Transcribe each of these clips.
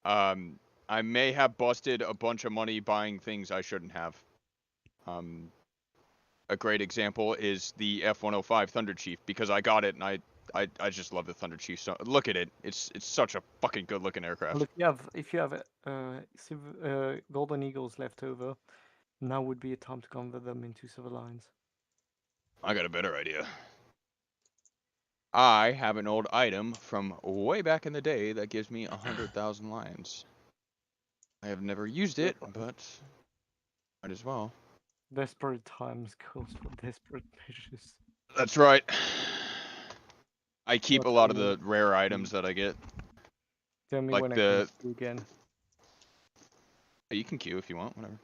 I may have busted a bunch of money buying things I shouldn't have. A great example is the F-105 Thunder Chief, because I got it and I just love the Thunder Chief. So look at it. It's such a fucking good looking aircraft. Well, if you have Golden Eagles left over, now would be a time to convert them into civilians. I got a better idea. I have an old item from way back in the day that gives me 100,000 lions. I have never used it, but might as well. Desperate times calls for desperate measures. That's right. I keep a lot of the rare items that I get. Tell me like when I can see again. You can queue if you want, whatever.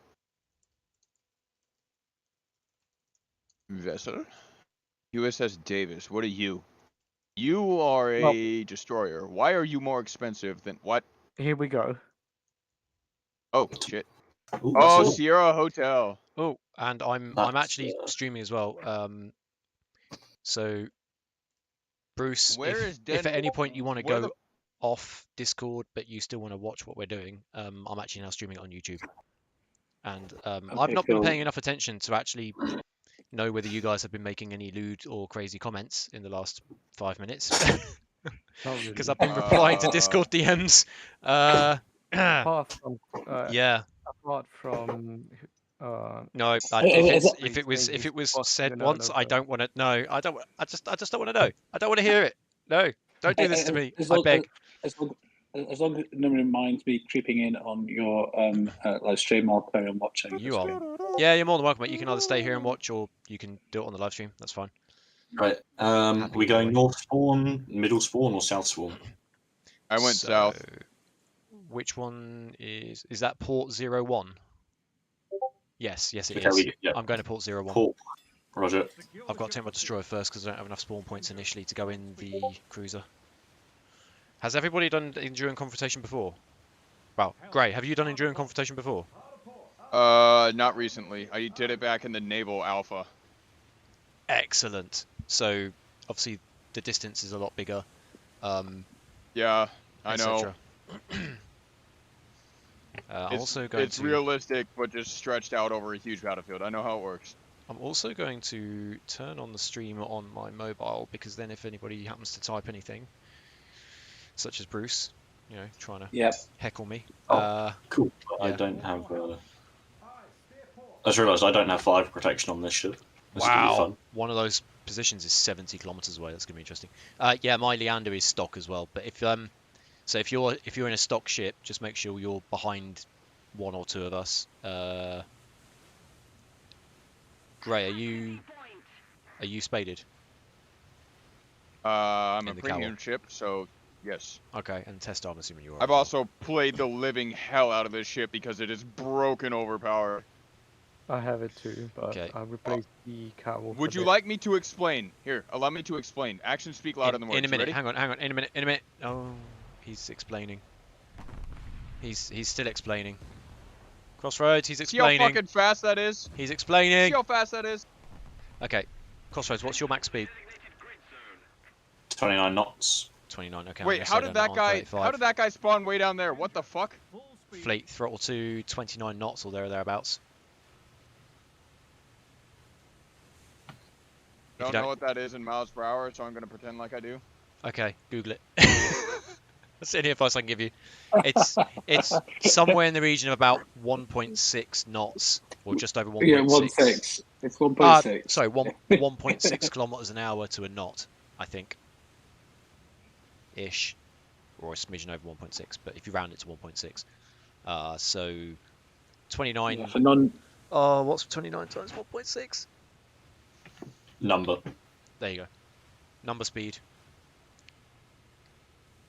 Vessel? USS Davis, what are you? You are a destroyer. Why are you more expensive than what? Here we go. Oh shit. Ooh, Oh, Sierra Hotel. Oh, and I'm actually streaming as well. So Bruce, if at any point you want to go off Discord but you still want to watch what we're doing, I'm actually now streaming it on YouTube. And I've not been paying enough attention to actually know whether you guys have been making any lewd or crazy comments in the last 5 minutes. Because I've been replying to Discord DMs. Apart from yeah. Apart from no, if it was said once, I don't want to. No, I just don't want to know. I don't want to hear it. No, don't do this to me. I beg. As long as nobody minds me creeping in on your live stream, I'll carry on watching. You are. Yeah, you're more than welcome, mate. You can either stay here and watch, or you can do it on the live stream. That's fine. Right. Are we going north spawn, middle spawn, or south spawn? I went south. Which one is that? Port 01? Yes, it is. I'm going to port 01. Port. Roger. I've got to take my destroyer first because I don't have enough spawn points initially to go in the cruiser. Has everybody done Enduring Confrontation before? Well, Gray, have you done Enduring Confrontation before? Not recently. I did it back in the Naval Alpha. Excellent. So, obviously, the distance is a lot bigger. Yeah, I know. It's realistic, but just stretched out over a huge battlefield. I know how it works. I'm also going to turn on the stream on my mobile, because then if anybody happens to type anything, such as Bruce, trying to heckle me. Cool. Yeah. I don't have. I just realised I don't have fire protection on this ship. This is gonna be fun. One of those positions is 70 kilometers away. That's gonna be interesting. Yeah, my Leander is stock as well. But if if you're in a stock ship, just make sure you're behind one or two of us. Gray, are you spaded? I'm a premium ship, so yes. Okay, and Testar, I'm assuming you are. I've also played the living hell out of this ship because it is broken overpowered. I have it too, but I replaced the cowl. Would you like me to explain? Here, allow me to explain. Actions speak louder than words. In a minute, ready? hang on. In a minute. Oh, he's explaining. He's still explaining. Crossroads, he's explaining. See how fucking fast that is? He's explaining. See how fast that is? Okay, Crossroads, what's your max speed? 29 knots. 29. Okay. Wait, how did that guy spawn way down there? What the fuck? Fleet throttle to 29 knots or thereabouts. Don't know what that is in miles per hour, so I'm gonna pretend like I do. Okay, Google it. That's any advice I can give you. It's somewhere in the region of about 1.6 knots, or just over 1.6. Yeah, 1.6. It's 1.6. Sorry, 1.6 kilometers an hour to a knot, I think. Ish, or a smidgen over 1.6. But if you round it to 1.6, so 29. Yeah, what's 29 times 1.6? Number. There you go. Number speed.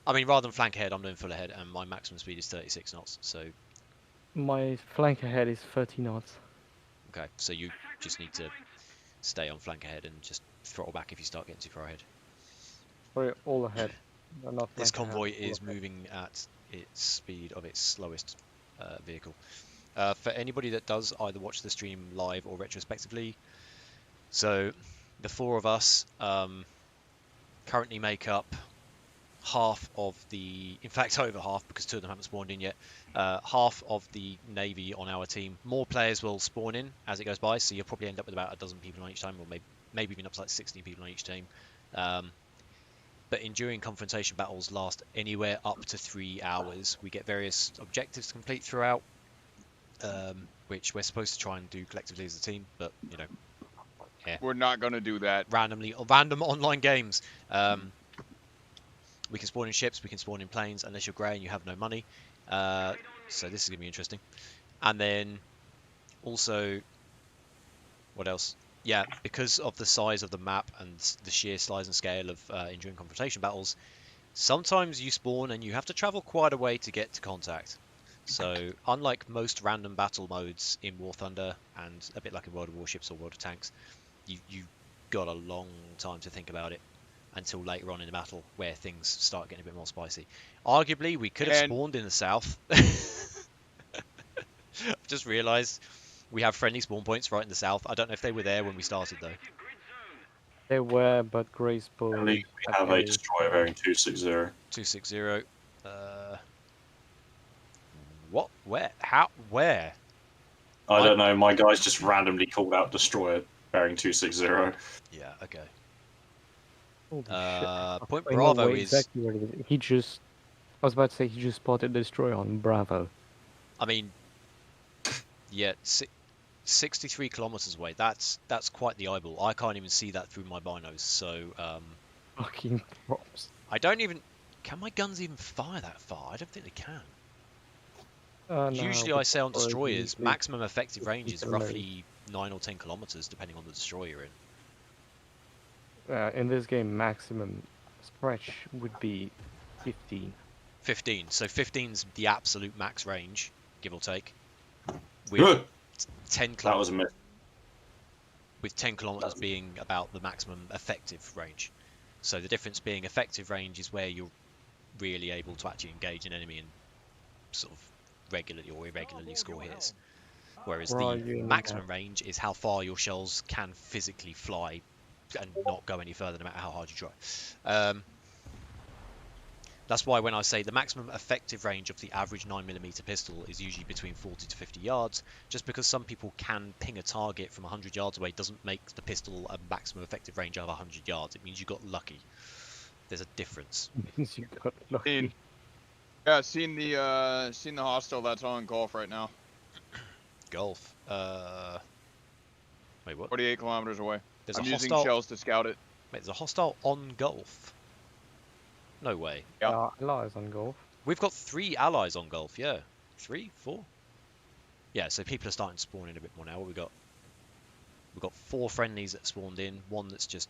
I mean, rather than flank ahead, I'm doing full ahead, and my maximum speed is 36 knots. So my flank ahead is 30 knots. Okay, so you just need to stay on flank ahead and just throttle back if you start getting too far ahead. Or all ahead. This convoy is moving at its speed of its slowest vehicle. For anybody that does either watch the stream live or retrospectively, so the four of us currently make up half of the, in fact over half because 2 of them haven't spawned in yet, half of the navy on our team. More players will spawn in as it goes by, so you'll probably end up with about 12 people on each team, or maybe even up to like 16 people on each team. But enduring confrontation battles last anywhere up to 3 hours. We get various objectives to complete throughout, which we're supposed to try and do collectively as a team, but you know, yeah. We're not gonna do that. Random online games. We can spawn in ships, we can spawn in planes, unless you're grey and you have no money. So this is gonna be interesting. And then also, what else? Yeah, because of the size of the map and the sheer size and scale of enduring confrontation battles, sometimes you spawn and you have to travel quite a way to get to contact. So unlike most random battle modes in War Thunder, and a bit like in World of Warships or World of Tanks, you got a long time to think about it until later on in the battle, where things start getting a bit more spicy. Arguably, we could have spawned in the south. I've just realised we have friendly spawn points right in the south. I don't know if they were there when we started, though. They were, but Grey spawned. We have a destroyer bearing 260. 260. What? Where? How? Where? I don't know. My guys just randomly called out destroyer bearing 260. Yeah. Okay. Holy shit. Point I know Bravo where is. exactly where it is. He just. I was about to say he just spotted the destroyer on Bravo. I mean, yeah, 63 kilometers away. That's quite the eyeball. I can't even see that through my binos. So Fucking props. I don't even. Can my guns even fire that far? I don't think they can. No, Usually I say on but destroyers, usually- maximum effective range is can roughly 9 or 10 kilometers, depending on the destroyer you're in. In this game, maximum stretch would be 15. 15. So 15's the absolute max range, give or take. Good. With 10 That was a miss. with 10 kilometers being about the maximum effective range. So the difference being effective range is where you're really able to actually engage an enemy and sort of regularly or irregularly score hits. Whereas the maximum range is how far your shells can physically fly and not go any further no matter how hard you try. That's why when I say the maximum effective range of the average 9mm pistol is usually between 40 to 50 yards, just because some people can ping a target from 100 yards away doesn't make the pistol a maximum effective range of 100 yards. It means you got lucky. There's a difference. Means you got lucky. Yeah, seen the hostile that's on Gulf right now. Gulf. Wait, what? 48 kilometers away. There's I'm a using hostile. shells to scout it. Wait, there's a hostile on Gulf. No way. Yeah. Allies on Gulf. We've got 3 allies on Gulf. Yeah, 3, 4. Yeah, so people are starting to spawn in a bit more now. What we got? We've got 4 friendlies that spawned in. One that's just,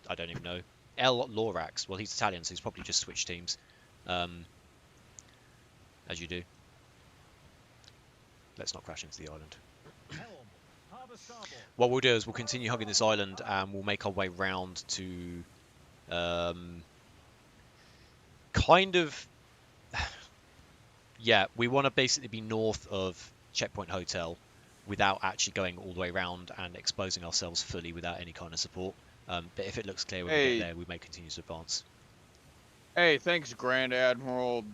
I don't even know. L. Lorax. Well, he's Italian, so he's probably just switched teams. As you do. Let's not crash into the island. What we'll do is we'll continue hugging this island and we'll make our way round to kind of yeah, we want to basically be north of Checkpoint Hotel without actually going all the way around and exposing ourselves fully without any kind of support. But if it looks clear when we get there, we may continue to advance. Hey, thanks, Grand Admiral.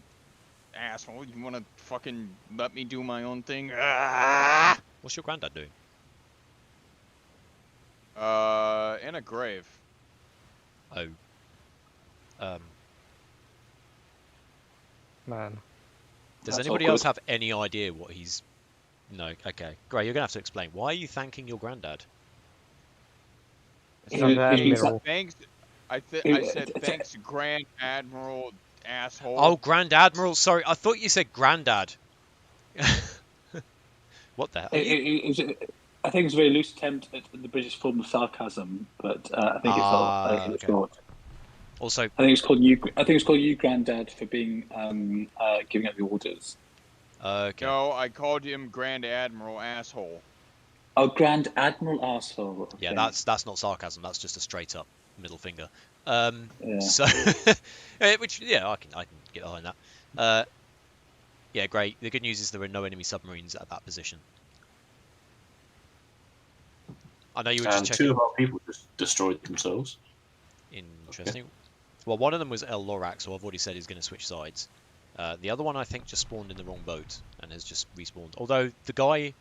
Asshole, you wanna fucking let me do my own thing? Ah! What's your granddad doing? In a grave. Oh. Man. Does That's anybody awkward. else have any idea what he's... No, okay. Gray, you're going to have to explain. Why are you thanking your granddad? Thanks. I said thanks, Grand Admiral, asshole. Oh, Grand Admiral. Sorry, I thought you said granddad. What the hell? I think it's a very loose attempt at the British form of sarcasm, but I think it's not. Also, I think it's called you, Granddad, for being giving up the orders. Okay. No, I called him Grand Admiral, asshole. Oh, Grand Admiral asshole. Okay. Yeah, that's not sarcasm. That's just a straight up middle finger. Yeah. So, which I can get behind that. Yeah, great. The good news is there are no enemy submarines at that position. I know you were just And checking. 2 of our people just destroyed themselves. Interesting. Well, one of them was El Lorax, so I've already said he's going to switch sides. The other one I think just spawned in the wrong boat and has just respawned. Although the guy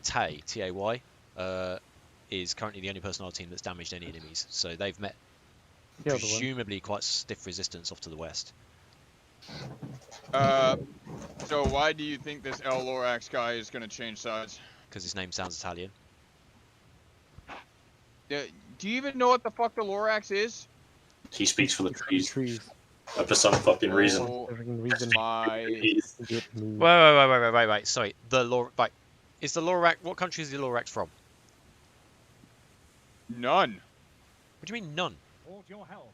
Tay, T-A-Y, is currently the only person on our team that's damaged any enemies. So they've met The other one. presumably quite stiff resistance off to the west. So why do you think this El Lorax guy is gonna change sides? Because his name sounds Italian. Do you even know what the fuck the Lorax is? He speaks for the trees. Trees. For some fucking reason. Oh, Fucking reason. my... He's- Get me. Wait. Sorry, the Right, is the Lorax? What country is the Lorax from? None. What do you mean none?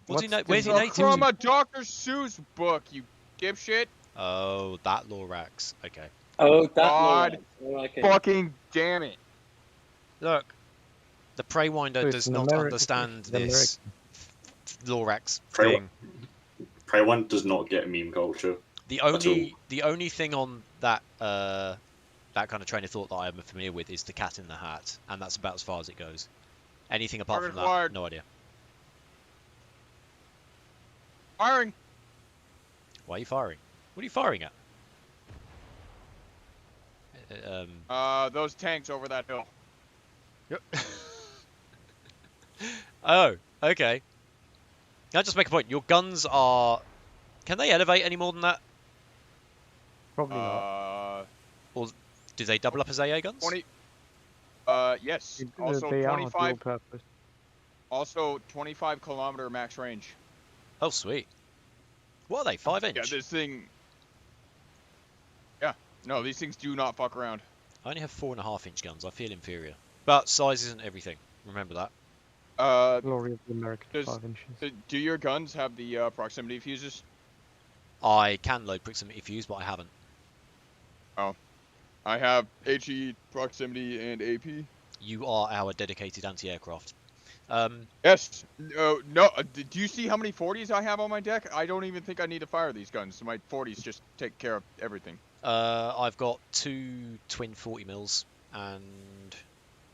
What's He na- the where's he Lorax native From to? a Dr. Seuss book, you dipshit. Oh, that Lorax. Okay. Oh, that God. Lord. Oh, okay. Fucking damn it. Look, the Preywinder So it's does an not American- understand it's an this Lorax Prey- thing. Preywinder does not get meme culture. The all. only thing on that that kind of train of thought that I am familiar with is the Cat in the Hat, and that's about as far as it goes. Anything apart from that, Required. no idea. Firing. Why are you firing? What are you firing at? Those tanks over that hill. Oh, okay. Can I just make a point? Your guns are... Can they elevate any more than that? Probably not. Do they double up as AA guns? 20. Yes. It- Also they are 25. dual purpose. Also 25 kilometer max range. Oh, sweet. What are they? 5 inch? Yeah, this thing. Yeah. No, these things do not fuck around. I only have 4.5 inch guns. I feel inferior. But size isn't everything. Remember that. Glory of the American Does- 5 inches. Do your guns have the proximity fuses? I can load proximity fuse, but I haven't. I have HE, proximity, and AP. You are our dedicated anti-aircraft. Yes. No. Do you see how many 40s I have on my deck? I don't even think I need to fire these guns. My 40s just take care of everything. I've got 2 twin 40 mils and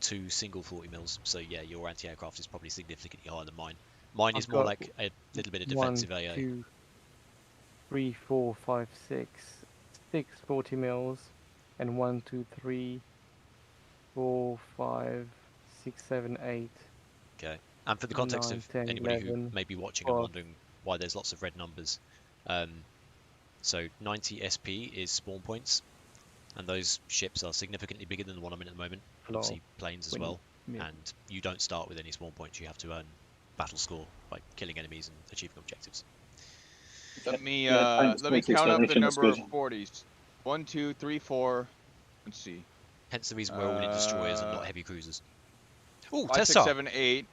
2 single 40 mils. So yeah, your anti-aircraft is probably significantly higher than mine. Mine is I've more got like a little bit of 1, defensive AA. 2, 3, 4, 5, 6, 6 40 mils, and 1, 2, 3, 4, 5, 6, 7, 8. Okay. And for the context 9, of 10, anybody 11, who may be watching 12. and wondering why there's lots of red numbers, so 90 SP is spawn points, and those ships are significantly bigger than the one I'm in at the moment. And obviously planes as When- well. yeah. And you don't start with any spawn points. You have to earn battle score by killing enemies and achieving objectives. Let me Yeah, thanks, let me thanks, count up the explanation, that's number of good. 40s. 1, 2, 3, 4. Let's see. Hence the reason we're all in destroyers and not heavy cruisers. Oh, 5, 6, Testar! 7, 8,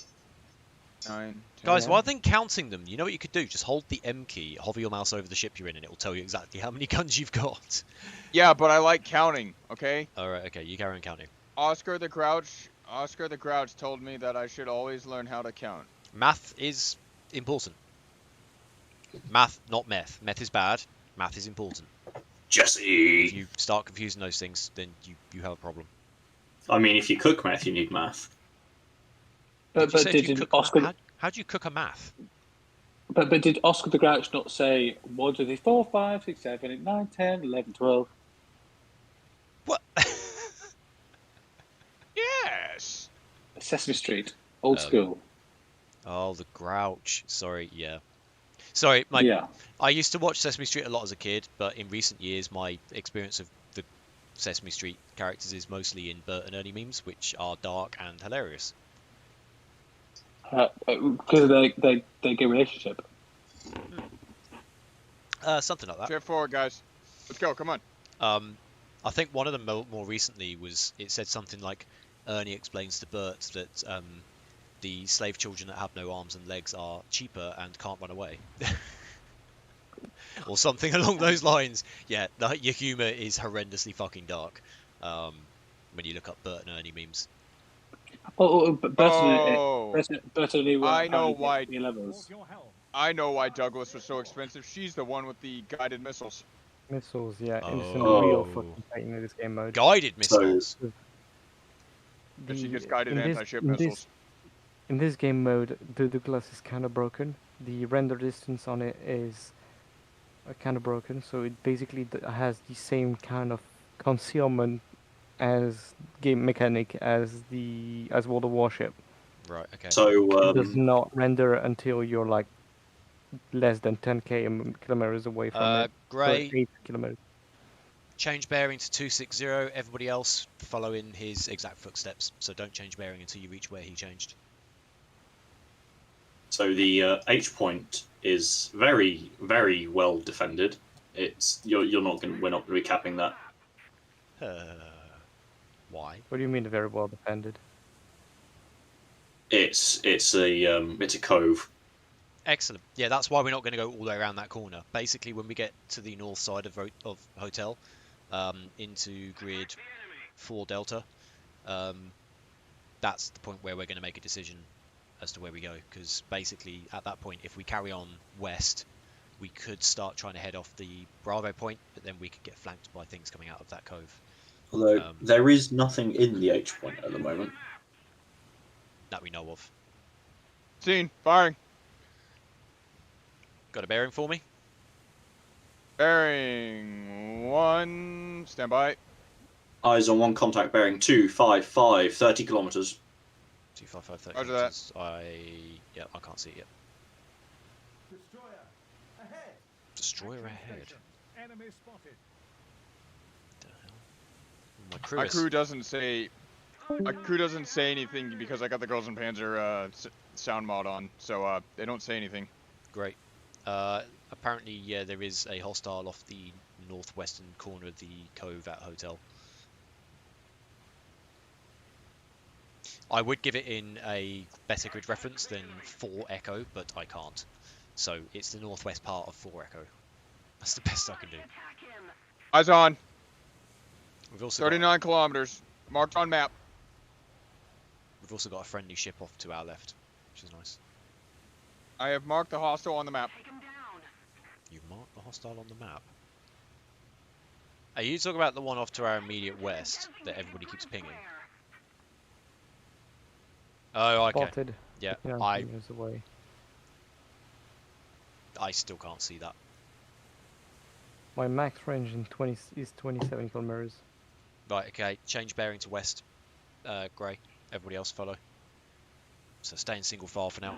9, 10. Guys, Yeah. rather than counting them, you know what you could do? Just hold the M key, hover your mouse over the ship you're in, and it will tell you exactly how many guns you've got. Yeah, but I like counting. Okay. Alright, okay, you carry on counting. Oscar the Grouch told me that I should always learn how to count. Math is important. Math, not meth. Meth is bad. Math is important. If Jesse! you start confusing those things, then you have a problem. I mean, if you cook math, you need math. But You said you did cook Oscar? math. How do you cook a math? But did Oscar the Grouch not say 1, 2, 3, 4, 5, 6, 7, 8, 9, 10, 11, 12? What? Yes. Sesame Street, old school. Oh, the Grouch. Sorry, yeah. Sorry, Yeah. I used to watch Sesame Street a lot as a kid, but in recent years, my experience of the Sesame Street characters is mostly in Bert and Ernie memes, which are dark and hilarious. Because of their gay relationship. Something like that. Shift forward, guys. Let's go. Come on. I think one of them more recently was, it said something like, Ernie explains to Bert that the slave children that have no arms and legs are cheaper and can't run away. Or something along those lines. Yeah, your humour is horrendously fucking dark when you look up Bert and Ernie memes. But Oh. Bertone I know why. levels. I know why Douglas was so expensive. She's the one with the guided missiles. Missiles, yeah, instant Oh. real fucking pain in this game mode. Guided missiles. And she gets guided in this- anti-ship in this- missiles. In this game mode, the Douglas is kind of broken the render distance on it is kind of broken, so it basically has the same kind of concealment as game mechanic as World of Warship. Right. Okay. So It does not render until you're like less than 10 kilometers away from it. Gray, 8 kilometers. change bearing to 260. Everybody else follow in his exact footsteps. So don't change bearing until you reach where he changed. So the H point is very, very well defended. It's we're not going to be capping that. Why? What do you mean very well defended? It's a cove. Excellent. Yeah, that's why we're not going to go all the way around that corner. Basically, when we get to the north side of hotel, into grid 4 Delta, that's the point where we're going to make a decision as to where we go. Because basically, at that point, if we carry on west, we could start trying to head off the Bravo point, but then we could get flanked by things coming out of that cove. Although there is nothing in the H point at the moment that we know of. Scene, firing. Got a bearing for me? Bearing 1, stand by. Eyes on 1, contact bearing 255, 30 kilometers. 255, 30 Roger kilometers. Yeah, I can't see it yet. Destroyer ahead. Destroyer ahead. Enemy spotted. What the hell? My crew, My crew doesn't say. My crew doesn't say anything because I got the Girls in Panzer sound mod on, so they don't say anything. Great. Apparently, yeah, there is a hostile off the northwestern corner of the cove at hotel. I would give it in a better grid reference than 4 Echo, but I can't. So it's the northwest part of 4 Echo. That's the best I can do. Eyes on. We've also 39 kilometers. Marked on map. We've also got a friendly ship off to our left, which is nice. I have marked the hostile on the map. You marked the hostile on the map? Are you talking about the one off to our immediate west that everybody keeps pinging? Oh, okay. Spotted. Yeah, 59 kilometers away. I still can't see that. My max range is 27 kilometers. Right, okay. Change bearing to west. Grey. Everybody else follow. So stay in single file for now.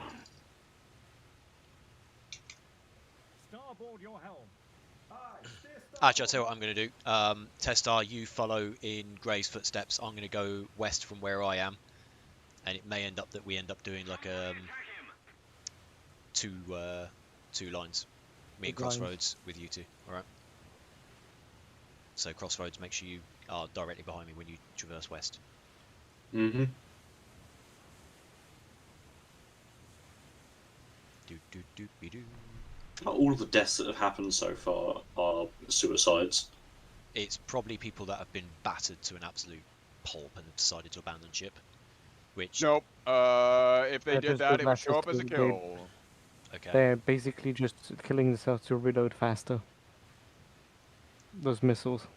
Starboard your helm. Actually, I'll tell you what I'm going to do. Testar, you follow in Grey's footsteps. I'm going to go west from where I am. And it may end up that we end up doing like two lines. Me and Crossroads with you two. Alright. So Crossroads, make sure you are directly behind me when you traverse west. Mm-hmm. All of the deaths that have happened so far are suicides. It's probably people that have been battered to an absolute pulp and have decided to abandon ship. Which Nope. If they did that, it would show up as a kill. Okay. They're basically just killing themselves to reload faster. Those missiles.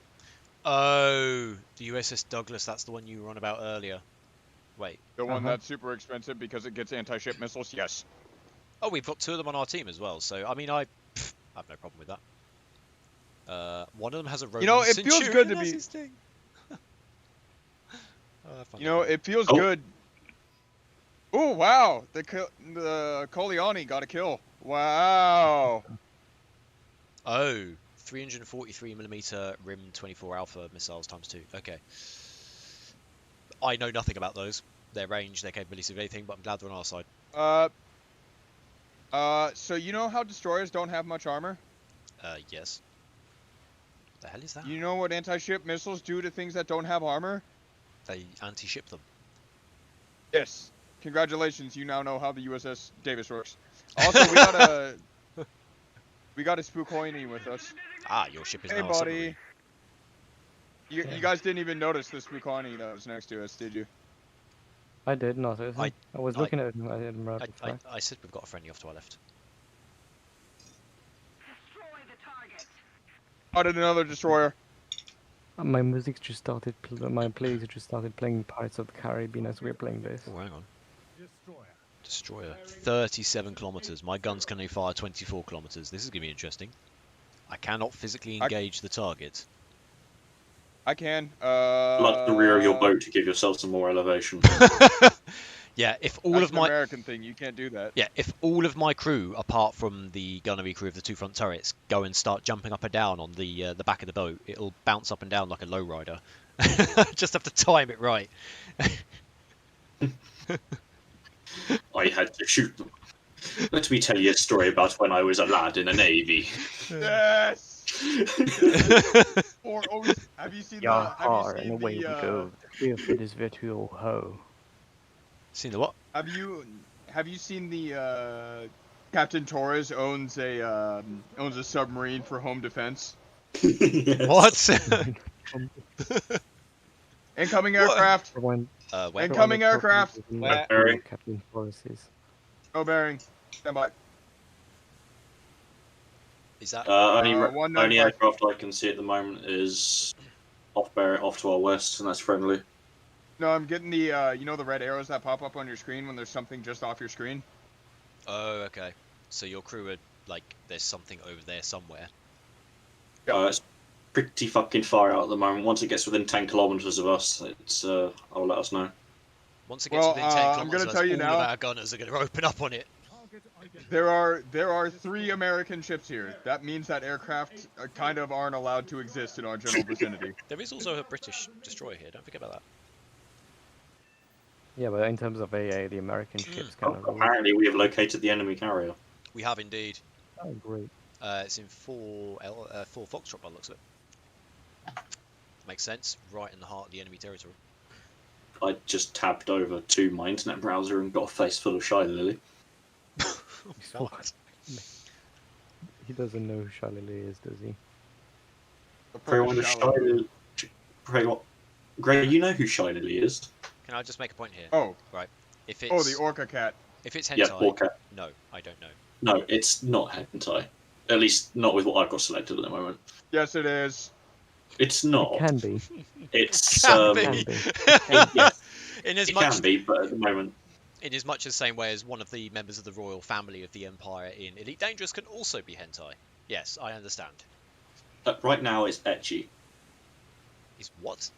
Oh, the USS Douglas, that's the one you were on about earlier. Wait. The one that's super expensive because it gets anti-ship missiles? Yes. Oh, we've got 2 of them on our team as well, so, I mean, I have no problem with that. One of them has a Roman You know, it feels good to be... You know, it feels good. Oh, wow. The Coliani got a kill. Wow. Oh, 343mm RIM 24 Alpha missiles ×2. Okay. I know nothing about those. Their range, their capabilities of anything, but I'm glad they're on our side. So you know how destroyers don't have much armor? Yes. What the hell is that? You know what anti-ship missiles do to things that don't have armor? They anti-ship them. Yes. Congratulations, you now know how the USS Davis works. Also, we got a Spookoini with us. Ah, your ship is hey, now buddy. You guys didn't even notice the Spookoini that was next to us, did you? I did not. I was looking at him. I didn't remember. I said we've got a friendly off to our left. Spotted another destroyer. My music just started. My playlist just started playing Pirates of the Caribbean as we were playing this. Oh, hang on. Destroyer Destroyer. 37 kilometers. My guns can only fire 24 kilometers. This is going to be interesting. I cannot physically engage the target. I can. Like the rear of your boat to give yourself some more elevation. Yeah, if all That's of an my American thing. You can't do that. yeah, if all of my crew, apart from the gunnery crew of the two front turrets, go and start jumping up and down on the back of the boat, it'll bounce up and down like a lowrider. Just have to time it right. I had to shoot them. Let me tell you a story about when I was a lad in the Navy. Yes. Or have you seen Yar, and away we go. The fear of it is virtual ho. Seen the what? Have you seen the Captain Torres owns a submarine for home defense? Yes. What? Incoming aircraft. Incoming aircraft. Bearing. Captain Torres is. Go bearing. Stand by. Is that Only 195. aircraft I can see at the moment is off to our west, and that's friendly. No, I'm getting the you know the red arrows that pop up on your screen when there's something just off your screen. Oh, okay. So your crew are like, there's something over there somewhere. It's pretty fucking far out at the moment. Once it gets within 10 kilometers of us, it's I'll let us know. Once it gets within 10 I'm kilometers, gonna tell you all now. of our gunners are going to open up on it. There are 3 American ships here. That means that aircraft kind of aren't allowed to exist in our general vicinity. There is also a British destroyer here. Don't forget about that. Yeah, but in terms of AA, the American ships kind of. Apparently, we have located the enemy carrier. We have indeed. Oh, great. It's in 4 Foxtrot by the looks of it. Makes sense. Right in the heart of the enemy territory. I just tabbed over to my internet browser and got a face full of Shy Lily. What? He doesn't know who Shalili is, does he? Gray, you know who Shy Lily is? Can I just make a point here? Oh. Right. If it's the orca cat. if it's hentai, Yeah, Orca. no, I don't know. No, it's not hentai. At least not with what I've got selected at the moment. Yes, it is. It's not. It can be. It's Can Can be. be. yes, In as it much can be, but at the moment, in as much as the same way as one of the members of the royal family of the Empire in Elite Dangerous can also be hentai. Yes, I understand. right now it's ecchi. Is what?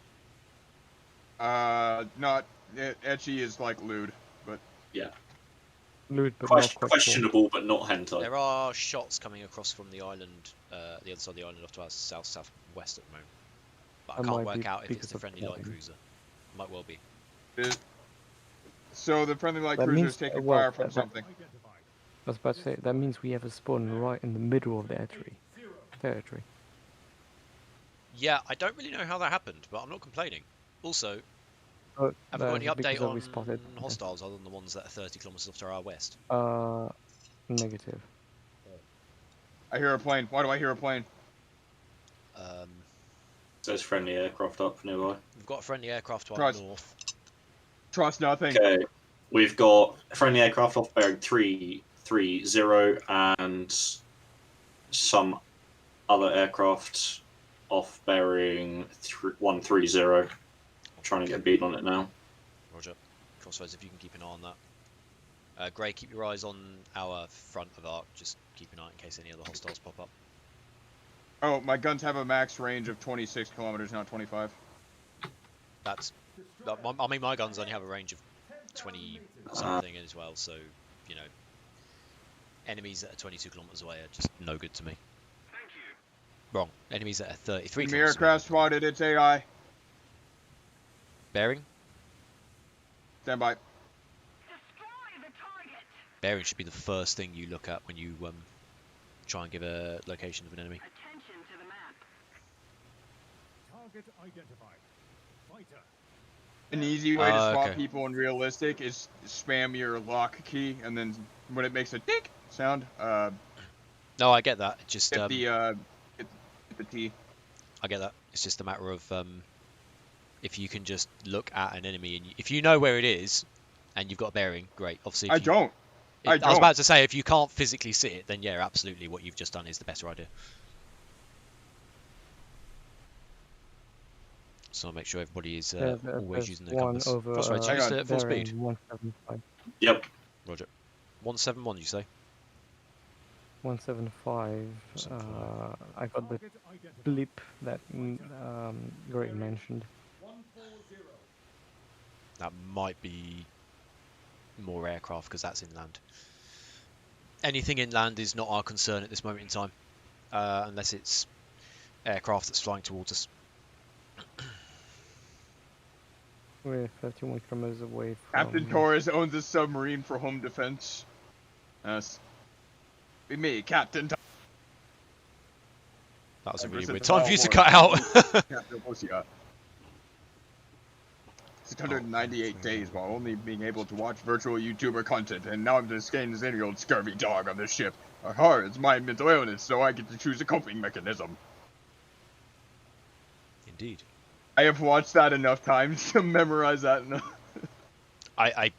Not ecchi is like lewd, but Yeah, Lewd, but not quite questionable, but not hentai. There are shots coming across from the island, the other side of the island off to our southwest at the moment. But I That can't might work be out if it's because the of friendly light flooding. cruiser. Might well be. so the friendly light That cruiser means- is taking well, fire from that- something. I was about to say, that means we have a spawn right in the middle of the territory. Yeah, I don't really know how that happened, but I'm not complaining. Also, But have we got any that's update because we on spotted. hostiles other than the ones that are 30 kilometers off to our west? Negative. I hear a plane. Why do I hear a plane? There's friendly aircraft up nearby. We've got a friendly aircraft to our Trust. north. Trust nothing. Okay, we've got friendly aircraft off bearing 330 and some other aircraft off bearing 130. Trying to get a bead on it now. Roger. Crossroads, if you can keep an eye on that. Gray, keep your eyes on our front of arc. Just keep an eye in case any other hostiles pop up. Oh, my guns have a max range of 26 kilometers, not 25. That's... I mean, my guns only have a range of 20 something as well, so, you know, enemies that are 22 kilometers away are just no good to me. Wrong. Enemies that are 33 Enemy kilometers away. aircraft spotted. It's AI. Bearing? Stand by. Bearing should be the first thing you look at when you try and give a location of an enemy. Target identified. Fighter. An easy way to spot okay. people in realistic is spam your lock key, and then when it makes a tick sound, No, I get that. Just hit the T. I get that. It's just a matter of if you can just look at an enemy and if you know where it is and you've got a bearing, great. Obviously, if I you, don't. I I was about to say if you can't physically see it, then yeah, absolutely, what you've just done is the better idea. So I'll make sure everybody is always There's using their one compass. over, Crossroads, used it at full bearing speed. 175. Yep. Roger. 171, you say? 175. I got the blip that Greg mentioned. That might be more aircraft because that's inland. Anything inland is not our concern at this moment in time, unless it's aircraft that's flying towards us. We're 31 kilometers away from... Captain Torres owns a submarine for home defense. Be me, Captain Torres. That was a really Versus weird the time for you to Star cut out. Captain Lucia. 698 days while only being able to watch virtual YouTuber content, and now I'm just getting this any old scurvy dog on this ship. It's my mental illness, so I get to choose a coping mechanism. Indeed. I have watched that enough times to memorize that enough. I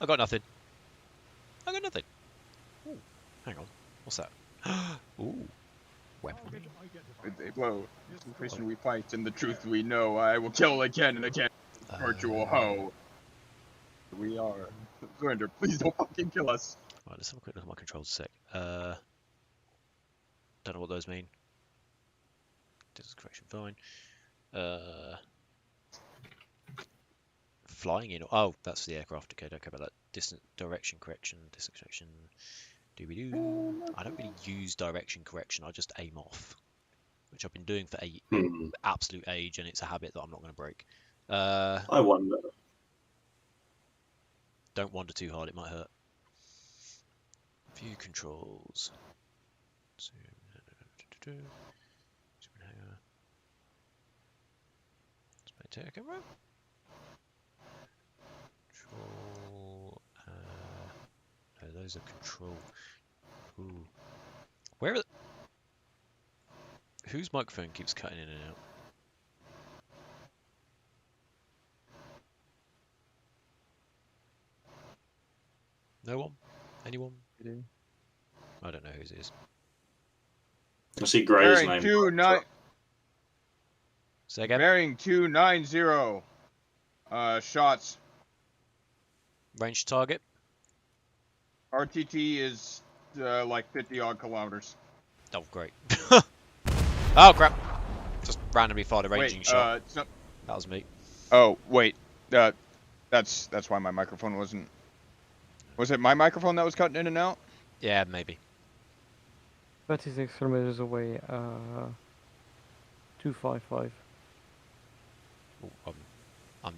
got nothing. Ooh, hang on. What's that? Ooh. Weapon. They blow. The Christian we fight and the truth we know. I will kill again and again. Virtual hoe. We are. Surrender. Please don't fucking kill us. Right, let's have a quick look at my controls a sec. Don't know what those mean. Distance correction, fine. Flying in. Oh, that's the aircraft. Okay, don't care about that. Distance direction correction. Distance correction. Do-we-do. I don't really use direction correction. I just aim off, which I've been doing for absolute age, and it's a habit that I'm not going to break. I wonder. Don't wander too hard; it might hurt. View controls. Zoom. Zoom hanger. Spectator camera. Control. No, those are control. Ooh. Where are whose microphone keeps cutting in and out? No one? Anyone? I don't know whose it is. I see Gray's Bearing name. Say again? Bearing 290. Shots. Range target? RTT is like 50 odd kilometers. Oh, great. Oh, crap. Just randomly fired a ranging shot. That was me. Oh, wait. That's why my microphone wasn't... Was it my microphone that was cutting in and out? Yeah, maybe. 36 kilometers away, 255. Ooh, I'm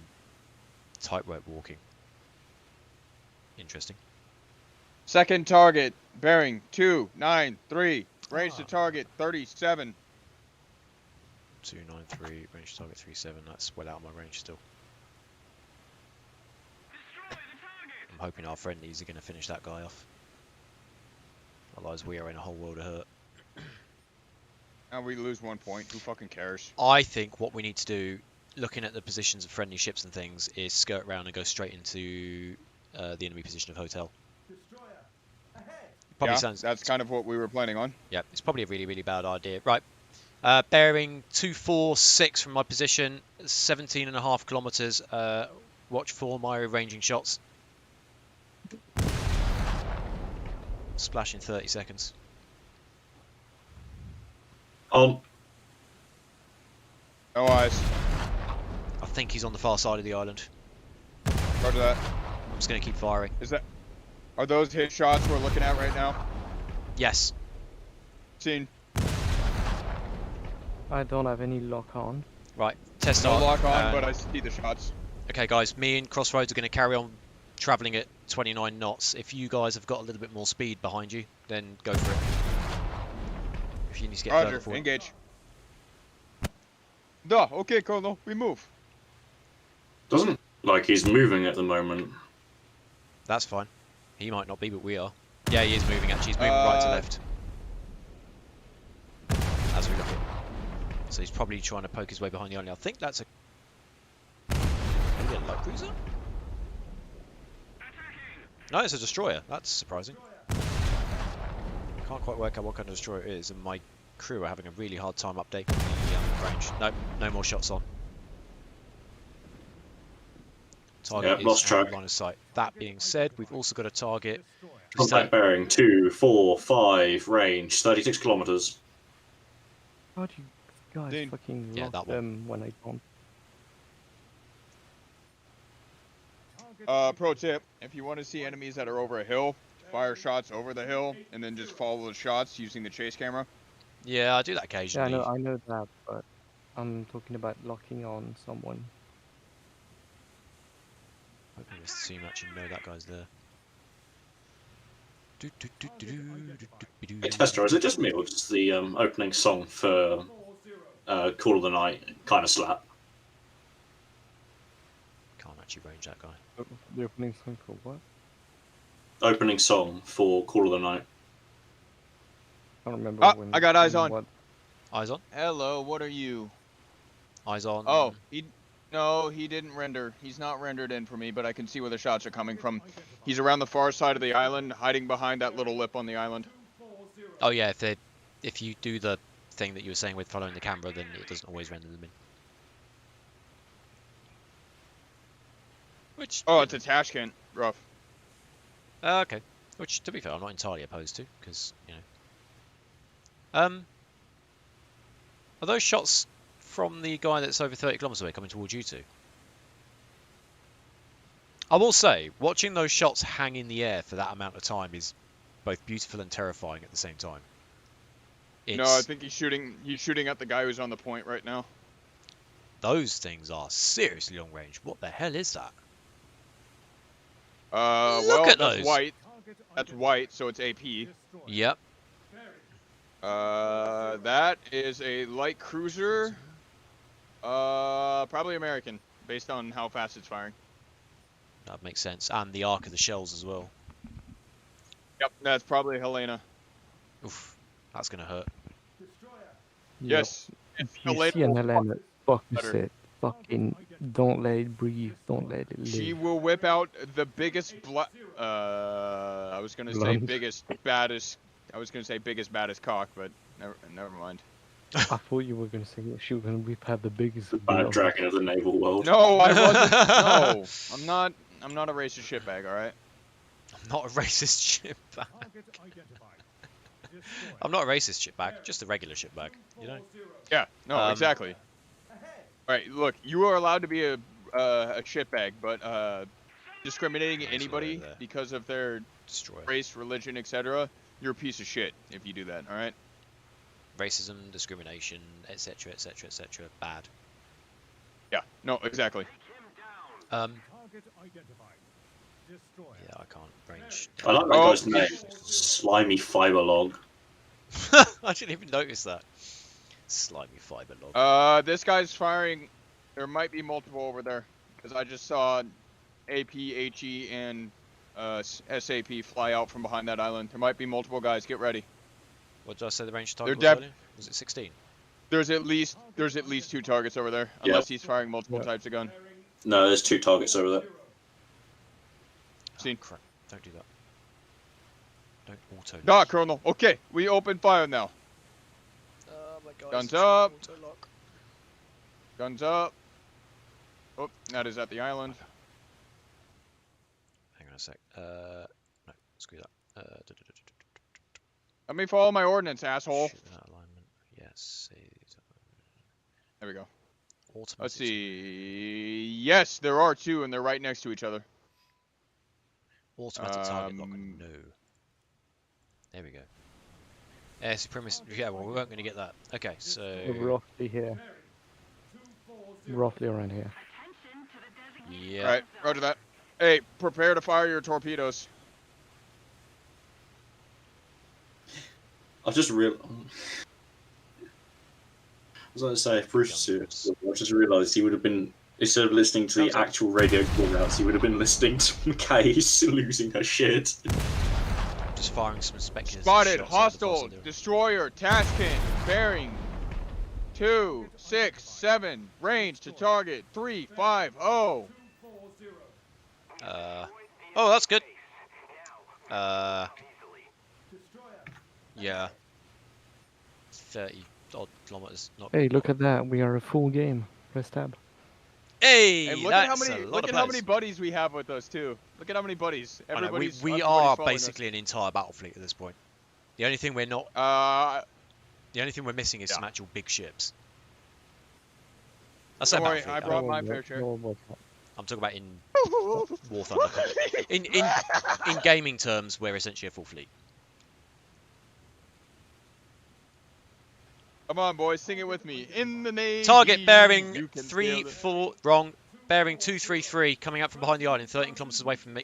tightrope walking. Interesting. Second target, bearing 293. Range to target 37. 293, range to target 37. That's well out of my range still. I'm hoping our friendlies are going to finish that guy off. Otherwise we are in a whole world of hurt. And we lose 1 point. Who fucking cares? I think what we need to do, looking at the positions of friendly ships and things, is skirt around and go straight into the enemy position of hotel. Probably yeah, sounds... that's kind of what we were planning on. Yeah, it's probably a really, really bad idea. Right. Bearing 246 from my position, 17.5 kilometers. Watch for my ranging shots. Splash in 30 seconds. No eyes. I think he's on the far side of the island. Roger that. I'm just going to keep firing. Are those hit shots we're looking at right now? Yes. Seen. I don't have any lock on. Right. Testar. No lock on, but I see the shots. Okay, guys. Me and Crossroads are going to carry on travelling at 29 knots. If you guys have got a little bit more speed behind you, then go for it. If you need to get further forward. Engage. Duh, okay, Colonel, we move. Doesn't look like he's moving at the moment. That's fine. He might not be, but we are. Yeah, he is moving actually. He's moving right to left. As we look at. So he's probably trying to poke his way behind the island. I think that's maybe a light cruiser? No, it's a destroyer. That's surprising. Can't quite work out what kind of destroyer it is, and my crew are having a really hard time updating the range. Nope, no more shots on. Target lost is out track. of line of sight. That being said, we've also got a target. Contact bearing 245, range 36 kilometers. How do you guys Dude. fucking Yeah, lock that one. them when I don't? Pro tip, if you want to see enemies that are over a hill, fire shots over the hill, and then just follow the shots using the chase camera. Yeah, I do that Yeah, occasionally. I know that, but I'm talking about locking on someone. Hoping this team actually know that guy's there. Hey, Testar, is it just me or does the opening song for Call of the Night kind of slap? Can't actually range that guy. The opening song for what? Opening song for Call of the Night. I don't remember Ah, when. I got eyes on. What? Eyes on. Hello, what are you? Eyes on. Oh, no, he didn't render. He's not rendered in for me, but I can see where the shots are coming from. He's around the far side of the island, hiding behind that little lip on the island. Oh yeah, if you do the thing that you were saying with following the camera, then it doesn't always render them in. Which. Oh, it's a Tashkent. Rough. Okay. Which, to be fair, I'm not entirely opposed to, because are those shots from the guy that's over 30 kilometers away coming towards you two? I will say, watching those shots hang in the air for that amount of time is both beautiful and terrifying at the same time. No, I think he's shooting at the guy who's on the point right now. Those things are seriously long range. What the hell is that? Well, at that's those. white. That's white, so it's AP. Yep. That is a light cruiser. Probably American, based on how fast it's firing. That makes sense. And the arc of the shells as well. Yep, that's probably Helena. Oof. That's going to hurt. Yes. If It's you Helena. see an Helena, focus better. it. Fucking don't let it breathe. Don't let it live. She will whip out the biggest I was gonna say Blunt. biggest, baddest. I was gonna say biggest, baddest cock, but never mind. I thought you were gonna say that she was gonna whip out the biggest. Bad blunt. dragon of the naval world. No, I wasn't. No, I'm not a racist shitbag. All right. I'm not a racist shitbag. I'm not a racist shitbag, just a regular shitbag, you know? Yeah. No, exactly. All right. Look, you are allowed to be a shitbag, but discriminating Nice anybody there. because of their Destroy. race, religion, etc., you're a piece of shit if you do that. All right. Racism, discrimination, etc., etc., etc. Bad. Yeah. No, exactly. Yeah, I can't range. I like that guy's name. Slimy Fiber Log. I didn't even notice that. Slimy fiber log. This guy's firing. There might be multiple over there because I just saw AP, HE, and SAP fly out from behind that island. There might be multiple guys. Get ready. What did I say the range target was They're earlier? Was it 16? There's at least 2 targets over there, unless he's firing multiple types of gun. No, there's 2 targets over there. Seen. Oh, crap. Don't do that. Don't auto. Ah, Colonel. Okay, we open fire now. Oh my God. Guns up. Guns up. Oh, that is at the island. Hang on a sec. No, screw that. Let me follow my ordnance, asshole. Shoot without alignment. Yes. There we go. Automatic. Let's see. Yes, there are 2, and they're right next to each other. Automatic target lock. No. There we go. Air supremacy. Yeah, well, we weren't going to get that. Okay, so. Roughly here. Roughly around here. Yeah. All right, roger that. Hey, prepare to fire your torpedoes. I've just realized. I was going to say, if Bruce was I just realised he would have been, instead of listening to the actual radio call-outs, he would have been listening to McKay's losing her shit. Just firing some speculative Spotted, shots hostile, destroyer, Tashkent, bearing 267, range to target 350. Oh, that's good. Yeah. 30 odd kilometers. Not. Hey, look at that. We are a full game. Press tab. Hey, Look that's at how many buddies we have with us too. Look at how many buddies. Everybody's we are basically an entire battle fleet at this point. The only thing we're not. The only thing we're missing is some actual big ships. That's Don't a worry, battle I fleet. brought my fair share. I'm talking about in War Thunder. In gaming terms, we're essentially a full fleet. Come on, boys, sing it with me. In the Navy. Target bearing you can 34 wrong. Bearing 233 coming up from behind the island, 13 kilometers away from me.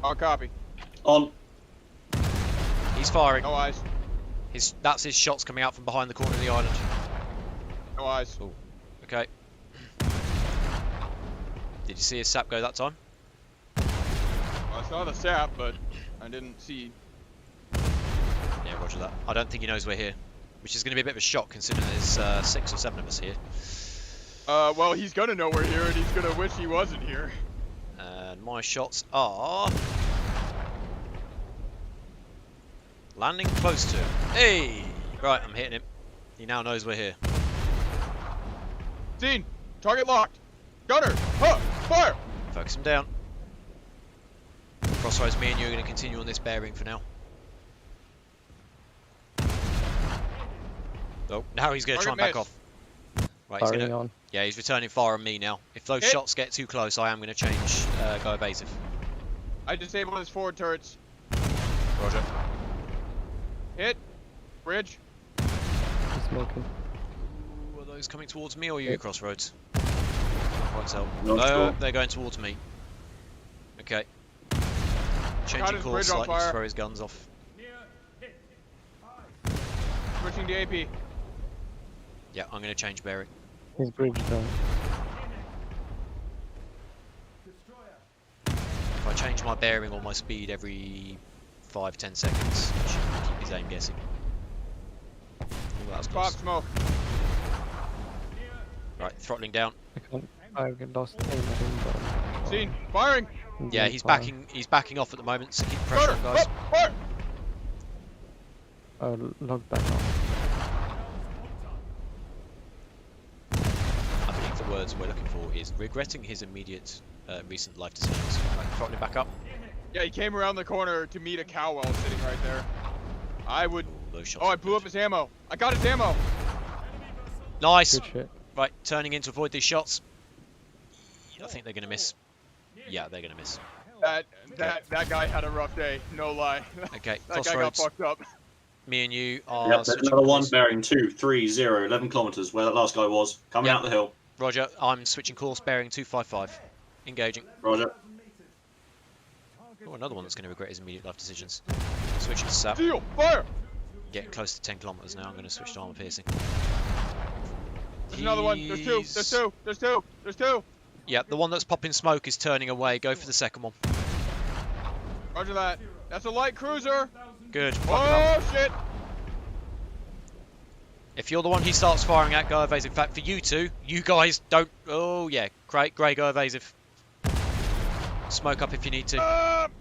Oh, copy. On. He's firing. No eyes. That's his shots coming out from behind the corner of the island. No eyes. Oh, okay. Did you see his sap go that time? Well, I saw the sap, but I didn't see. Yeah, roger that. I don't think he knows we're here, which is going to be a bit of a shock considering there's 6 or 7 of us here. Well, he's gonna know we're here, and he's gonna wish he wasn't here. And my shots are landing close to him. Hey! Right, I'm hitting him. He now knows we're here. Seen. Target locked. Gunner. Huh. Fire. Focus him down. Crossroads, me and you are going to continue on this bearing for now. Oh, now he's going to try and back off. Right, he's going to. Yeah, he's returning fire on me now. If those shots get too close, I am going to change go evasive. I disabled his forward turrets. Roger. Hit. Bridge. He's smoking. Ooh, are those coming towards me or you, Crossroads? Can't quite tell. Not No, sure. they're going towards me. Okay. Changing his course bridge on slightly to fire. throw his guns off. Switching to AP. Yeah, I'm going to change bearing. His bridge down. If I change my bearing or my speed every 5-10 seconds, I should keep his aim guessing. Oh, that was Pop close. smoke. Right, throttling down. I lost aim at him, but Seen. Firing. Yeah, he's backing off at the moment, so keep the pressure on, guys. Fire. I'll log back on. I believe the words we're looking for is regretting his immediate recent life decisions. Right, throttling back up. Yeah, he came around the corner to meet a Cowell sitting right there. I would. Ooh, those shots Oh, I were blew up good. his ammo. I got his ammo. Nice! Good shit. Right, turning in to avoid these shots. I think they're going to miss. Yeah, they're going to miss. That guy had a rough day, no lie. Okay, That guy got Crossroads, fucked up. me and you are Yep, there's switching another one course. bearing 230, 11 kilometers, where that last guy was, coming Yep. out the hill. Roger, I'm switching course, bearing 255. Engaging. Roger. Oh, another one that's going to regret his immediate life decisions. Switching to sap. Seal. Fire. Getting close to 10 kilometers now. I'm going to switch to armor piercing. There's another one. There's two. There's two. There's two. There's two. Yeah, the one that's popping smoke is turning away. Go for the second one. Roger that. That's a light cruiser. Good. Fuck it up. Oh shit. If you're the one he starts firing at, go evasive. In fact, for you two, you guys don't. Oh yeah, great, Grey, go evasive. Smoke up if you need to. Come on.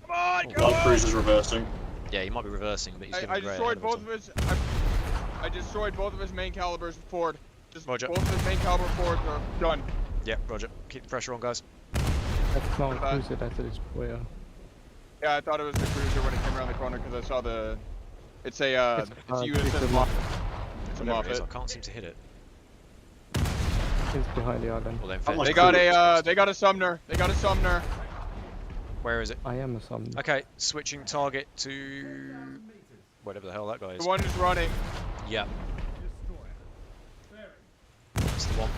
Oh, Come Light on. cruiser's reversing. Yeah, he might be reversing, but he's giving I Grey a destroyed hell of a both of time. his. I destroyed both of his main calibers forward. Just Roger. both of his main caliber forwards are done. Yeah, Roger. Keep the pressure on, guys. That's not a Bye. cruiser, that's a destroyer. Yeah, I thought it was the cruiser when it came around the corner because I saw the. It's a. It's a it's USS a Moffett. It's a Whatever it is, Moffett. I can't seem to hit it. He's behind the island. Well, then, How much They crew? got a Sumner. They got a Sumner. where is it? I am a summoner. Okay, switching target to whatever the hell that guy is. The one who's running. Yeah, that's the one.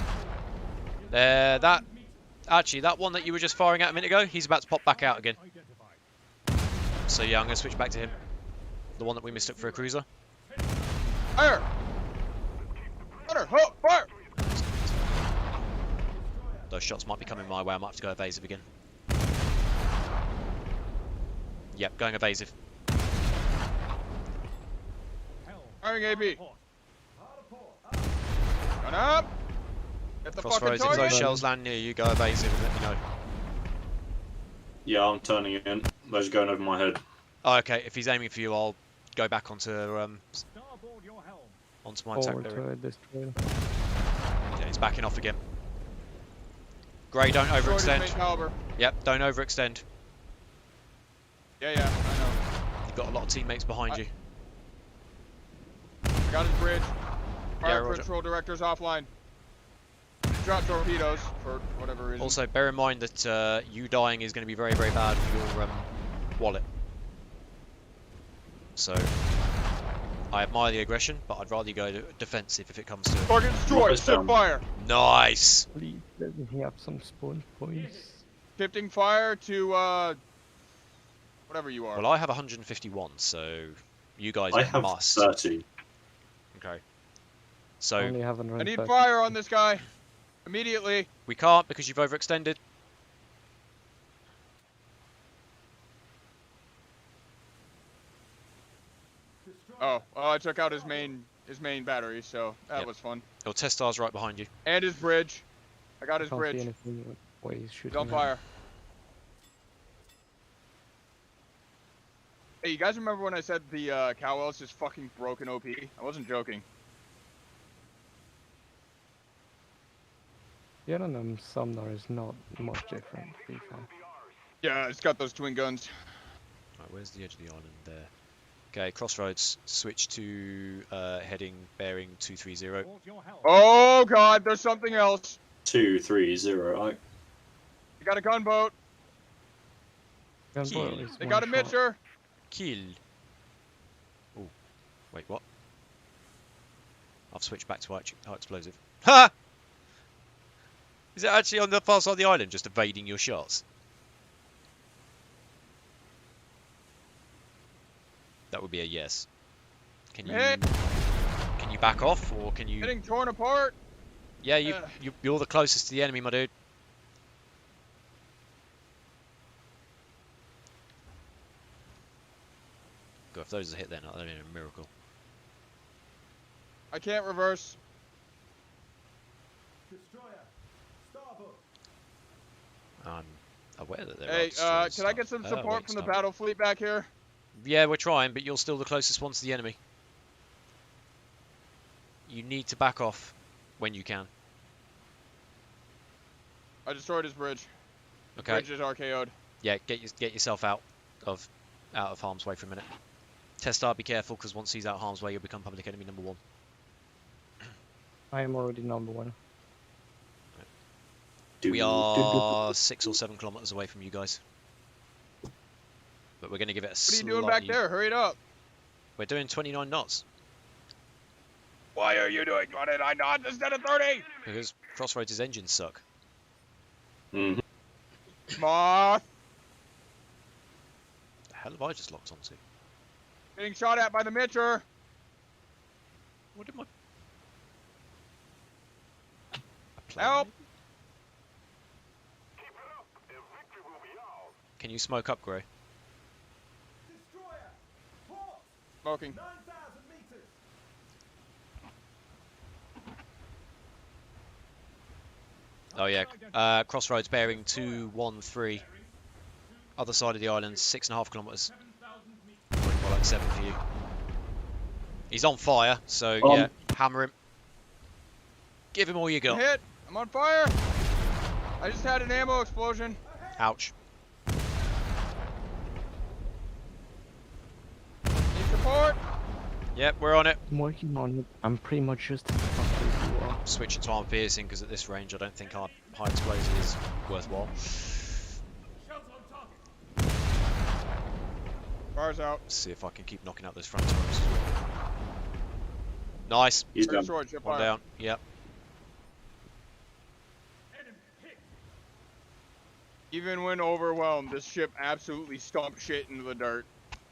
That actually, that one that you were just firing at a minute ago, he's about to pop back out again. So yeah, I'm going to switch back to him. The one that we mistook for a cruiser. Fire! Fire! Ho! Fire! Those shots might be coming my way. I might have to go evasive again. Yep, going evasive. Firing AB. Gun up! Get the fucking Crossroads, if target! those shells land near you, go evasive and let me know. Yeah, I'm turning it in. Those are going over my head. Oh, okay, if he's aiming for you, I'll go back onto Starboard your helm. onto my attack Forward bearing. to a destroyer. Okay, he's backing off again. Grey, don't overextend. Yep, don't overextend. Yeah, I know. You've got a lot of teammates behind you. I got his bridge. Fire Roger. control director's offline. Drop torpedoes for whatever reason. Also, bear in mind that you dying is going to be very, very bad for your wallet. So, I admire the aggression, but I'd rather you go defensive if it comes to it. Target destroyed. Ship fire. Nice. Please let me have some spawn points. Shifting fire to whatever you are. Well, I have 151, so you guys I have must. 30. Okay. I So only have I 130. need fire on this guy. Immediately. we can't because you've overextended. Oh, I took out his main battery, so that was fun. Your Testar's right behind you. And his bridge. I got his Can't bridge. see anything where he's shooting. He's on at. fire. Hey, you guys remember when I said the Cowell's just fucking broken OP? I wasn't joking. The other Sumner is not much different, to be fair. Yeah, it's got those twin guns. Right, where's the edge of the island? There. Okay, crossroads. Switch to heading bearing 230. Hold your help. Oh god, there's something else. 230. You got a gunboat. Gunboat Kill. is They one got a shot. Mitcher. Kill. Oh, wait, what? I've switched back to high explosive. Ha! Is it actually on the far side of the island, just evading your shots? That would be a yes. Can you Hit. can you back off, or can you? Getting torn apart. Yeah, you're the closest to the enemy, my dude. God, if those are hit, then that'd be a miracle. I can't reverse. Destroyer. Starboard. I'm aware that there Hey, are. can I get some support from the battle fleet back here? Yeah, we're trying, but you're still the closest one to the enemy. You need to back off when you can. I destroyed his bridge. Okay. Bridge is RKO'd. Yeah, get yourself out of harm's way for a minute. Testar, be careful, because once he's out of harm's way, you'll become public enemy #1. I am already #1. We are 6 or 7 kilometers away from you guys. But we're going to give it a What are you doing back there? Hurry it up. We're doing 29 knots. Why are you doing 29 knots instead of 30? Because Crossroads' engines suck. Mm-hmm. Moth. The hell have I just locked onto? Getting shot at by the Mitcher. What did my... Help. Can you smoke up, Grey? Destroyer. Port. Smoking. 9,000 meters. Oh yeah, Crossroads bearing 213. Other side of the island, 6.5 kilometers. Probably more like 7 for you. He's on fire, so yeah, hammer him. Give him all you got. Hit. I'm on fire. I just had an ammo explosion. Ouch. Need support. Yep, we're on it. I'm working on it. I'm pretty much just as fucked as you are. Switching to armor piercing because at this range I don't think our high explosive is worthwhile. Fire's out. Let's see if I can keep knocking out those front turrets. Nice. He's done. Destroyed. Ship One fire. down. Yep. Even when overwhelmed, this ship absolutely stomped shit into the dirt.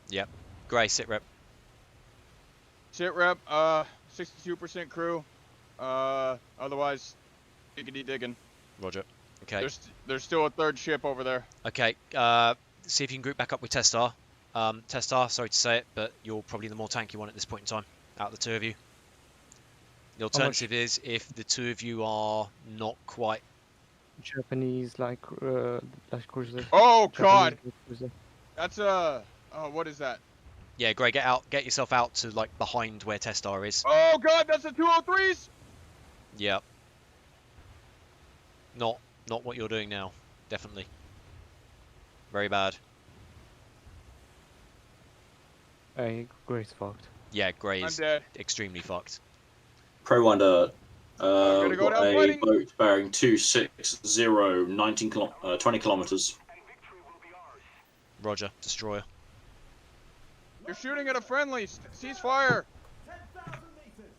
Yep. Grey, sit rep. Sit rep, 62% crew. Otherwise, diggity digging. Roger. Okay. There's still a third ship over there. Okay. See if you can group back up with Testar. Testar, sorry to say it, but you're probably the more tanky one at this point in time, out of the two of you. The alternative is if the two of you are not quite... Japanese like cruiser. Oh god! Japanese cruiser. That's what is that? Yeah, Grey, get yourself out to like behind where Testar is. Oh god, that's the 203s! Yeah. Not what you're doing now. Definitely. Very bad. Hey, Gray's fucked. Yeah, Grey I'm is dead. extremely fucked. Preywinder, gonna go got down a fighting. boat bearing 260, 20 kilometers. Roger, destroyer. You're shooting at a friendly. Cease fire. 10,000 meters.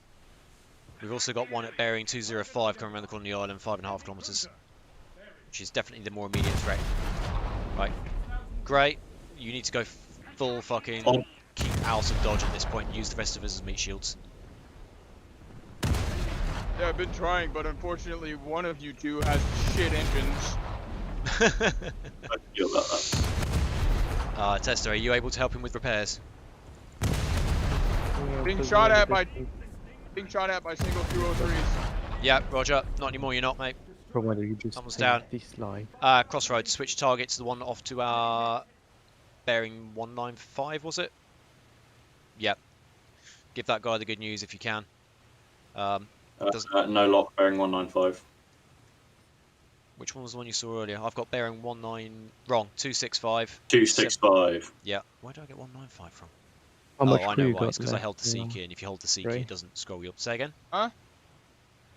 We've also got one at bearing 205 coming around the corner of the island, 5.5 kilometers, which is definitely the more immediate threat. Right, Grey, you need to go full fucking Oh. keep out of dodge at this point. Use the rest of us as meat shields. Yeah, I've been trying, but unfortunately, one of you two has shit engines. I feel about that. Testar, are you able to help him with repairs? Being shot at by single 203s. Yeah, Roger. Not anymore, you're not, mate. Preywinder, you just Someone's take down. this line. Crossroads, switch target to the one off to our bearing 195, was it? Yep. Give that guy the good news if you can. No lock bearing 195. Which one was the one you saw earlier? I've got bearing 265. 265. Yeah. Where did I get 195 from? How much I crew know you why. got It's because I left? held the C key, and if you hold the C key, Ray? it doesn't scroll you up. Say again? How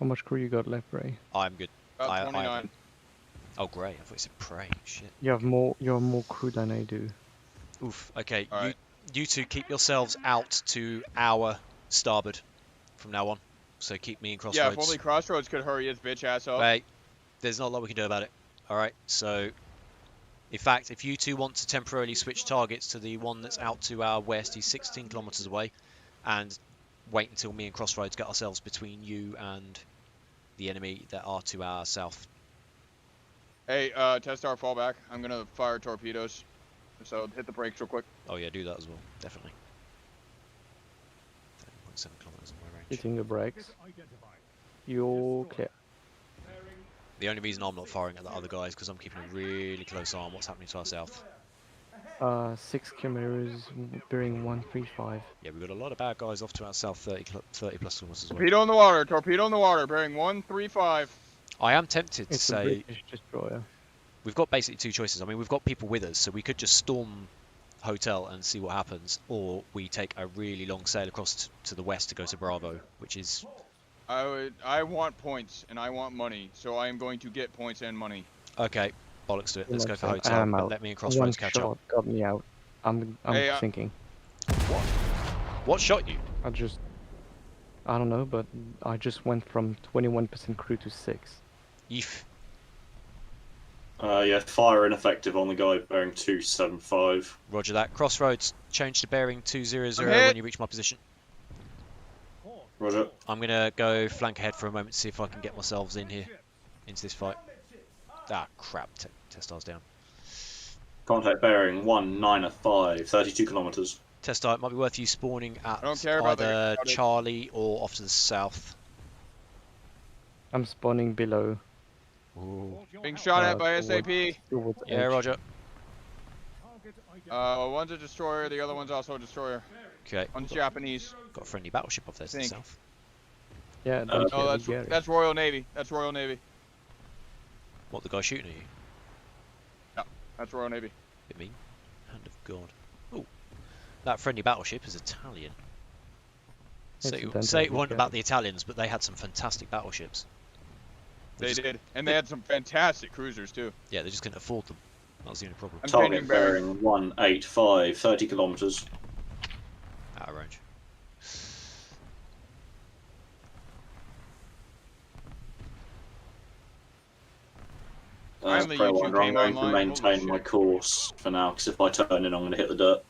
much crew you got left, Ray? I'm good. About 29. Oh, Grey. I thought you said Prey. Shit. You have more crew than I do. Oof. Okay. Alright. You two keep yourselves out to our starboard from now on. So keep me in Yeah, Crossroads. if only Crossroads could hurry his bitch ass up. Right. There's not a lot we can do about it. Alright, so in fact, if you two want to temporarily switch targets to the one that's out to our west, he's 16 kilometers away, and wait until me and Crossroads get ourselves between you and the enemy that are to our south. Hey, Testar, fall back. I'm gonna fire torpedoes. So hit the brakes real quick. Oh yeah, do that as well, definitely. 13.7 kilometers away range. Hitting the brakes. Identified. You're clear. The only reason I'm not firing at the other guys is because I'm keeping a really close eye on what's happening to our south. 6 kilometers, bearing 135. Yeah, we've got a lot of bad guys off to our south, 30 plus kilometers away. Torpedo in the water. Torpedo in the water. Bearing 135. I am tempted to It's a say British destroyer. we've got basically two choices. I mean, we've got people with us, so we could just storm hotel and see what happens, or we take a really long sail across to the west to go to Bravo, which is... I want points and I want money, so I am going to get points and money. Okay, bollocks to it. Let's go for I hotel, am but out. let me and Crossroads One catch up. shot got me out. I'm Hey, thinking. What shot you? I don't know, but I just went from 21% crew to 6. Eef. Yeah, fire ineffective on the guy bearing 275. Roger that. Crossroads, change to bearing 200 I'm hit. when you reach my position. Roger. I'm going to go flank ahead for a moment to see if I can get myself in here, into this fight. Ah, crap. Testar's down. Contact bearing 195, 32 kilometers. Testar, it might be worth you spawning at I don't care about either the- Charlie or off to the south. I'm spawning below. Ooh. Being shot at by towards- SAP. towards Yeah, edge. Roger. One's a destroyer, the other one's also a destroyer. Okay. One's Japanese. Got a friendly battleship off there to the Think. south. Yeah, Oh, Oh, that's Royal Navy. That's Royal Navy. What, the guy shooting at you? That's Royal Navy. Bit mean. Hand of God. Ooh. That friendly battleship is Italian. Say it Incidentally, wasn't yeah. about the Italians, but they had some fantastic battleships. They did. And they had some fantastic cruisers, too. Yeah, they just couldn't afford them. That was the only problem. I'm Target changing bearing. bearing 185, 30 kilometers. Out of range. Finally, you two Preywinder, I'm came going to online. Holy maintain my shit. course for now, because if I turn in, I'm going to hit the dirt.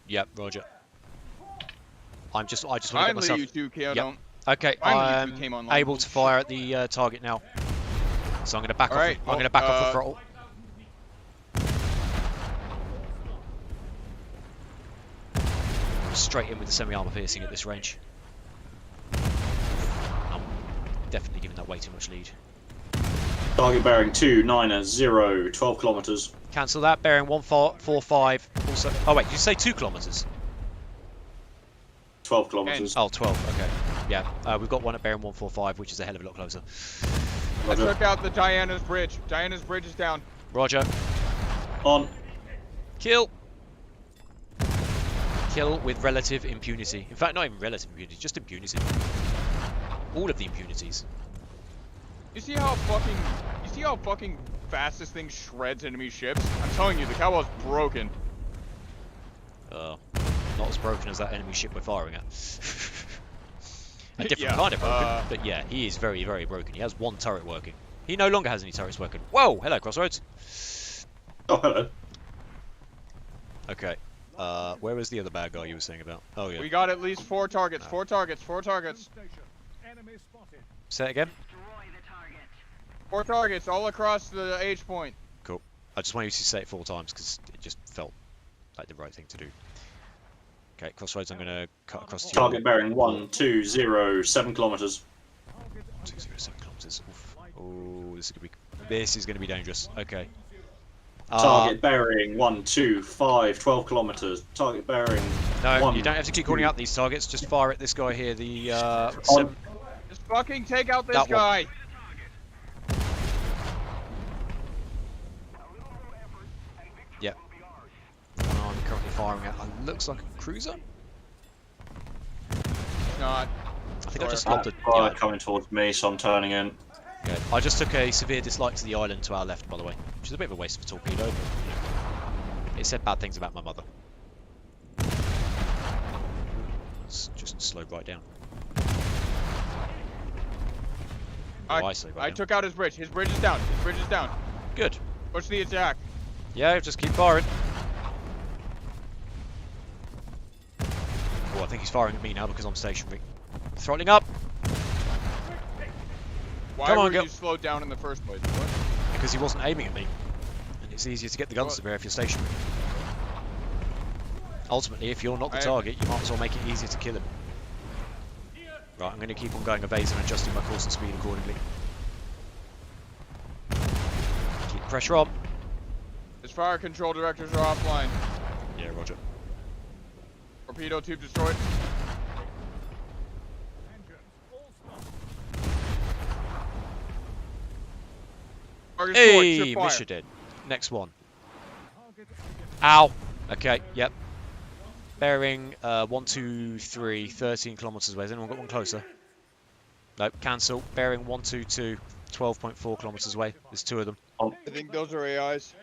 Yep, Roger. I just want to get Finally, myself... you two came Yep. on. Okay, Finally, you I'm two came online. able to fire at the target now. So I'm going to back off. Alright, I'm going to back off the well, throttle. Straight in with the semi-armor piercing at this range. I'm definitely giving that way too much lead. Target bearing 290, 12 kilometers. Cancel that. Bearing 145. Also, oh wait, did you say 2 kilometers? 12 kilometers. Oh, 12. Okay. Yeah, we've got one at bearing 145, which is a hell of a lot closer. I took out the Diana's bridge. Diana's bridge is down. Roger. On. Kill. Kill with relative impunity. In fact, not even relative impunity, just impunity. All of the impunities. You see how fucking fast this thing shreds enemy ships? I'm telling you, the cowbell's broken. Not as broken as that enemy ship we're firing at. A different kind of broken, but yeah, he is very, very broken. He has one turret working. He no longer has any turrets working. Whoa! Hello, Crossroads. Oh, hello. Okay. Where was the other bad guy you were saying about? Oh, yeah. We got at least 4 targets. 4 targets. 4 targets. Say it again? 4 targets all across the H point. Cool. I just wanted you to say it 4 times because it just felt like the right thing to do. Okay, Crossroads, I'm going to cut across to Target bearing 1207 kilometers. 207 kilometers. Oof. Oh, this is going to be dangerous. Okay. Target bearing 125, 12 kilometers. Target bearing. No, you don't have to keep calling out these targets. Just fire at this guy here. The Just fucking take out this guy. Yep. I'm currently firing at. Looks like a cruiser. It's not. I think I just stopped it. Yeah, coming towards me, so I'm turning in. Okay. I just took a severe dislike to the island to our left, by the way, which is a bit of a waste of a torpedo. But, you know, it said bad things about my mother. Let's just slow right down. I took out his bridge. His bridge is down. His bridge is down. Good. Push the attack. Yeah, just keep firing. Oh, I think he's firing at me now because I'm stationary. Throttling up. Why were you slowed down in the first place? What? Because he wasn't aiming at me. And it's easier to get the guns to bear if you're stationary. Ultimately, if you're not the target, you might as well make it easier to kill him. Right, I'm going to keep on going evasive and adjusting my course and speed accordingly. Keep the pressure on. His fire control directors are offline. Yeah, roger. Torpedo tube destroyed. Hey, mission dead. Next one. Ow. Okay, yep. Bearing 123, 13 kilometers away. Has anyone got one closer? Nope, cancel. Bearing 122, 12.4 kilometers away. There's 2 of them. I think those are AIs.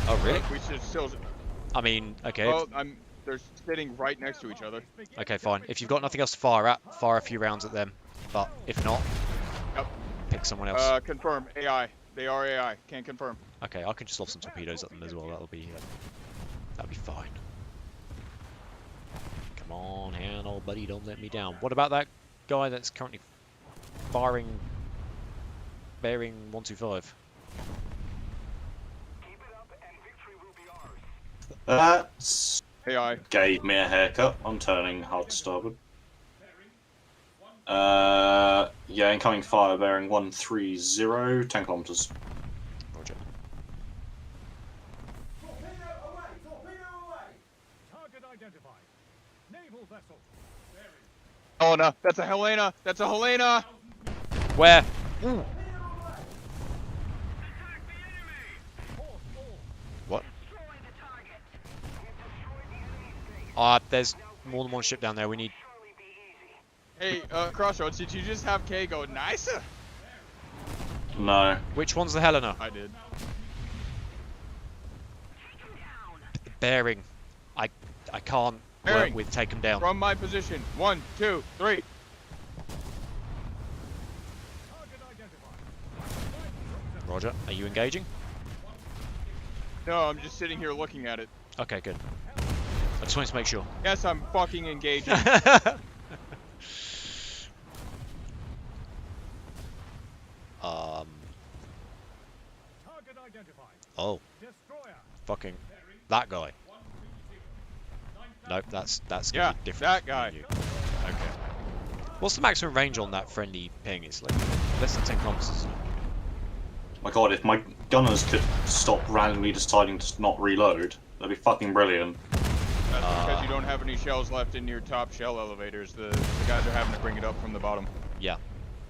Oh, really? We should still. I mean, okay. Well, they're sitting right next to each other. Okay, fine. If you've got nothing else to fire at, fire a few rounds at them. But if not, pick someone else. Confirm. AI. They are AI. Can't confirm. Okay, I can just lob some torpedoes at them as well. That'll be fine. Come on, hand, old buddy, don't let me down. What about that guy that's currently firing bearing 125? That's AI. Gave me a haircut. I'm turning hard to starboard. Yeah, incoming fire bearing 130, 10 kilometers. Roger. Target identified. Naval vessel. Helena. That's a Helena. That's a Helena. Where? Ooh. What? There's more than one ship down there. We need. Hey, Crossroads, did you just have K go nicer? No. Which one's the Helena? I did. Bearing. I can't work with take them down. From my position. 1, 2, 3. Roger. Are you engaging? No, I'm just sitting here looking at it. Okay, good. I just wanted to make sure. Yes, I'm fucking engaging. Oh. Fucking that guy. Nope, that's gonna be different. That guy. Okay. What's the maximum range on that friendly ping? It's like less than 10 kilometers, isn't it? My god, if my gunners could stop randomly deciding to not reload, that'd be fucking brilliant. That's because you don't have any shells left in your top shell elevators. The guys are having to bring it up from the bottom. Yeah.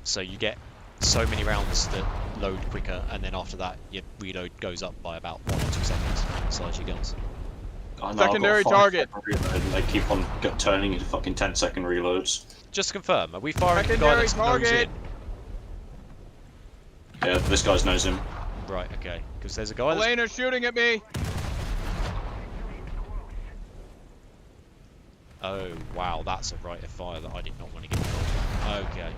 So you get so many rounds that load quicker, and then after that your reload goes up by about 1 or 2 seconds inside your guns. I know, Secondary I've got a target. 5 second reload, and they keep on turning into fucking 10-second reloads. Just to confirm, are we firing the guy that's nose in? Yeah, this guy's knows him. Right, okay. Because there's a guy that's... Elena's shooting at me! Oh, wow, that's a rate of fire that I did not want to get involved in. Okay.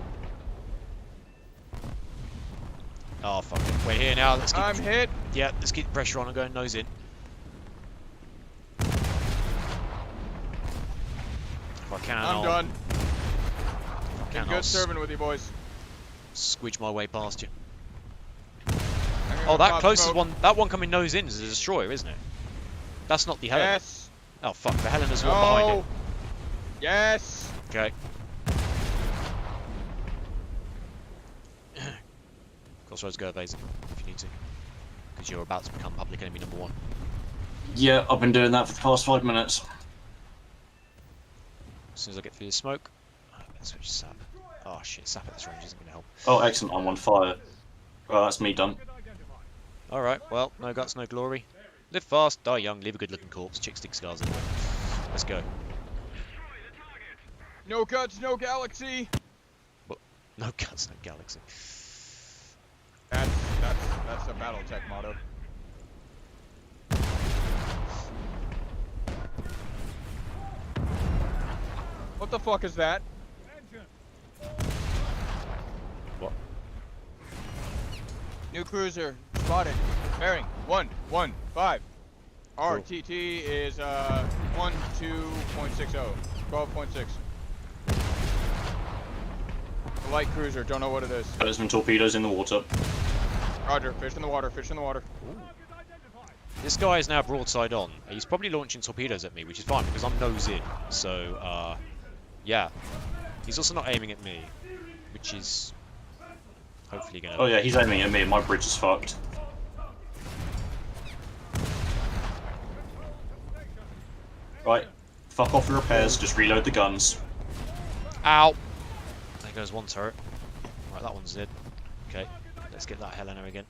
Oh, fuck it. We're here now. Let's keep... I'm hit! Yeah, let's keep the pressure on and go nose in. If I can, I'm done. If I can, Been good serving with you boys. Squidge my way past you. I'm gonna Oh, that pop closest smoke. one, that one coming nose in is a destroyer, isn't it? That's not the Helena. Yes! Oh, fuck, the Helena's the one behind it. Yes! Okay. Crossroads, go evasive if you need to. Because you're about to become public enemy number 1. Yeah, I've been doing that for the past 5 minutes. As soon as I get through the smoke, let's switch to sap. Oh shit, sap at this range isn't going to help. Oh, excellent, I'm on fire. Well, that's me done. Alright, well, no guts, no glory. Live fast, die young, leave a good looking corpse, chick stick scars anyway. Let's go. No guts, no galaxy! What? No guts, no galaxy. That's a battle tech motto. What the fuck is that? What? New cruiser spotted. Bearing 115. RTT is 12.60. 12.6. A light cruiser, don't know what it is. There's some torpedoes in the water. Roger, fish in the water, fish in the water. This guy is now broadside on. He's probably launching torpedoes at me, which is fine because I'm nose in. So, yeah. He's also not aiming at me, which is hopefully gonna... Oh yeah, he's aiming at me and my bridge is fucked. Right, fuck off your repairs, just reload the guns. Ow! There goes one turret. Right, that one's dead. Okay, let's get that Helena again.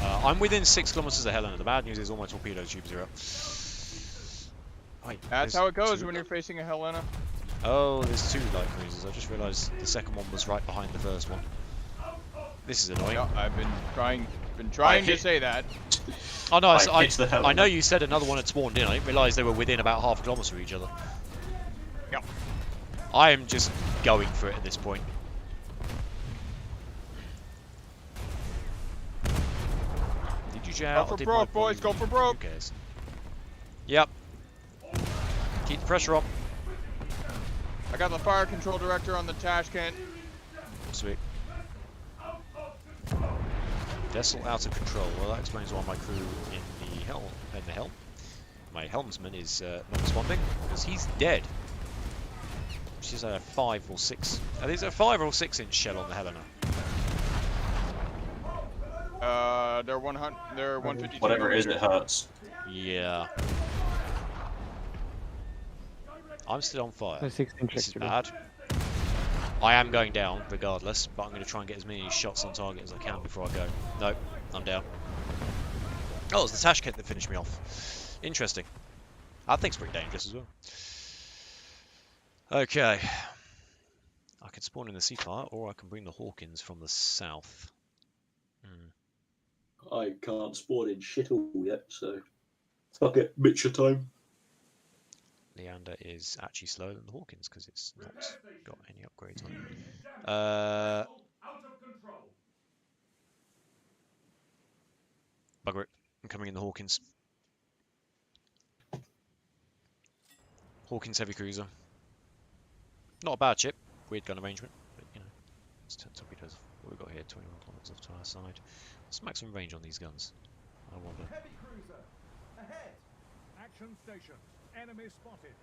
I'm within 6 kilometers of Helena. The bad news is all my torpedo tubes are up. Wait, That's how it goes when you're facing a Helena. Oh, there's 2 light cruisers. I just realised the second one was right behind the first one. This is annoying. No, I've been trying to say that. Oh no, I know you said another one had spawned in. I didn't realise they were within about half a kilometre of each other. Yep. I am just going for it at this point. Did you shout? Go for broke, boys, go for broke. Who cares? Yep. Keep the pressure up. I got the fire control director on the Tashkent. Sweet. Vessel out of control. Well, that explains why my crew in the helm, my helmsman is not responding because he's dead. Which is a 5 or 6. There's a 5 or 6 inch shell on the Helena. They're 152. Whatever it is, it hurts. Yeah. I'm still on fire. A 6-inch This is actually. bad. I am going down regardless, but I'm going to try and get as many shots on target as I can before I go. Nope, I'm down. Oh, it's the Tashkent that finished me off. Interesting. That thing's pretty dangerous as well. Okay. I could spawn in the Seafire, or I can bring the Hawkins from the south. I can't spawn in shit all yet, so fuck it, Mitcher time. Leander is actually slower than the Hawkins because it's not got any upgrades on it. Bugger it. I'm coming in the Hawkins. Hawkins heavy cruiser. Not a bad ship. Weird gun arrangement, but you know. Let's turn torpedoes. What we've got here, 21 kilometers off to our side. What's the maximum range on these guns? I wonder. Heavy cruiser, ahead. Action station. Enemy spotted.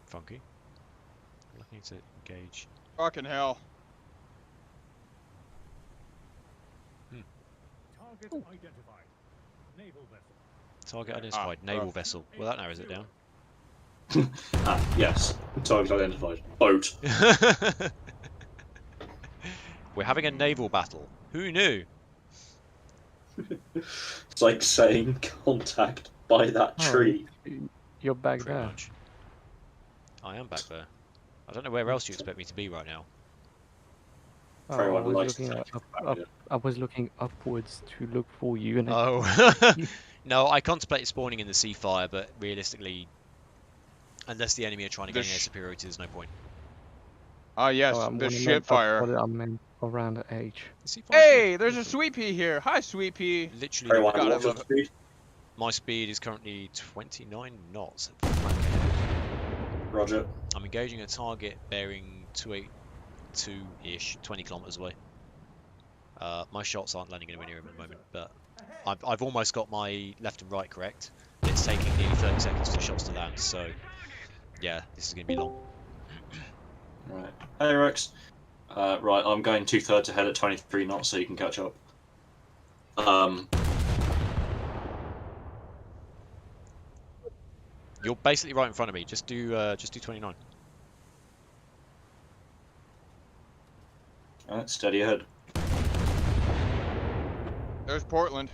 Funky. Looking to engage. Fucking hell. Target identified. Naval vessel. Target identified. Naval vessel. Well, that narrows it down. Yes. Target identified. Boat. We're having a naval battle. Who knew? It's like saying contact by that tree. You're back Pretty there. much. I am back there. I don't know where else you expect me to be right now. Oh, Preywinder likes to take I was looking upwards to look for you, and Oh. No, I contemplated spawning in the sea fire, but realistically, unless the enemy are trying to gain air superiority, there's no point. Ah, yes, the ship fire. What I meant around the H. The sea fire's Hey, good. there's a Sweet Pea here. Hi, Sweet Pea. Literally, Preywinder, God, I what's your love it. speed? my speed is currently 29 knots. Roger. I'm engaging a target bearing 282-ish, 20 kilometers away. My shots aren't landing anywhere near him at the moment, but I've almost got my left and right correct. It's taking nearly 30 seconds for the shots to land, so yeah, this is going to be long. Right. Hey, Rex. Right, I'm going 2/3 ahead at 23 knots, so you can catch up. You're basically right in front of me. Just do 29. Alright, steady ahead. There's Portland.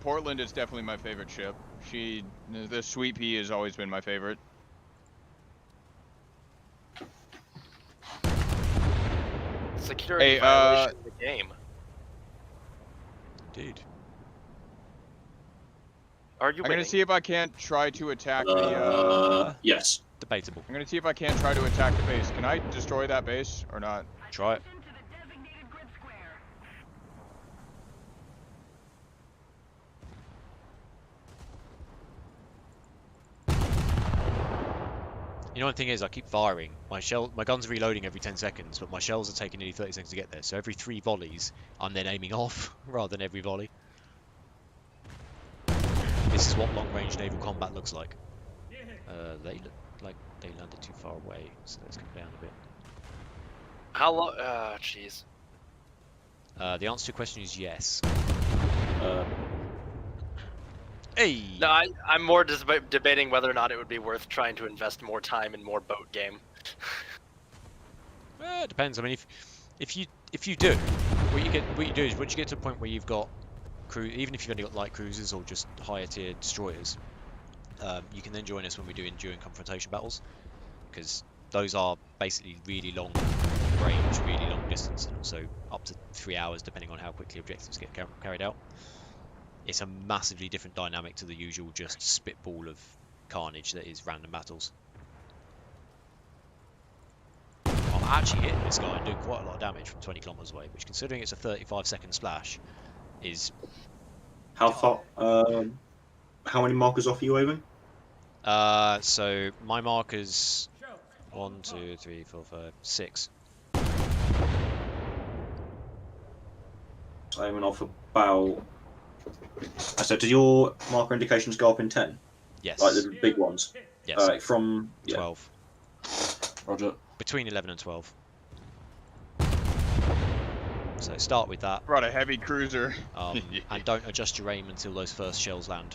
Portland is definitely my favorite ship. The Sweet Pea has always been my favorite. Security violation of the game. Indeed. Are you I'm winning? gonna see if I can't try to attack the. Yes. Debatable. I'm gonna see if I can't try to attack the base. Can I destroy that base or not? Try it. You know, the thing is, I keep firing. My guns are reloading every 10 seconds, but my shells are taking nearly 30 seconds to get there. So every 3 volleys, I'm then aiming off rather than every volley. This is what long-range naval combat looks like. They look like they landed too far away, so let's come down a bit. How long? Jeez. The answer to the question is yes. Uh, Hey! No, I'm more debating whether or not it would be worth trying to invest more time in more boat game. It depends. I mean, if you do, what you do is once you get to a point where you've got even if you've only got light cruisers or just higher tier destroyers, you can then join us when we do enduring confrontation battles, because those are basically really long range, really long distance, and also up to 3 hours depending on how quickly objectives get carried out. It's a massively different dynamic to the usual just spitball of carnage that is random battles. I'm actually hitting this guy and doing quite a lot of damage from 20 kilometers away, which, considering it's a 35-second splash, is... how far? How many markers off are you aiming? So my markers 1, 2, 3, 4, 5, 6. Aiming off about. So, did your marker indications go up in 10? Yes. Like the big ones? Yes. From 12. Roger. Between 11 and 12. So start with that. Brought a heavy cruiser. And don't adjust your aim until those first shells land.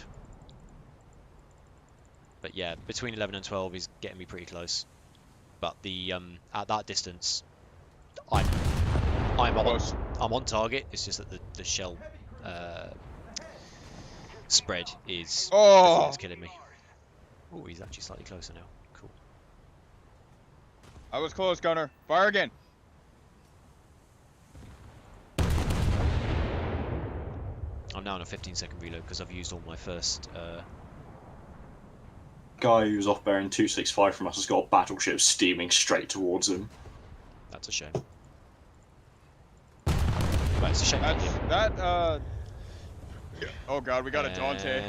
But yeah, between 11 and 12 is getting me pretty close. But the at that distance, I'm on target. It's just that the shell spread is the thing that's killing me. Oh, he's actually slightly closer now. Cool. I was close, Gunner. Fire again. I'm now on a 15-second reload because I've used all my first. Guy who's off bearing 265 from us has got a battleship steaming straight towards him. That's a shame. Right, it's a shame. Oh god, we got a Dante.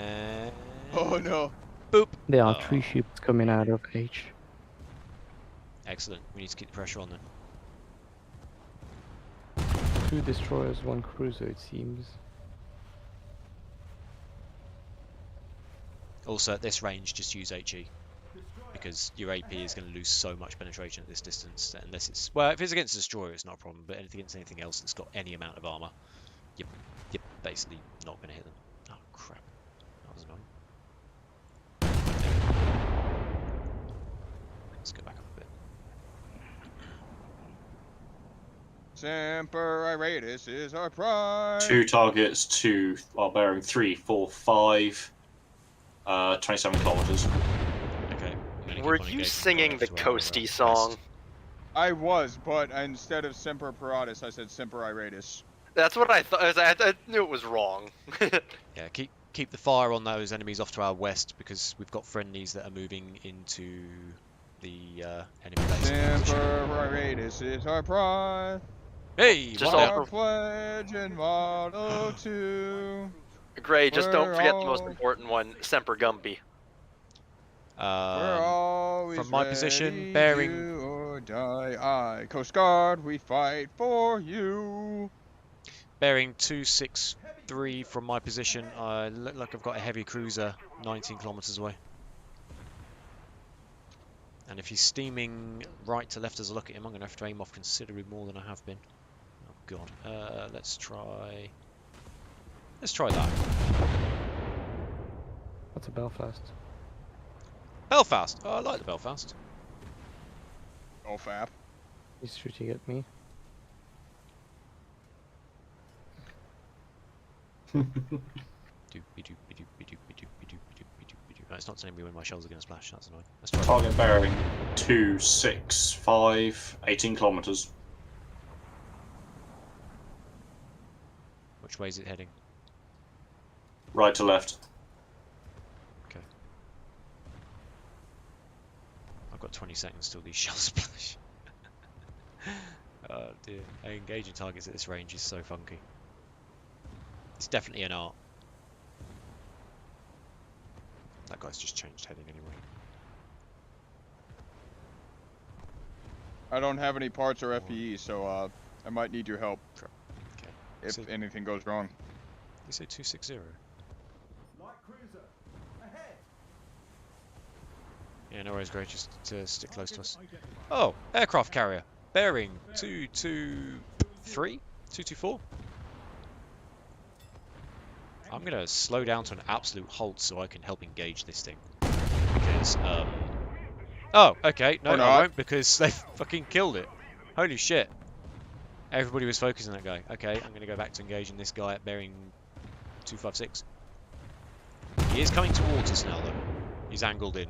Oh no. Boop. There are 3 ships coming out of H. Excellent. We need to keep the pressure on then. 2 destroyers, 1 cruiser, it seems. Also, at this range, just use HE, because your AP is going to lose so much penetration at this distance, that unless it's... Well, if it's against a destroyer, it's not a problem, but against anything else that's got any amount of armor, you're basically not going to hit them. Oh crap! That was annoying. Let's go back up a bit. Semper Iratus is our pride. 2 targets, 2 while bearing 3, 4, 5, 27 kilometers. Okay. Were you singing the Coasty song? I was, but instead of Semper Paratus, I said Semper Iratus. That's what I thought. I knew it was wrong. Yeah, keep the fire on those enemies off to our west because we've got friendlies that are moving into the enemy base. Semper Iratus is our pride. Hey, Just Our pledge in Motto 2. Gray, just don't forget the most important one, Semper Gumby. From my position, bearing. Do or die. I, Coast Guard, we fight for you. Bearing 263 from my position. I look like I've got a heavy cruiser 19 kilometers away. And if he's steaming right to left as I look at him, I'm going to have to aim off considerably more than I have been. Oh god. Let's try that. What's a Belfast? Belfast! Oh, I like the Belfast. Oh, fap. He's shooting at me. It's not telling me when my shells are going to splash, that's annoying. Let's try Target bearing 2, 6, 5, 18 kilometers. Which way is it heading? Right to left. Okay. I've got 20 seconds till these shells splash. Oh dear. Engaging targets at this range is so funky. It's definitely an art. That guy's just changed heading anyway. I don't have any parts or FPE, so I might need your help. Sure. Okay. If So, anything goes wrong. you say 260? Light cruiser. Ahead. Yeah, no worries, great. Just to stick close to us. Oh, aircraft carrier. Bearing 223? 224? I'm going to slow down to an absolute halt so I can help engage this thing. Because, oh, okay. No, I won't because they fucking killed it. Holy shit. Everybody was focusing on that guy. Okay, I'm going to go back to engaging this guy at bearing 256. He is coming towards us now, though. He's angled in.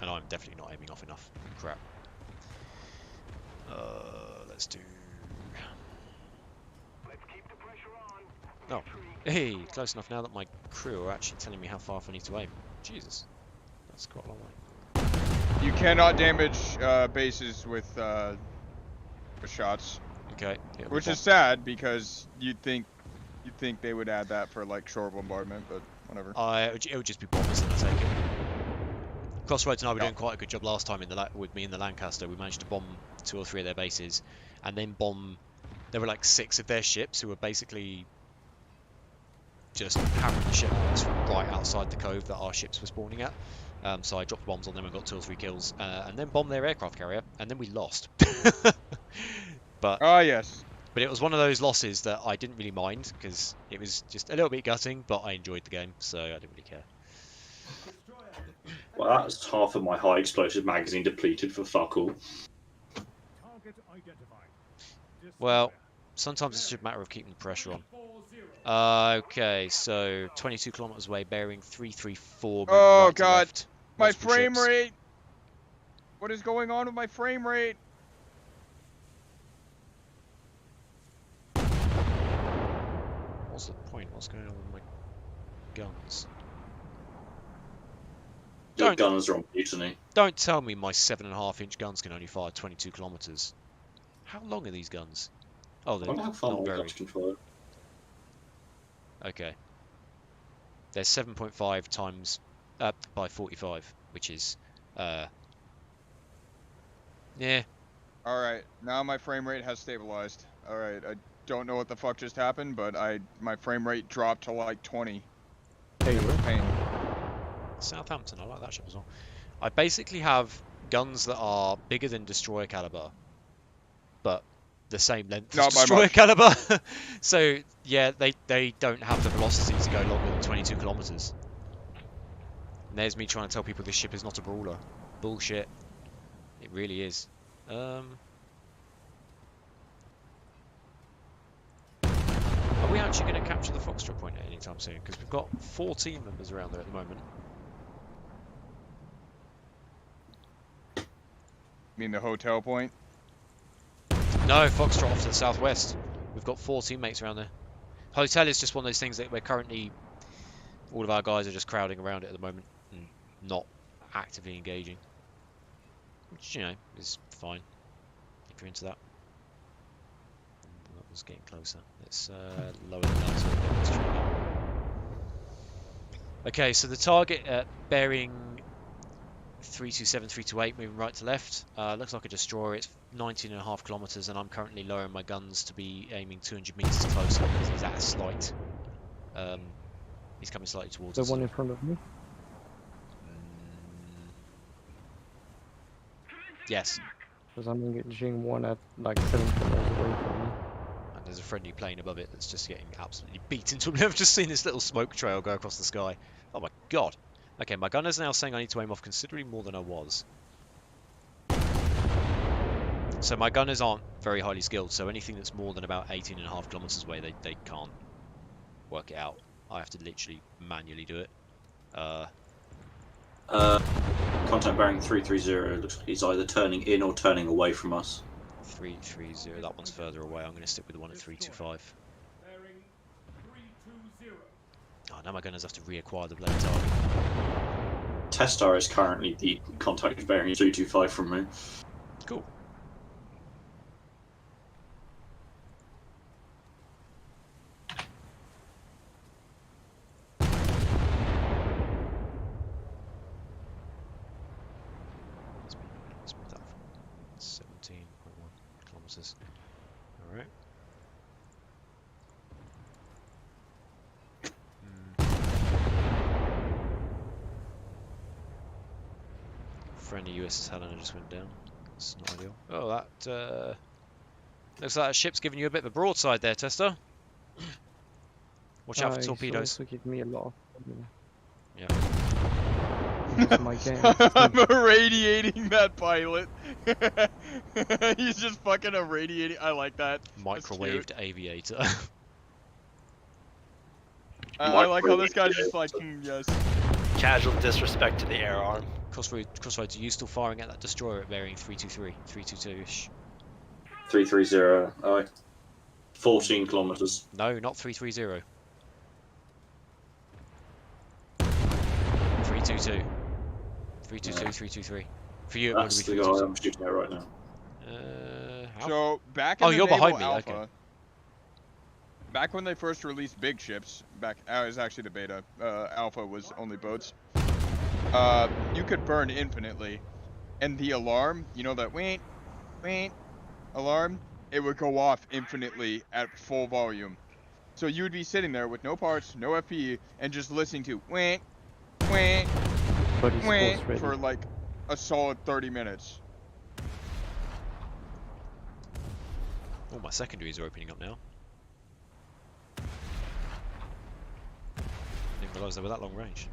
And I'm definitely not aiming off enough. Crap. Let's do... Oh, hey, close enough now that my crew are actually telling me how far I need to aim. Jesus, that's quite a long way. You cannot damage bases with shots. Okay. Yeah, Which is sad because you'd think they would add that for like shore bombardment, but whatever. It would just be bombers then, I take it. Crossroads and I were doing quite a good job last time with me in the Lancaster. We managed to bomb 2 or 3 of their bases, and then bomb. There were like 6 of their ships who were basically just hammering the shit at us from right outside the cove that our ships were spawning at. So I dropped bombs on them and got 2 or 3 kills, and then bombed their aircraft carrier, and then we lost. But yes. But it was one of those losses that I didn't really mind because it was just a little bit gutting, but I enjoyed the game, so I didn't really care. Well, that's half of my high explosive magazine depleted for fuck all. Target identified. Well, sometimes it's just a matter of keeping the pressure on. Okay, so 22 kilometers away, bearing 334. Oh right god, left, my multiple frame ships. rate. What is going on with my frame rate? What's the point? What's going on with my guns? Your guns are on mutiny. Don't tell me my 7.5-inch guns can only fire 22 kilometers. How long are these guns? Oh, they're How far not my very. guns can fire. Okay. They're 7.5 times by 45, which is yeah. Alright, now my frame rate has stabilized. Alright, I don't know what the fuck just happened, but my frame rate dropped to like 20. Hey, Pain. Southampton, I like that ship as well. I basically have guns that are bigger than destroyer caliber, but the same length Not as by destroyer much. caliber. So yeah, they don't have the velocity to go longer than 22 kilometers. And there's me trying to tell people this ship is not a brawler. Bullshit. It really is. Are we actually going to capture the Foxtrot point at any time soon? Because we've got 4 team members around there at the moment. You mean the hotel point? No, Foxtrot off to the southwest. We've got 4 teammates around there. Hotel is just one of those things that we're currently... All of our guys are just crowding around it at the moment and not actively engaging. Which, you know, is fine if you're into that. That was getting closer. Let's lower the down so we get this trigger. Okay, so the target bearing 327, 328, moving right to left. Looks like a destroyer. It's 19.5 kilometers, and I'm currently lowering my guns to be aiming 200 meters closer because he's at a slight. He's coming slightly towards us. The one in front of me? Yes. Because I'm engaging one at like 7 kilometers away from me. And there's a friendly plane above it that's just getting absolutely beaten to him. I've just seen this little smoke trail go across the sky. Oh my god. Okay, my gunner's now saying I need to aim off considerably more than I was. So my gunners aren't very highly skilled, so anything that's more than about 18.5 kilometers away, they can't work it out. I have to literally manually do it. Contact bearing 330. Looks like he's either turning in or turning away from us. 330. That one's further away. I'm going to stick with the one at 325. Bearing 320. Oh, now my gunners have to reacquire the bloody target. Testar is currently the contact bearing 225 from me. Cool. Let's move that from 17.1 kilometers. Alright. Friendly USS Helena just went down. It's not ideal. Oh, that looks like that ship's giving you a bit of a broadside there, Testar. Watch out for torpedoes. Also give me a lot of... Yeah. My game. I'm irradiating that pilot. He's just fucking irradiating. I like that. Microwaved aviator. I like how this guy's just like, yes. Casual disrespect to the air arm. Crossroads, are you still firing at that destroyer at bearing 323, 322-ish? 330. 14 kilometers. No, not 330. 322. 322, 323. For you, it would That's be the guy 322. I'm shooting at right now. So back in the you're Naval behind me, Alpha, okay. back when they first released big ships, it was actually the beta. Alpha was only boats. You could burn infinitely, and the alarm, you know that wait alarm, it would go off infinitely at full volume. So you would be sitting there with no parts, no FPE, and just listening to wait for like a solid 30 minutes. Oh, my secondaries are opening up now. Didn't realise they were that long range.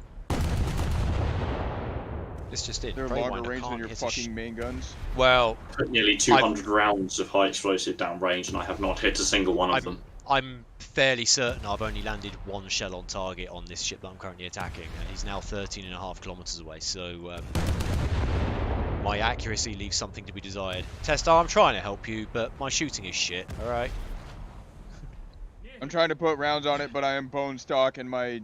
This just in. They're Preywinder longer range than can't your hit a fucking main guns. Well, Put nearly 200 rounds of high explosive down range, and I have not hit a single one of them. I'm fairly certain I've only landed one shell on target on this ship that I'm currently attacking, and he's now 13.5 kilometers away, so my accuracy leaves something to be desired. Testar, I'm trying to help you, but my shooting is shit, alright? I'm trying to put rounds on it, but I am bone stock, and my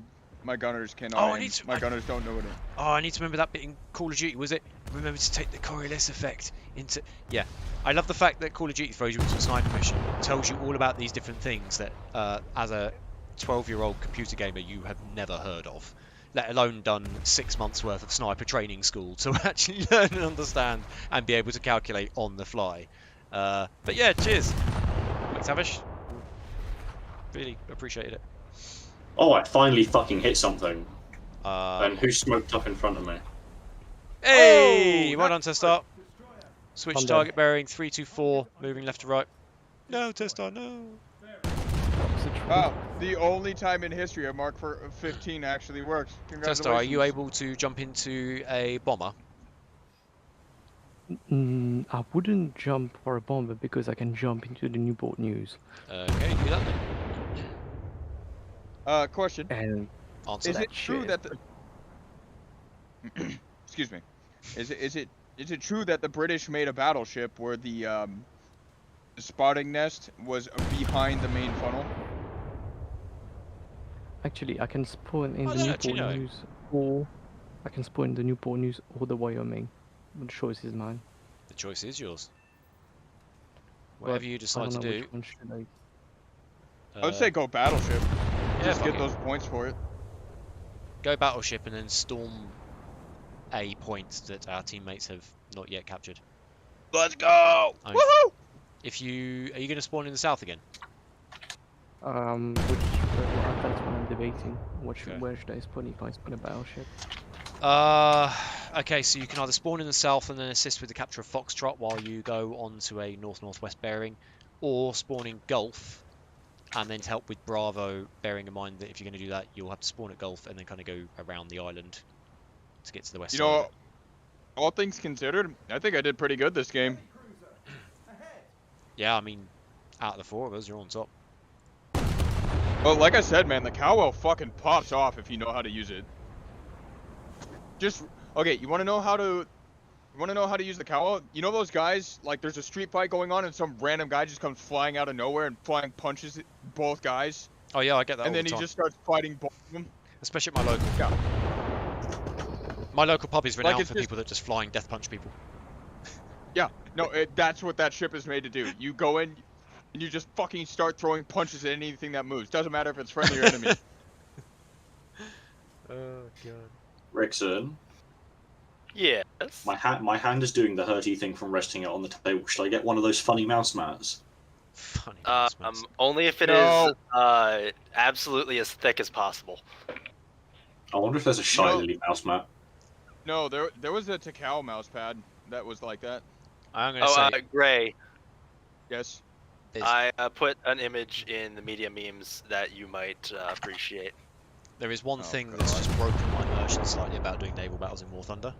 gunners cannot aim. My gunners don't know it. Oh, I need to remember that bit in Call of Duty, was it? Remember to take the Coriolis effect into... Yeah. I love the fact that Call of Duty throws you into a sniper mission. It tells you all about these different things that, as a 12-year-old computer gamer, you have never heard of. Let alone done 6 months worth of sniper training school to actually learn and understand and be able to calculate on the fly. But yeah, cheers. McTavish. Really appreciated it. Oh, I finally fucking hit something. And who smoked up in front of me? Hey! Well done, Testar. Switch I'm target bearing 324, moving left to right. No, Testar, no. Oh, the only time in history a Mark 15 actually works. Congratulations. Testar, are you able to jump into a bomber? I wouldn't jump for a bomber because I can jump into the Newport News. Okay, do that then. Question. And Answer Is that. it true that the excuse me? Is it true that the British made a battleship where the spotting nest was behind the main funnel? actually, I can spawn in I the don't actually Newport know. News, or I can spawn in the Newport News or the Wyoming. The choice is mine. The choice is yours. But Whatever you I decide don't to know do. which one should I. I would say go battleship. Yeah, Just fuck get it. those points for it. Go battleship and then storm a point that our teammates have not yet captured. Let's go! I mean, Woohoo! If you are you going to spawn in the south again? That's what I'm debating. Okay. Where should I spawn if I spawn a battleship? Okay, so you can either spawn in the south and then assist with the capture of Foxtrot while you go on to a north-northwest bearing, or spawn in Gulf and then to help with Bravo, bearing in mind that if you're going to do that, you'll have to spawn at Gulf and then kind of go around the island to get to the west side. You of know, it. all things considered, I think I did pretty good this game. Yeah, I mean, out of the four of us, you're on top. Well, like I said, man, the cowbell fucking pops off if you know how to use it. Just okay. You want to know how to use the cowbell? You know those guys, like there's a street fight going on and some random guy just comes flying out of nowhere and flying punches both guys. Oh yeah, I get that. And all then the he time. just starts fighting both of them. Especially at my local. Yeah. My local pub is renowned it's for just- people that just flying death punch people. Yeah. No, that's what that ship is made to do. You go in and you just fucking start throwing punches at anything that moves. Doesn't matter if it's friendly or enemy. Oh god. Rexon, Yes. my hand is doing the hurty thing from resting it on the table. Should I get one of those funny mouse mats? Funny announcements. Only if it No. is absolutely as thick as possible. I wonder if there's a shy lily mouse mat. No, there was a Takao mouse pad that was like that. I'm going to say Gray, Yes. I put an image in the media memes that you might appreciate. there is one Oh, thing that's God. just broken my immersion slightly about doing naval battles in War Thunder.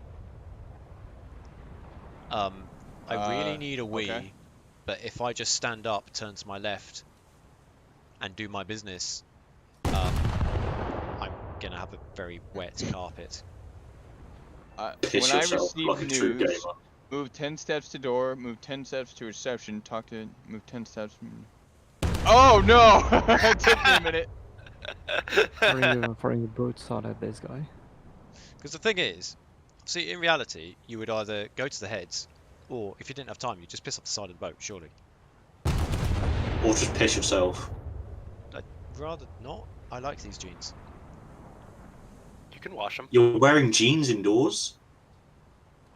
I really need a Wii, okay. but if I just stand up, turn to my left, and do my business, I'm going to have a very wet carpet. Piss When I yourself receive like a true news, gamer. move 10 steps to door, move 10 steps to reception, move 10 steps. Oh no! It took me a minute. Firing a broadside at this guy. Because the thing is, see, in reality, you would either go to the heads, or if you didn't have time, you'd just piss off the side of the boat, surely. Or just piss yourself. I'd rather not. I like these jeans. You can wash them. You're wearing jeans indoors?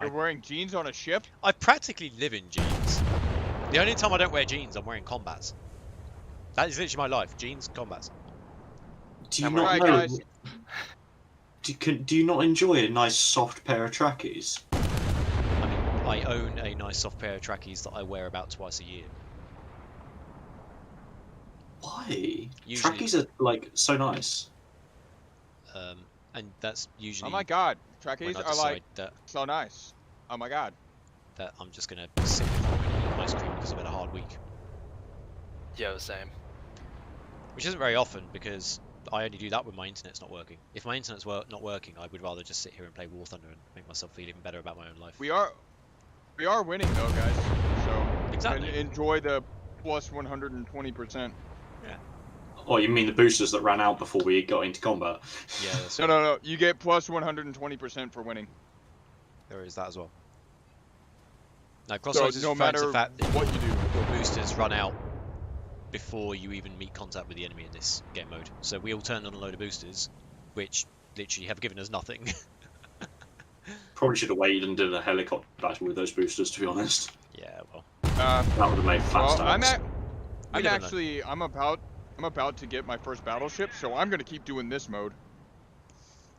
You're wearing jeans on a ship? I practically live in jeans. The only time I don't wear jeans, I'm wearing combats. That is literally my life, jeans, combats. Do you I'm not alright, know? guys. Do you not enjoy a nice soft pair of trackies? I mean, I own a nice soft pair of trackies that I wear about twice a year. Why? Usually- Trackies are like so nice. And that's usually Oh my god, when trackies I are decide like that, so nice. Oh my god. that I'm just going to sit at home and eat ice cream because I've had a hard week. Yeah, the same. Which isn't very often because I only do that when my internet's not working. If my internet's not working, I would rather just sit here and play War Thunder and make myself feel even better about my own life. We are winning though, guys. So Exactly. enjoy the plus 120%. Oh, you mean the boosters that ran out before we got into combat? Yeah, that's No. You get plus 120% for winning. there is that as well. Now, So Crossroads is no referring to matter the fact that what you do. your boosters run out before you even meet contact with the enemy in this game mode. So we all turned on a load of boosters, which literally have given us nothing. Probably should have waited and did a helicopter battle with those boosters, to be honest. Yeah, well, That would have made fast Well, stats. I'm about to get my first battleship, so I'm gonna keep doing this mode.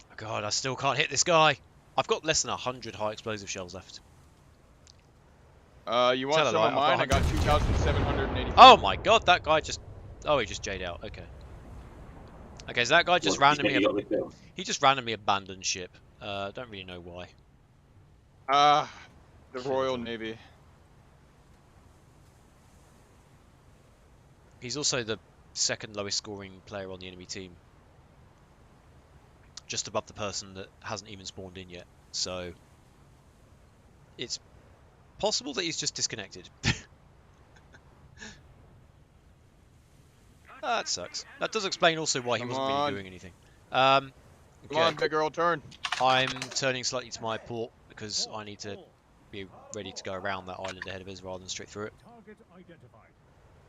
oh God, I still can't hit this guy. I've got less than 100 high explosive shells left. You want Tell a some lie, of mine? I I've got got 2,785. Oh my god, that guy just... Oh, he just J'd out. Okay. Okay, so that guy just Well, randomly... he got the kill. He just randomly abandoned ship. Don't really know why. The Royal Navy. He's also the second lowest scoring player on the enemy team. Just above the person that hasn't even spawned in yet. So... It's possible that he's just disconnected. That sucks. That does explain also why he wasn't really doing anything. Come Okay. on, big girl, turn. I'm turning slightly to my port because I need to be ready to go around that island ahead of us rather than straight through it. Target identified.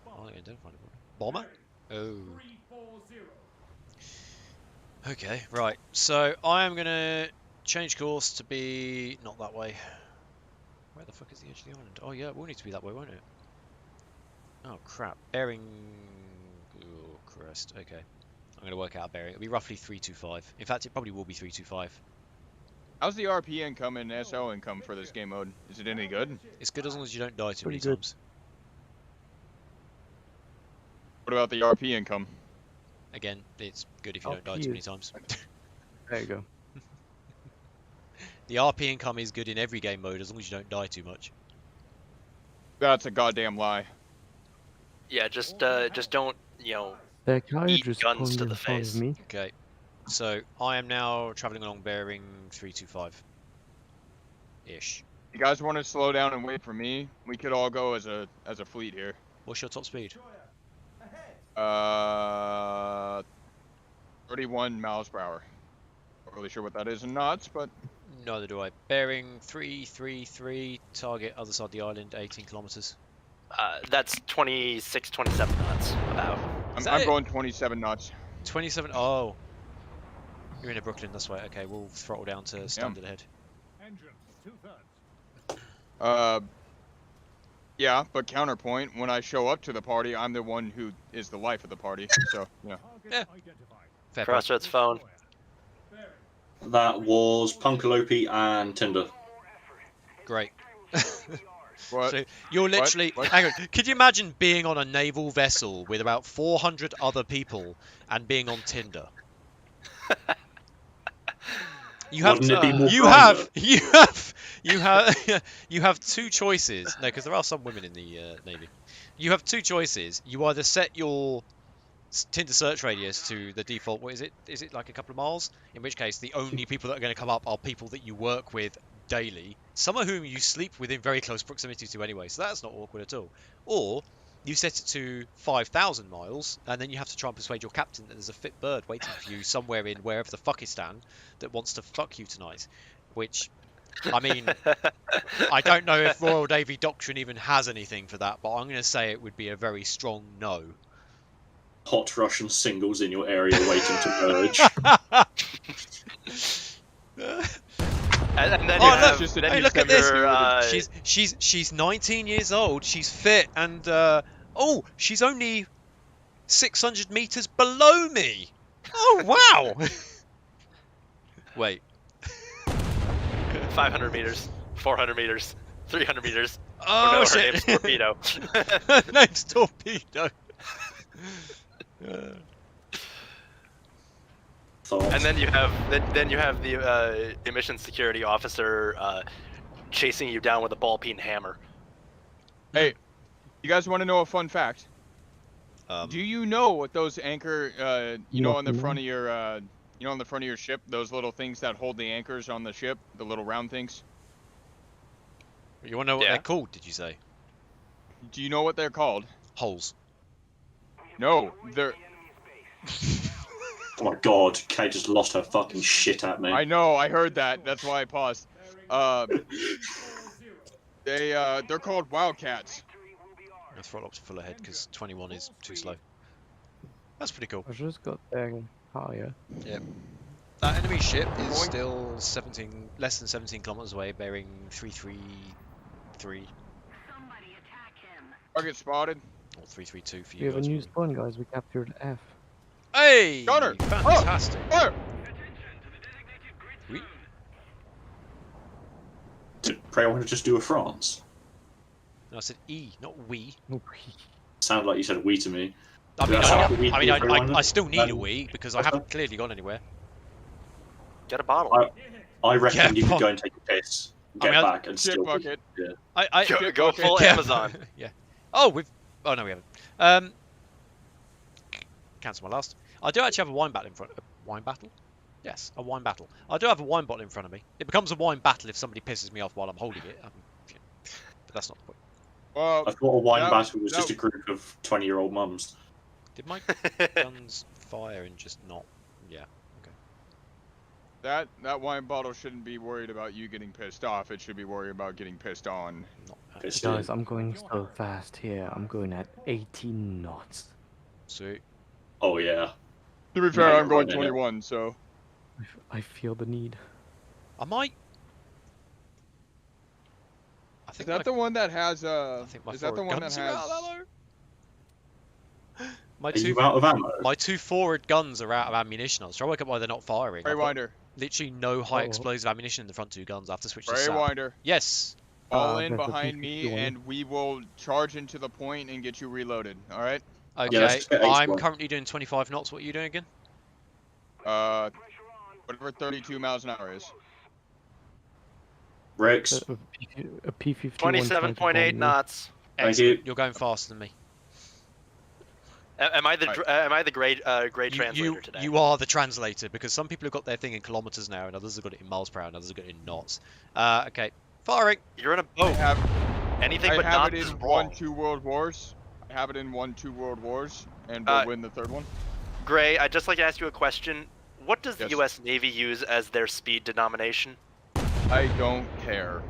Oh, identified a bomber? Oh. 340. Okay, right. So I am going to change course to be not that way. Where the fuck is the edge of the island? Oh yeah, it will need to be that way, won't it? Oh crap. Bearing... Oh Christ. Okay. I'm going to work out a bearing. It'll be roughly 325. In fact, it probably will be 325. How's the RP income and SO income for this game mode? Is it any good? It's good as long as you don't die too many Pretty good. times. What about the RP income? Again, it's good if you don't die too many times. There you go. The RP income is good in every game mode as long as you don't die too much. That's a goddamn lie. Yeah, just don't, The guy Eat just guns spawned to in the front face. of me. Okay, so I am now travelling along bearing 325. Ish. You guys want to slow down and wait for me? We could all go as a fleet here. What's your top speed? 31 miles per hour. Not really sure what that is in knots, but Neither do I. Bearing 333, target other side of the island, 18 kilometers. that's 26, 27 knots, about. I'm going 27 knots. 27. Oh, you're in Brooklyn. That's right. Okay, we'll throttle down to standard ahead. Engine 2/3. Yeah, but counterpoint, when I show up to the party, I'm the one who is the life of the party. So, yeah. Target Yeah. identified. Fair point. Crossroads phone. That was Punkalope and Tinder. Great. What? So you're literally. What? Hang on. Could you imagine being on a naval vessel with about 400 other people and being on Tinder? You have Wouldn't it be more you have two choices. No, because there are some women in the Navy. You have two choices. You either set your Tinder search radius to the default. What is it? Is it like a couple of miles? In which case, the only people that are going to come up are people that you work with daily, some of whom you sleep within very close proximity to anyway. So that's not awkward at all. Or you set it to 5,000 miles, and then you have to try and persuade your captain that there's a fit bird waiting for you somewhere in wherever the Fuckistan that wants to fuck you tonight. Which, I mean, I don't know if Royal Navy doctrine even has anything for that, but I'm going to say it would be a very strong no. Hot Russian singles in your area waiting to merge. And then Oh, you look, have, just then an you look at have this. your, She's 19 years old. She's fit, and oh, she's only 600 meters below me. Oh wow! Wait. 500 meters, 400 meters, 300 meters. Oh no, her shit! name's Torpedo. Her name's Torpedo. And then you have the emission security officer chasing you down with a ball peen hammer. Hey, you guys want to know a fun fact? Um, Do you know what those anchor, on the Nothing. front of your, on the front of your ship, those little things that hold the anchors on the ship, the little round things? you want to know what Yeah. they're called? Did you say Do you know what they're called? holes? No, they're. Oh my god, Kay just lost her fucking shit at me. I know, I heard that. That's why I paused. They're called Wildcats. I'll throttle up to full ahead because 21 is too slow. That's pretty cool. I just got bearing higher. That enemy ship is Boing. still less than 17 kilometers away, bearing 333 Target spotted. or 332 for We you have a guys. new probably. spawn, guys. We captured F. Hey! Gunner! Fantastic! Fire! Sweet. Did Preywinder just do a France? No, I said E, not we. Oh, Sounded like you said "we" to me. I mean, Does that sound like a wee to you, I Preywinder? still need a Um, wee because I haven't clearly gone anywhere. Get a bottle. I reckon Yeah, you could fuck. go and take a piss, get mean, back, and Shit still. bucket. Yeah. Go full Yeah. Amazon. Yeah. Oh, oh no, we haven't. Cancel my last. I do actually have a wine battle in front. A wine battle? Yes, a wine battle. I do have a wine bottle in front of me. It becomes a wine battle if somebody pisses me off while I'm holding it. But that's not the point. Well, I thought a wine that- battle was that- just a group of 20-year-old mums. Did my guns fire and just not? Yeah. Okay. that wine bottle shouldn't be worried about you getting pissed off. It should be worried about getting pissed on. Not Pissed Guys, in. I'm going so fast here. I'm going at 18 knots. Sweet. Oh yeah. To be fair, Yeah, I'm going right in it. 21, so. I feel the need. I might. I Is think that my, the one that has I think my Is that the forward one that guns are out has? of ammo. My Are two you out of ammo? my two forward guns are out of ammunition. I was trying to work out why they're not firing. I've got Preywinder. literally no high Oh. explosive ammunition in the front two guns. I have to switch to SAP. Preywinder. Yes. Fall in there's a behind me, P51. and we will charge into the point and get you reloaded. All right? Okay. let's just get ace I'm one. currently doing 25 knots. What are you doing again? Whatever 32 miles an hour is. Rex, A P51. 27.8 knots. Thank Excellent. you. You're going faster than me. Am I the Right. am I the grade translator You today? you are the translator because some people have got their thing in kilometers now, and others have got it in miles per hour, and others have got it in knots. Okay. Firing. You're in a I boat. have, Anything I but have knots it is in wrong. 1-2 World Wars. I have it in 1-2 World Wars, and we'll win the third one. Gray, I'd just like to ask you a question. What does the Yes. U.S. Navy use as their speed denomination? I don't care.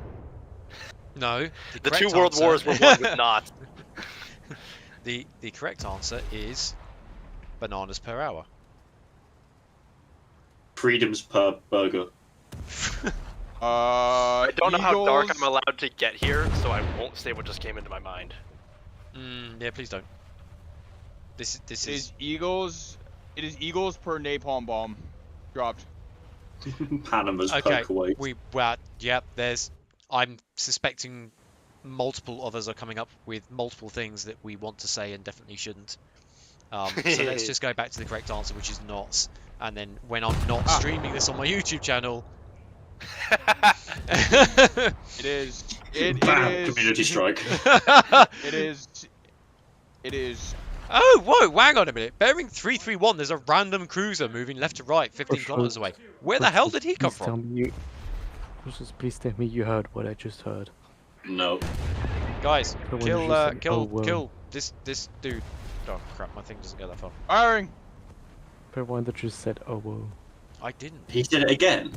No. The correct two world answer- wars were won with knots. The correct answer is bananas per hour. freedoms per burger. I don't know how dark Eagles- I'm allowed to get here, so I won't say what just came into my mind. Yeah, please don't. This It is is Eagles. It is Eagles per napalm bomb dropped. Panama's okay. poke away. Yeah. I'm suspecting multiple others are coming up with multiple things that we want to say and definitely shouldn't. So let's just go back to the correct answer, which is knots. And then when I'm not streaming this on my YouTube channel, It is. It Bam! is. Community strike. It is. It is. Oh, whoa, hang on a minute. Bearing 331, there's a random cruiser moving left to right, 15 kilometers away. Where the hell did he come from? Please tell me you heard what I just heard. No. Guys, The one you just said, "Oh, whoa." kill this dude. Oh crap, my thing doesn't go that far. Firing. The one that just said, "Oh whoa." I didn't. He did it again.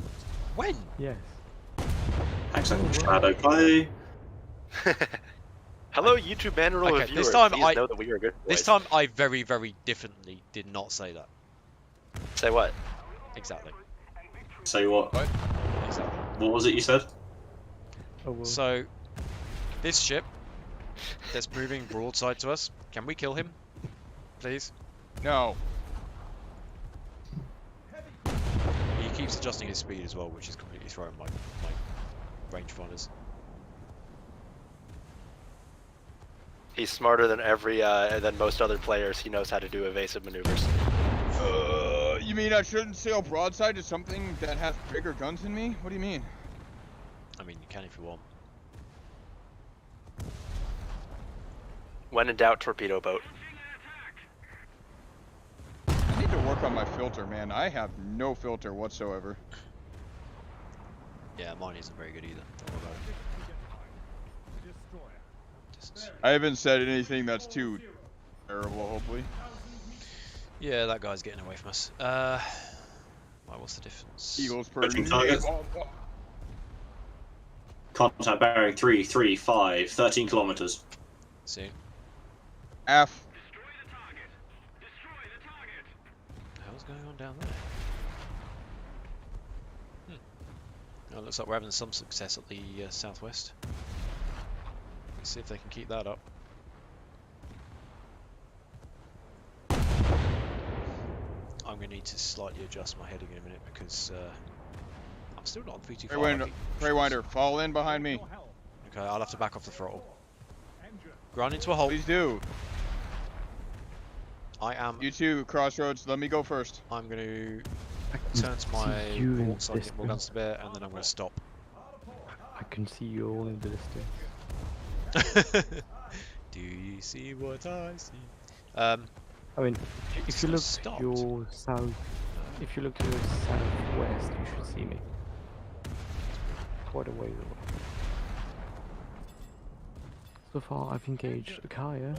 When? Yes. Excellent shadow play. Hello, YouTube manual Okay, reviewers. this time Please know that we are good This boys. time I very, very differently did not say that. Say what? Exactly. Say what? Exactly. What was it you said? Oh whoa. So, this ship that's moving broadside to us, can we kill him? Please? No. He keeps adjusting his speed as well, which is completely throwing my rangefinders. He's smarter than than most other players. He knows how to do evasive maneuvers. You mean I shouldn't sail broadside to something that has bigger guns than me? What do you mean? I mean, you can if you want. When in doubt, torpedo boat. I need to work on my filter, man. I have no filter whatsoever. Yeah, mine isn't very good either. Don't worry about it. Distance. I haven't said anything that's too terrible, hopefully. Yeah, that guy's getting away from us. Right, what's the difference? Eagles per Touching target. Oh, oh. Contact bearing 335, 13 kilometers. See? F. What the hell's going on down there? Well, looks like we're having some success at the southwest. Let's see if they can keep that up. I'm going to need to slightly adjust my heading in a minute because I'm still not on 325. Preywinder, fall in behind me. Okay, I'll have to back off the throttle. Run into a hole. Please do. I am. You two, Crossroads. Let me go first. I'm going to I can turn to see my you in port so I can get more guns distance. to bear, and then I'm going to stop. I can see you all in the distance. Do you see what I see? I mean, if It's you look stopped. to your south, if you look to your southwest, you should see me. Quite a ways away. So far, I've engaged Akaya, and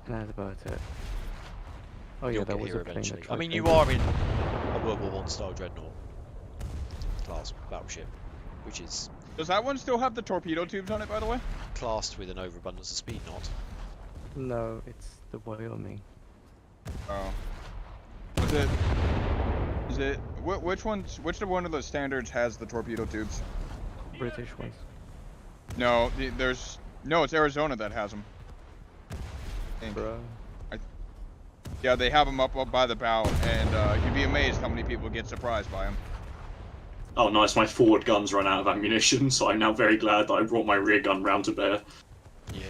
that's about it. Oh yeah, You'll that get was here a plane. eventually. that I tried mean, to you invade. are in a World War I style dreadnought class battleship, which is Does that one still have the torpedo tubes on it, by the way? classed with an overabundance of speed not. No, it's the Wyoming. Oh. Is it? Which one of the standards has the torpedo tubes? British ones. No, no. It's Arizona that has them. Bro. Yeah, they have them up by the bow, and you'd be amazed how many people get surprised by them. Oh, nice. My forward guns run out of ammunition, so I'm now very glad that I brought my rear gun round to bear. Yeah,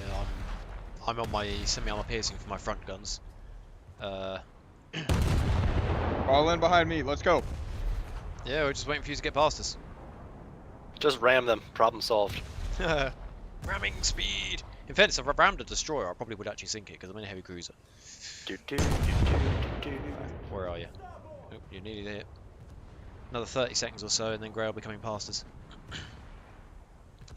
I'm on my semi-armor piercing for my front guns. Fall in behind me. Let's go. Yeah, we're just waiting for you to get past us. Just ram them. Problem solved. Ramming speed! In fairness, if I rammed a destroyer, I probably would actually sink it, because I'm in a heavy cruiser. Where are you? Oh, you're nearly there. Another 30 seconds or so, and then Grey will be coming past us.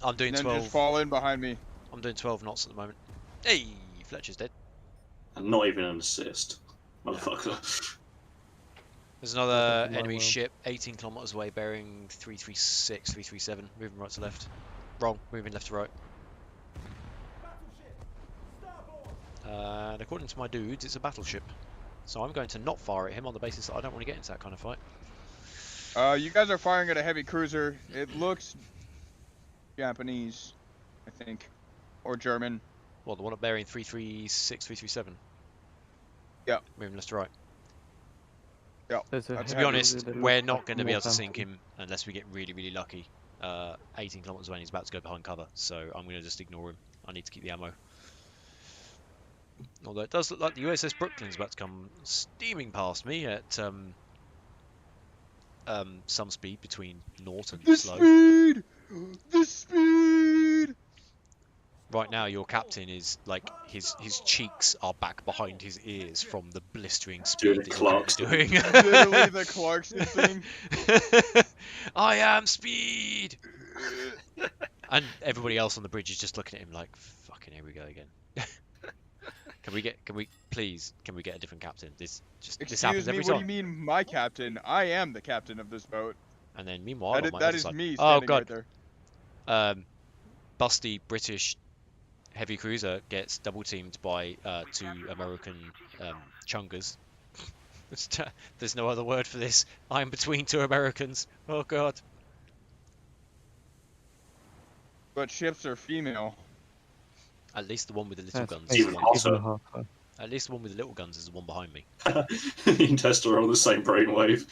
I'm doing And then 12. just fall in behind me. I'm doing 12 knots at the moment. Hey, Fletcher's dead. And not even an assist. Motherfucker. There's another my enemy world. ship 18 kilometers away, bearing 336, 337, moving right to left. Wrong, moving left to right. And according to my dudes, it's a battleship. So I'm going to not fire at him on the basis that I don't want to get into that kind of fight. You guys are firing at a heavy cruiser. It looks Japanese, I think, or German. Well, the one up bearing 336, 337. Yeah. Moving left to right. Yeah. There's a That's To heavy. be honest, that we're looks not like going to be able to Northampton. sink him unless we get really, really lucky. 18 kilometers away and he's about to go behind cover, so I'm going to just ignore him. I need to keep the ammo. Although it does look like the USS Brooklyn's about to come steaming past me at some speed between naught and The slow. speed! The speed! Right now, your captain is like his cheeks are back behind his ears from the blistering Doing speed the that you're currently Clarkson. doing. Literally the Clarkson thing. I am speed. And everybody else on the bridge is just looking at him like, "Fucking here we go again." Can we get a different captain? This Excuse happens me, every what do time. you mean, my captain? I am the captain of this boat. And then meanwhile, on my That other is side, me oh standing god, right there. busty British heavy cruiser gets double teamed by 2 American chungers. There's no other word for this. I'm between 2 Americans. Oh god. But ships are female. At least the one with the little That's guns. makes Is it the even one, even hotter. hotter. at least the one with the little guns is the one behind me. Me and Testar are on the same brainwave.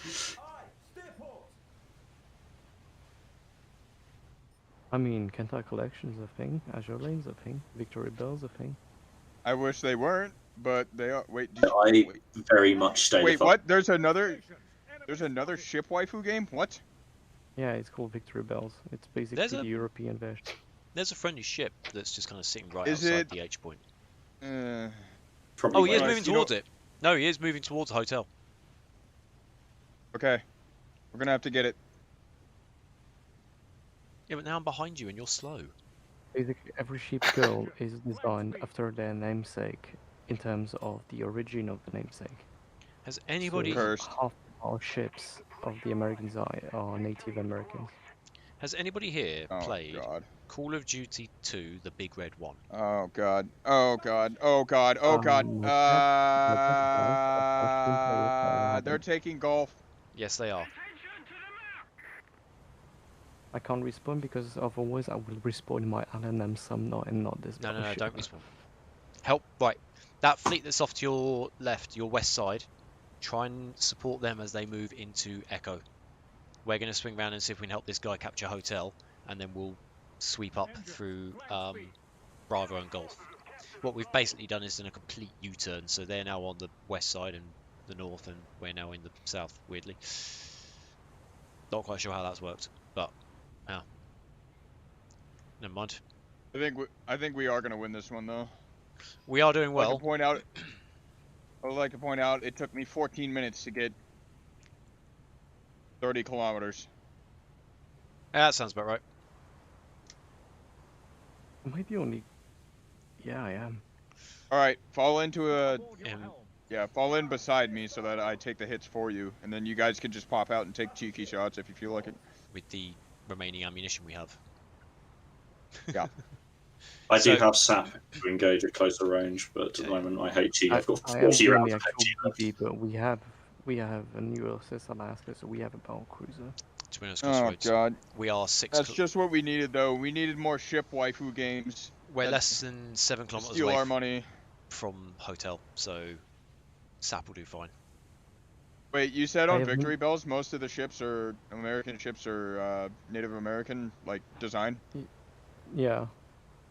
I mean, Kentai Collection's a thing, Azure Lane's a thing, Victory Bell's a thing. I wish they weren't, but they are. Wait, I very much stay wait, the fuck. what? There's another ship waifu game? What? Yeah, it's called Victory Bells. It's basically There's a- the European version. There's a friendly ship that's just kind of sitting right Is outside it- the H point. Probably Oh, he is Right, moving you know- towards it. No, he is moving towards the hotel. Okay, we're gonna have to get it. Yeah, but now I'm behind you and you're slow. Basically, every ship girl is designed after their namesake, in terms of the origin of the namesake. Has anybody So Cursed. half our ships of the Americans are Native Americans. here Oh played god. Call of Duty 2, the big red one? Oh god. Oh god. Oh god. Oh god. They're taking golf. Yes, they are. I can't respawn because otherwise I will respawn my LNM Sumner and not this No, battleship. don't respawn. Help, right. That fleet that's off to your left, your west side, try and support them as they move into Echo. We're going to swing around and see if we can help this guy capture hotel, and then we'll sweep up through Bravo and Golf. what we've basically done is done a complete U-turn. So they're now on the west side and the north, and we're now in the south. Weirdly, not quite sure how that's worked, but yeah, never mind. I think we are gonna win this one though. We are doing well. I would like to point out it took me 14 minutes to get 30 kilometers. Yeah, that sounds about right. Maybe only. Yeah, I am. All right, fall into a. Aboard your Um, helm. Yeah, fall in beside me so that I take the hits for you, and then you guys can just pop out and take cheeky shots if you feel like it. With the remaining ammunition we have. Yeah. I So- do have sap to engage at closer range, but at the moment I HE. I've got I am 40 doing rounds the of actual HE left. BB, but we have a new USS Alaska, so we have a battle cruiser. To be honest, Oh Crossroads, god, we are that's just what we needed though. We needed more ship waifu games. We're that's- less than 7 to kilometers steal away our money. from hotel, so SAP will do fine. Wait, you said I on have n- Victory Bells most of the ships are American ships or Native American like design. Yeah.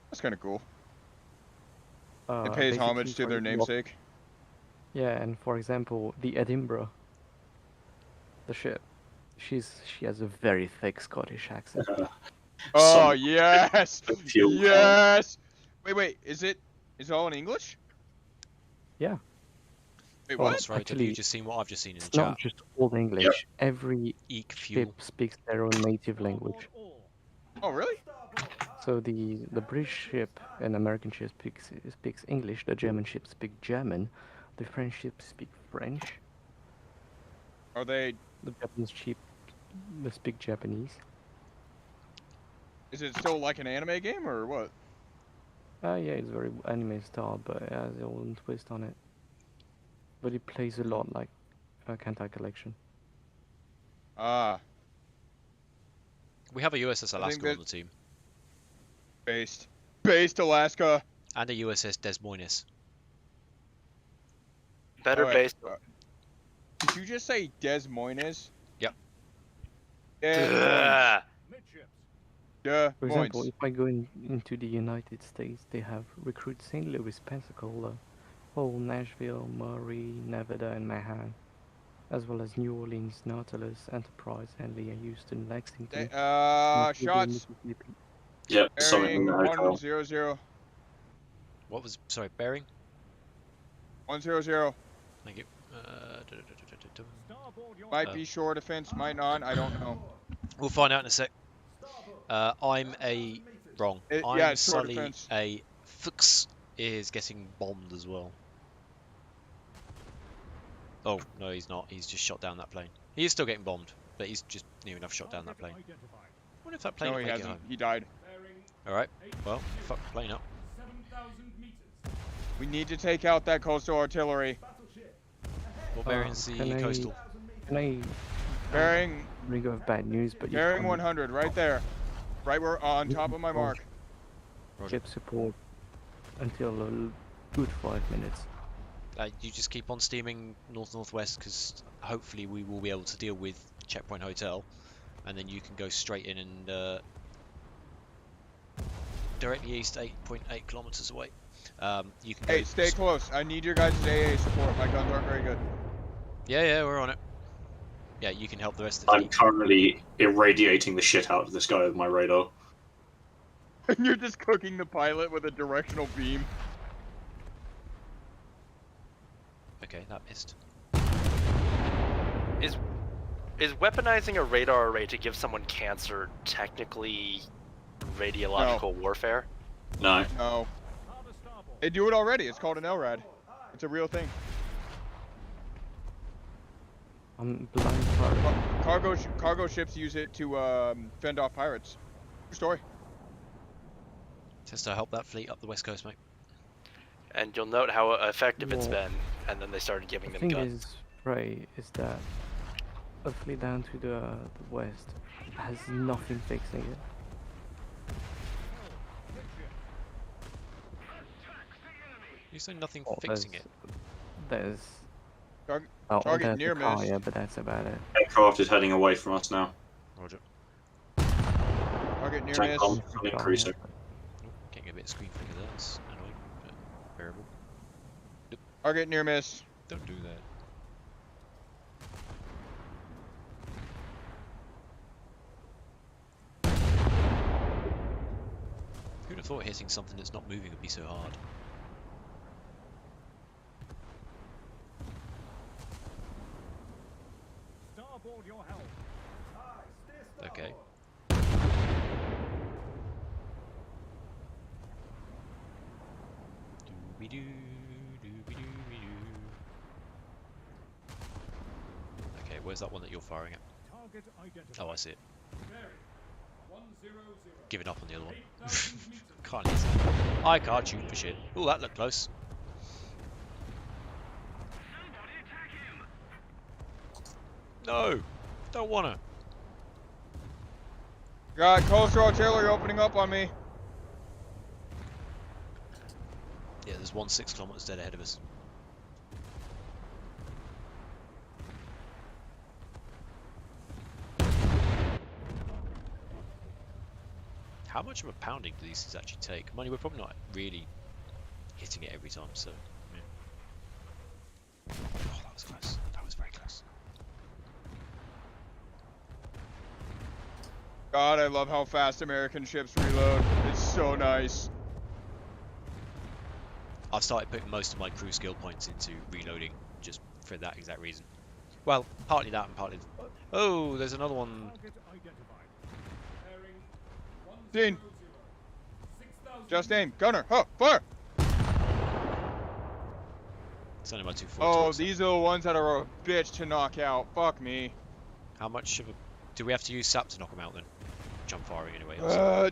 That's kind of cool. Uh, It pays basically homage to for their the namesake. Yeah, and for example, the Edinburgh, the ship, she has a very thick Scottish accent. Oh Some- yes, fuel card. yes. Wait, is it all in English? Yeah. Wait, Well, what? That's right. Have actually, you just seen what I've just seen in the It's not chat? just all English. Every Eek fuel. ship speaks their own native language. Aboard all. Oh really? So the British ship and American ship speaks English. The German ship speaks German. The French ship speak French. Are they? The Japanese ship they speak Japanese. Is it still like an anime game or what? Yeah, it's very anime style, but it has its own twist on it. But it plays a lot like Kantai Collection. Ah, We have a USS I think Alaska on that- the team, based Alaska. and a USS Des Moines. Better Alright, based. Did you just say Des Moines? Yep. Des Moines. Ugh. Midships. Des For example, Moines. if I go into the United States, they have Recruit St. Louis, Pensacola, Hull, Nashville, Murray, Nevada, and Manhattan, as well as New Orleans, Nautilus, Enterprise, Henley, Houston, Lexington. Mississippi, Shots. Mississippi. Yep, something in Bearing the hotel. 100. What was, sorry, bearing? 100. Thank you. Starboard your Might Oh. be shore defense, might not. I don't know. We'll find out in a sec. I'm a wrong. I'm yeah, it's shore Sully defense. a Fuchs is getting bombed as well. Oh no, he's not. He's just shot down that plane. He is still getting bombed, but he's just near enough shot down that plane. target identified. What if that plane No, will he make it hasn't. home? He died. Bearing All right. Well, fuck the plane up. 7,000 meters. We need to take out that coastal artillery. Battleship. What bearing's the can I- coastal? Can I Bearing, bring up bad news? But you bearing can't 100, right there. Right where on top of my mark. Roger. ship support until a good 5 minutes. You just keep on steaming north-northwest because hopefully we will be able to deal with Checkpoint Hotel, and then you can go straight in and directly east, 8.8 kilometers away. You can go. Hey, stay close. I need your guys' AA support. My guns aren't very good. Yeah, we're on it. Yeah, you can help the rest of the I'm fleet. currently irradiating the shit out of this guy with my radar. And you're just cooking the pilot with a directional beam. Okay, that missed. Is weaponizing a radar array to give someone cancer technically radiological warfare? No. No. Harbor starboard. They do it already. It's called an LRAD. It's a real thing. I'm blind pirate. Cargo ships use it to fend off pirates. True story. Testar, help that fleet up the west coast, mate. And you'll note how effective it's Well, been, and then they started giving The them thing guns. is, Prey, is that a fleet down to the west has nothing fixing it. You say nothing Well, fixing it. There's Target- oh, target there's near the car, miss. yeah, but that's about it. Aircraft is heading away from us now. Roger. Target near Tank miss. bomb, Sonic cruiser. Oh, getting a bit of screen flicker there. That's annoying. terrible. Target near miss. Don't do that. Who'd have thought hitting something that's not moving would be so hard? Starboard your helm. Okay. Doo-be-doo, doo-be-doo-be-doo. Okay, where's that one that you're firing at? Target identified. Oh, I see it. Bearing 100. Giving up on the other one. 8,000 meters. Can't use it. I can't shoot for shit. Oh, that looked close. No! Don't wanna. Got coastal artillery opening up on me. Yeah, there's one 6 kilometers dead ahead of us. How much of a pounding do these things actually take? Money, we're probably not really hitting it every time, so yeah. Oh, that was close. That was very close. God, I love how fast American ships reload. It's so nice. I've started putting most of my crew skill points into reloading just for that exact reason. Well, partly that and partly... Oh, there's another one. Target identified. Bearing Dean. 100. 6,000 Just aim. Gunner. Huh. Fire. It's only my 2 Oh, 4-2. these are the ones that are a bitch to knock out. Fuck me. How much of a... Do we have to use SAP to knock them out then? Jump firing anyway.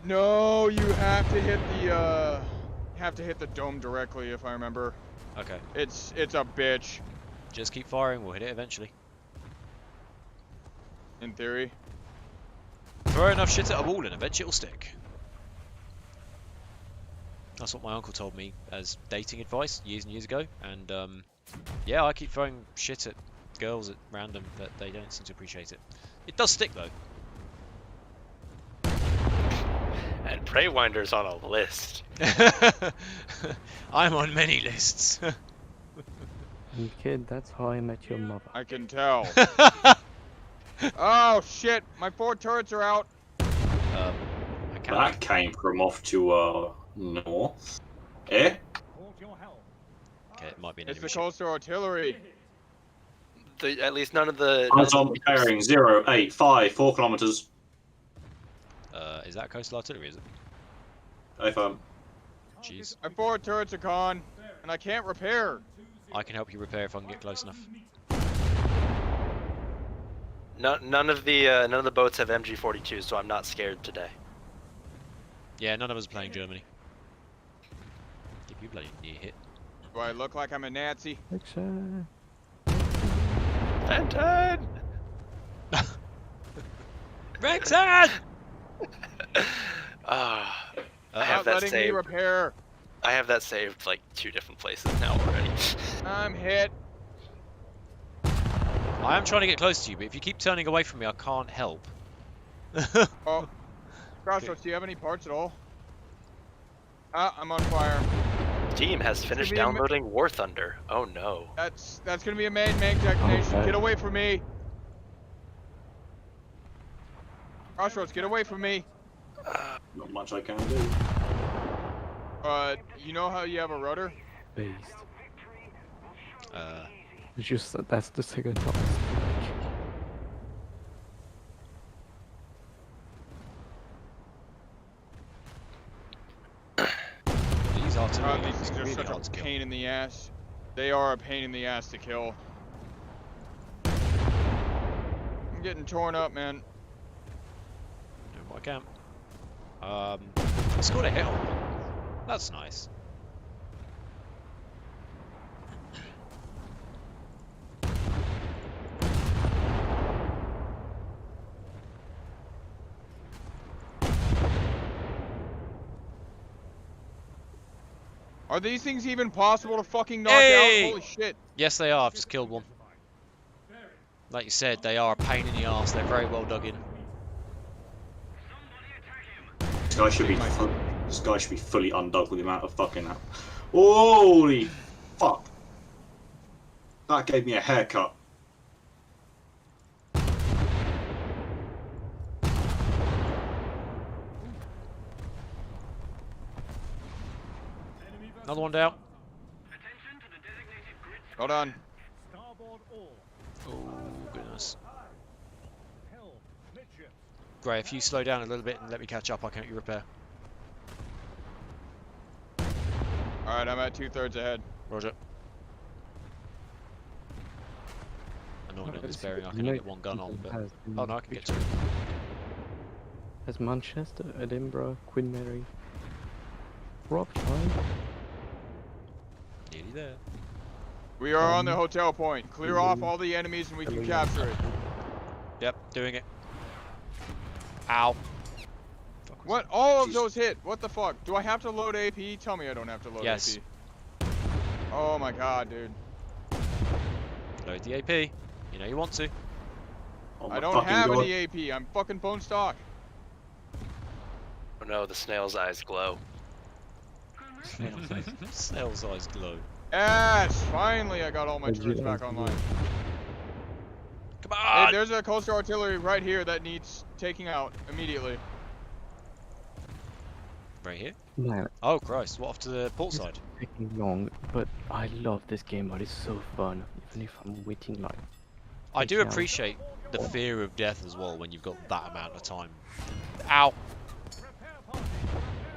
No, you have to hit the dome directly, if I remember. Okay. It's a bitch, Just keep firing, we'll hit it eventually. in theory. Throw enough shit at a wall and eventually it'll stick. That's what my uncle told me as dating advice years and years ago. And yeah, I keep throwing shit at girls at random, but they don't seem to appreciate it. It does stick though. And Preywinder's on a list. I'm on many lists. And kid, that's how I met your mother. I can tell. Oh shit! My 4 turrets are out. I can't. That came from off to north. Eh? Port your helm. Okay, it might be an It's enemy the ship. coastal artillery. At least none of the. Eyes on bearing 085, 4 kilometers. Is that coastal artillery? Is it? Affirm. Jeez. My 4 turrets are gone, and I can't repair. I can help you repair if I can get close enough. None of the boats have MG42s, so I'm not scared today. Yeah, none of us are playing Germany. Give you bloody near hit. Do I look like I'm a Nazi? Picture. Fenton! Rexon! Ah, I Not have that letting me saved. repair. I have that saved like 2 different places now already. I'm hit. I am trying to get close to you, but if you keep turning away from me, I can't help. Oh, Crossroads, do you have any parts at all? Ah, I'm on fire. Team has finished be a mi- downloading War Thunder. Oh no. That's gonna be a main detonation. Okay. Get away from me. Crossroads, get away from me. Not much I can do. You know how you have a rudder? Based. Uh, It's just that that's the second task. these artillery These things things are are really such hard to a kill. pain in the ass. They are a pain in the ass to kill. I'm getting torn up, man. Doing what I can. Scored a hit on one. That's nice. Are these things even possible to fucking knock Hey! out? Holy shit. Yes, they are. I've just killed one. Like you said, they are a pain in the arse. They're very well dug in. This guy should be fully undug with the amount of fucking Holy fuck. That gave me a haircut. Another one down. Hold on. Starboard all. Oh, goodness. Helm. Midship. Gray, if you slow down a little bit and let me catch up, I can help you repair. Alright, I'm at 2/3 ahead. Roger. Annoying on this bearing, I can only get one gun on, but... Oh no, I can get two. Has Manchester, Edinburgh, Queen Mary, Robbed, right? Nearly there. We are on the hotel point. Clear off all the enemies and we can capture it. Yep, doing it. Ow. Fuck. What? All of those hit. What the fuck? Do I have to load AP? Tell me I don't have to load Yes. AP. Oh my god, dude. Load the AP. You know you want to. Oh my I don't fucking have God. any AP. I'm fucking bone stock. Oh no, the snail's eyes glow. Snail's eyes glow. Yes! Finally I got all my turrets back online. Come Hey, on! there's a coastal artillery right here that needs taking out immediately. Right here? Man, Oh Christ, what, off to the port it's side? taking long, but I love this game, but it's so fun, even if I'm waiting like... I do Yeah. appreciate the fear of death as well when you've got that amount of time. Ow!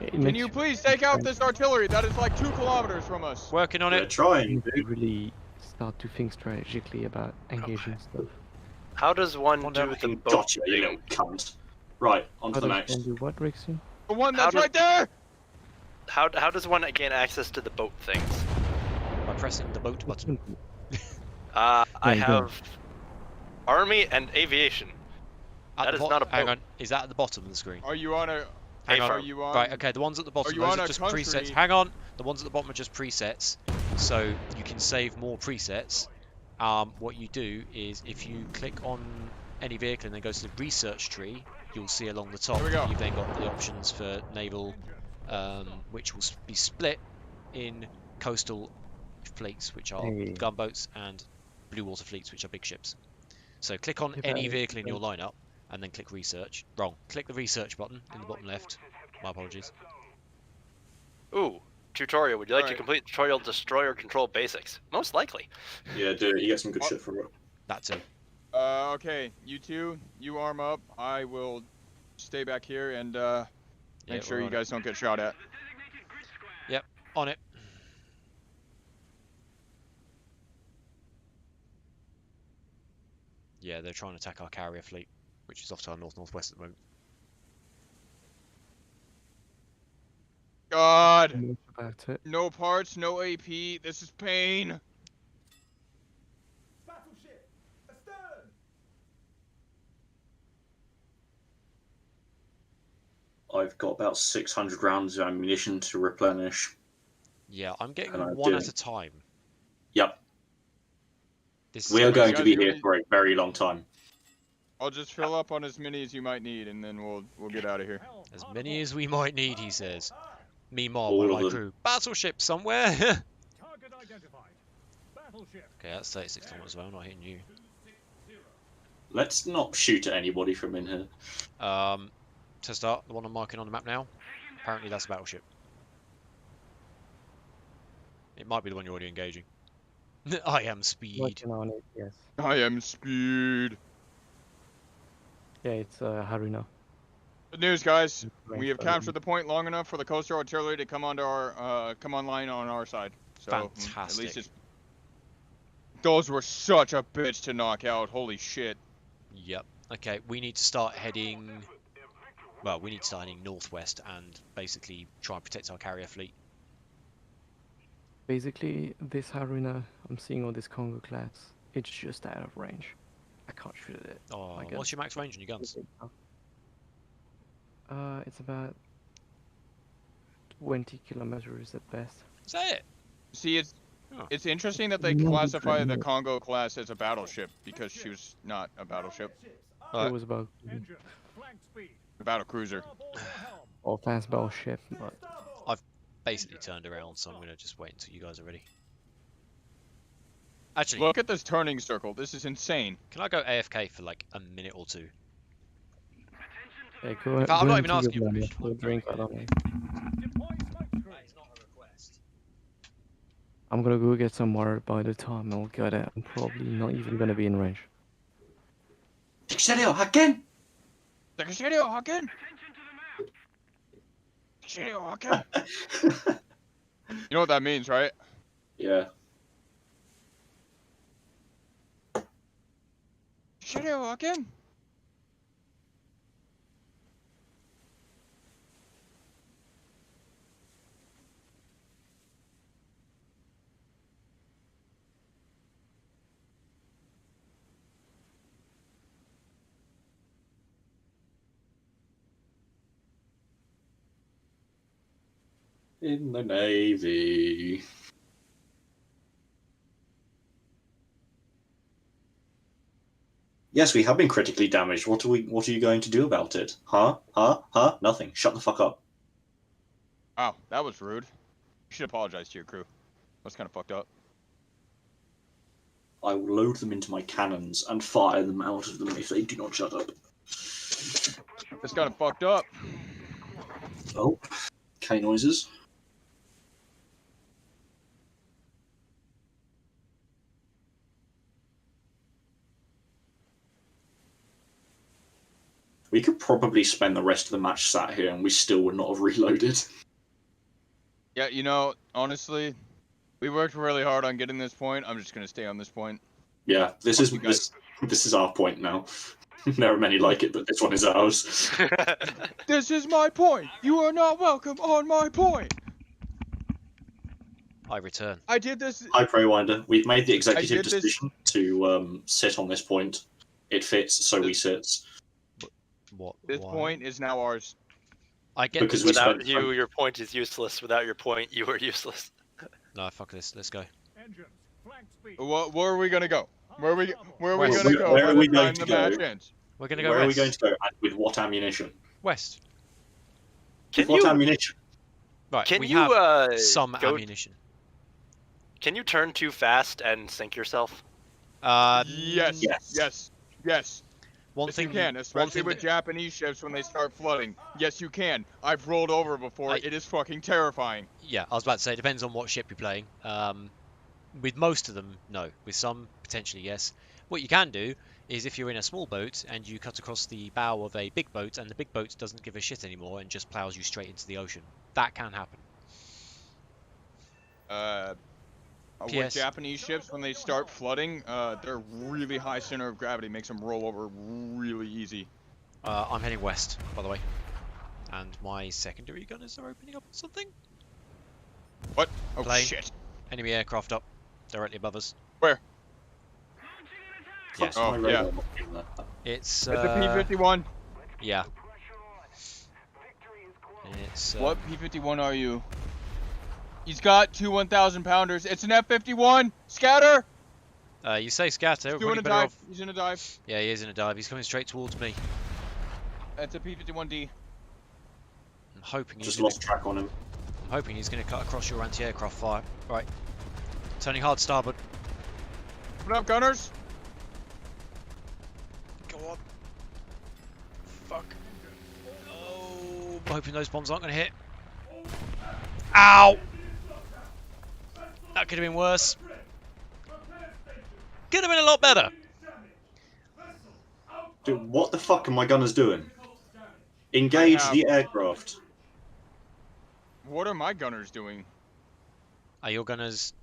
It Can makes you please take out this artillery? That is like 2 kilometers from us. Working on We're it. trying, to dude. really start to think strategically about engaging stuff. How does one One do down. the boat Gotcha, you thing? little cunt. Right, on to How the does next. one do what, Rixie? The one How that's do- right there! How does one gain access to the boat things? By pressing the boat button. I Yeah, go. have army and aviation. At That the is bo- not a Hang boat. on, is that at the bottom of the screen? Are you on a... Hang on. Are you on... Right, okay, the ones at the bottom, you those on are a just country? presets. Hang on! The ones at the bottom are just presets, so you can save more presets. What you do is, if you click on any vehicle and then go to the research tree, you'll see along the top Here we go. you've then got the options for naval, which will be split in coastal fleets, which are Hey. gunboats, and blue water fleets, which are big ships. So click on Yeah, any but- vehicle in your lineup, and then click research. Wrong. Click the research button in the bottom left. My apologies. Ooh, tutorial. Would you like to Alright. complete the tutorial Destroyer Control Basics? Most likely. Yeah, do it. You get some good shit for it. That too. Okay, you two, you arm up. I will stay back here and Yeah, make sure we're you on it. guys don't get shot at. On it. Yeah, they're trying to attack our carrier fleet, which is off to our north-northwest at the moment. God! Much about it. No parts, no AP. This is pain. Battleship. Astern. I've got about 600 rounds of ammunition to replenish. Yeah, I'm getting And I one do. at a time. Yep, This we are is going guys to be really- here for a very long time. I'll just fill up on as many as you might need, and then we'll get out of here. Helm. as hard many aport. as we might need, he says. Meanwhile, All with of my them. crew, battleship somewhere. Target identified. Battleship. Okay, that's 36 kilometers as well, not hitting you. Let's not shoot at anybody from in here. Testar, the one I'm marking on the map now. Apparently that's a battleship. It might be the one you're already engaging. I am speed. Working on it, yes. I am speed. Yeah, it's Haruna. Good news, guys. Range We have for captured the point long enough for the coastal artillery to come onto our come online on our side. So at Fantastic. least it's. Those were such a bitch to knock out. Holy shit. Yep. Okay, we need to start heading. Well, we need to start heading northwest and basically try and protect our carrier fleet. Basically, this Haruna, I'm seeing all this Congo class, it's just out of range. I can't shoot it. Oh, My what's guns. your max range on your guns? It's about 20 kilometers at best. Is that it? See, Oh. it's interesting that they No, classify the no. Congo class as a battleship because she was not a battleship, It was about Engine. Flank speed. a battle cruiser. Starboard or helm. or fast battleship, but basically turned around, so I'm gonna just wait until you guys are ready. Actually, Look at this turning circle. This is insane. can I go AFK for like a minute or two? Yeah, go, In fact, I'm go not and even take asking your your money permission. for a drink, I don't know. Deploy smoke screen. It's not a request. I'm gonna go get some water by the time I'll get it. I'm probably not even gonna be in range. Dictionary again. Dictionary again. Dictionary again. You know what that means, right? Yeah. Dictionary again. In the Navy. Yes, we have been critically damaged. What are you going to do about it? Huh? Nothing. Shut the fuck up. Wow, that was rude. You should apologize to your crew. That's kind of fucked up. I will load them into my cannons and fire them out of them if they do not shut up. That's kind of fucked up. Oh, K noises. We could probably spend the rest of the match sat here and we still would not have reloaded. Yeah, you know, honestly, we worked really hard on getting this point. I'm just gonna stay on this point. Yeah, this Fuck is you guys. this is our point now. There are many like it, but this one is ours. This is my point. You are not welcome on my point. I return. I did this. Hi, Preywinder. We've made the executive did this- decision to sit on this point. It fits, so we sit. What? This why? point is now ours. I get Because this. we Without spent- you, your point is useless. Without your point, you are useless. No, fuck this. Let's go. Engines, flank speed. Where are we gonna go? Where are we West. gonna go? Where are by we the going time to the go? match ends? We're gonna go Where west. are we going to go? And with what ammunition? West. Can What you ammunition? Right. can we you have some go, ammunition. Can you turn too fast and sink yourself? Yes. Yes. Yes. Yes. One Yes, thing you can, especially thing with that- Japanese ships when they start flooding. Yes, you can. I've rolled over before. It is fucking terrifying. Yeah, I was about to say it depends on what ship you're playing. With most of them, no. With some, potentially yes. What you can do is if you're in a small boat and you cut across the bow of a big boat and the big boat doesn't give a shit anymore and just plows you straight into the ocean. That can happen. With PS. Japanese ships, when they start flooding, their really high center of gravity makes them roll over really easy. I'm heading west, by the way. And my secondary gunners are opening up on something. What? Oh, Plane. shit. Enemy aircraft up, directly above us. Where? Yeah. Fuck's Oh, my yeah. radar not doing that? It's It's a P-51. yeah. It's What P-51 are you? He's got two 1,000 pounders. It's an F-51. Scatter. you say scatter. He's we're doing probably a better dive. off- He's in a dive. Yeah, he is in a dive. He's coming straight towards me. It's a P-51D. I'm hoping he's Just gonna, lost track on him. I'm hoping he's going to cut across your anti-aircraft fire. Right. Turning hard starboard. What up, gunners? Go on. Fuck. Oh, I'm hoping those bombs aren't going to hit. Ow! That could have been worse. Could have been a lot better. Dude, what the fuck are my gunners doing? Engage have- the aircraft. What are my gunners doing? Are your gunners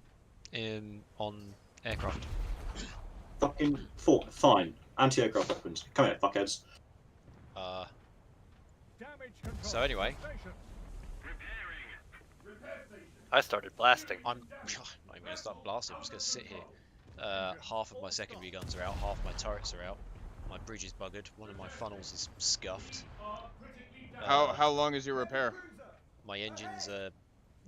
on aircraft? Fucking fine. Anti-aircraft weapons. Come here, fuckheads. Damage control So anyway. station. I started blasting. I'm not even going to start blasting. I'm just going to sit here. Half of my secondary guns are out. Half of my turrets are out. My bridge is buggered. One of my funnels is scuffed. How long is your repair? My engines are,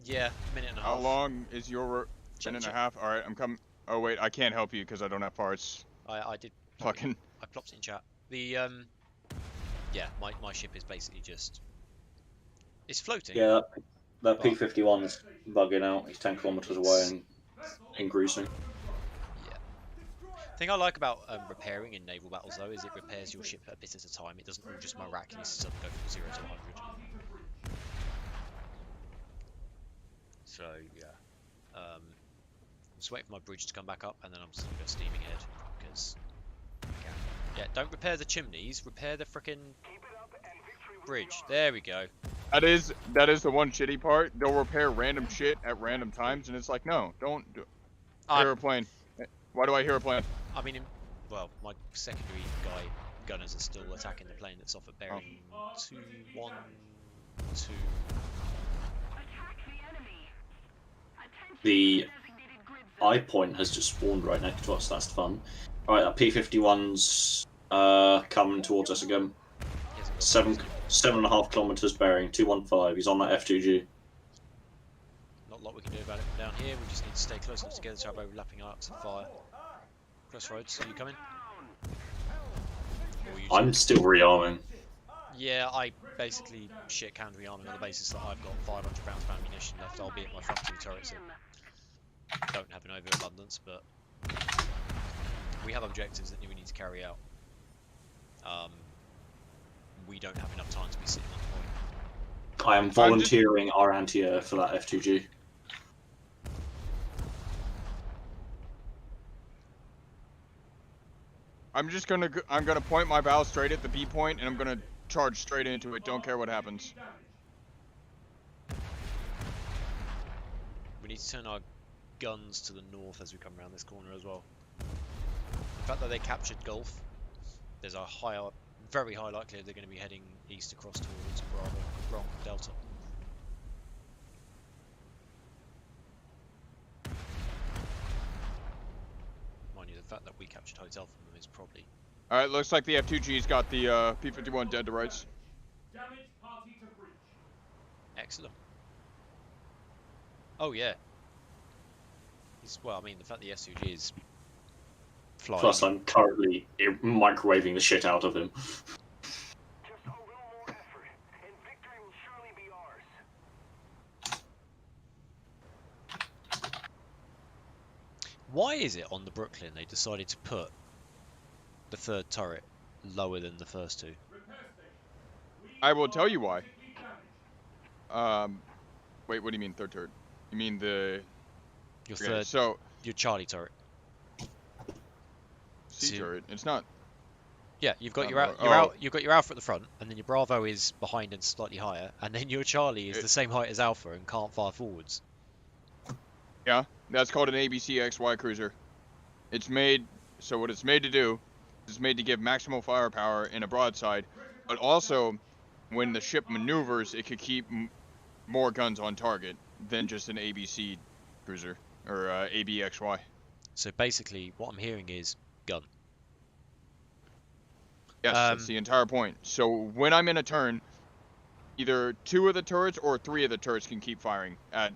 yeah, minute and a How half. long is your minute and a half? All right, I'm coming. Oh wait, I can't help you because I don't have parts. I did. Fucking. I plopped it in chat. The yeah, my ship is basically just. It's floating. Yeah, That P-51's bugging out. He's 10 kilometers away and greasing. Yeah. The thing I like about repairing in naval battles, though, is it repairs your ship a bit at a time. It doesn't all just miraculously suddenly go from 0 to 100. So, yeah. I'm just waiting for my bridge to come back up, and then I'm just going to go steaming ahead, because... Yeah, don't repair the chimneys, repair the frickin' bridge. There we go. That is the one shitty part. They'll repair random shit at random times, and it's like, no, don't do it. Hear a plane. Why do I hear a plane? I mean, well, my secondary gunners are still attacking the plane that's off at bearing 212. The eye point has just spawned right next to us. That's fun. All right, that P-51's coming towards us again. 7.5 kilometers bearing 215. He's on that F2G. Not a lot we can do about it from down here. We just need to stay close enough together to have overlapping arcs of fire. Crossroads, are you coming? I'm still rearming. Yeah, I basically shit canned rearming on the basis that I've got 500 rounds of ammunition left, albeit my front 2 turrets don't have an overabundance, but we have objectives that we need to carry out. We don't have enough time to be sitting on the point. I am volunteering our anti-air for that F2G. I'm gonna point my bow straight at the B point, and I'm gonna charge straight into it. Don't care what happens. We need to turn our guns to the north as we come around this corner as well. The fact that they captured Gulf, there's a very high likelihood they're going to be heading east across towards Bravo, Delta. Mind you, the fact that we captured Hotel from them is probably... Alright, looks like the F2G's got the P-51 dead to rights. Excellent. Oh yeah. Well, I mean, the fact the S2G is flying. Plus, I'm currently microwaving the shit out of him. Why is it on the Brooklyn they decided to put the 3rd turret lower than the first 2? I will tell you why. Wait, what do you mean 3rd turret? You mean the... Your okay, third, so your Charlie turret. C turret. It's not. Yeah, you've got you've got your Alpha at the front, and then your Bravo is behind and slightly higher, and then your Charlie is the same height as Alpha and can't fire forwards. Yeah, that's called an ABC XY cruiser. It's made, so what it's made to do, is made to give maximal firepower in a broadside, but also, when the ship maneuvers, it could keep more guns on target than just an ABC cruiser, or ABXY. So basically, what I'm hearing is gun. Yes, that's the entire point. So when I'm in a turn, either 2 of the turrets or 3 of the turrets can keep firing at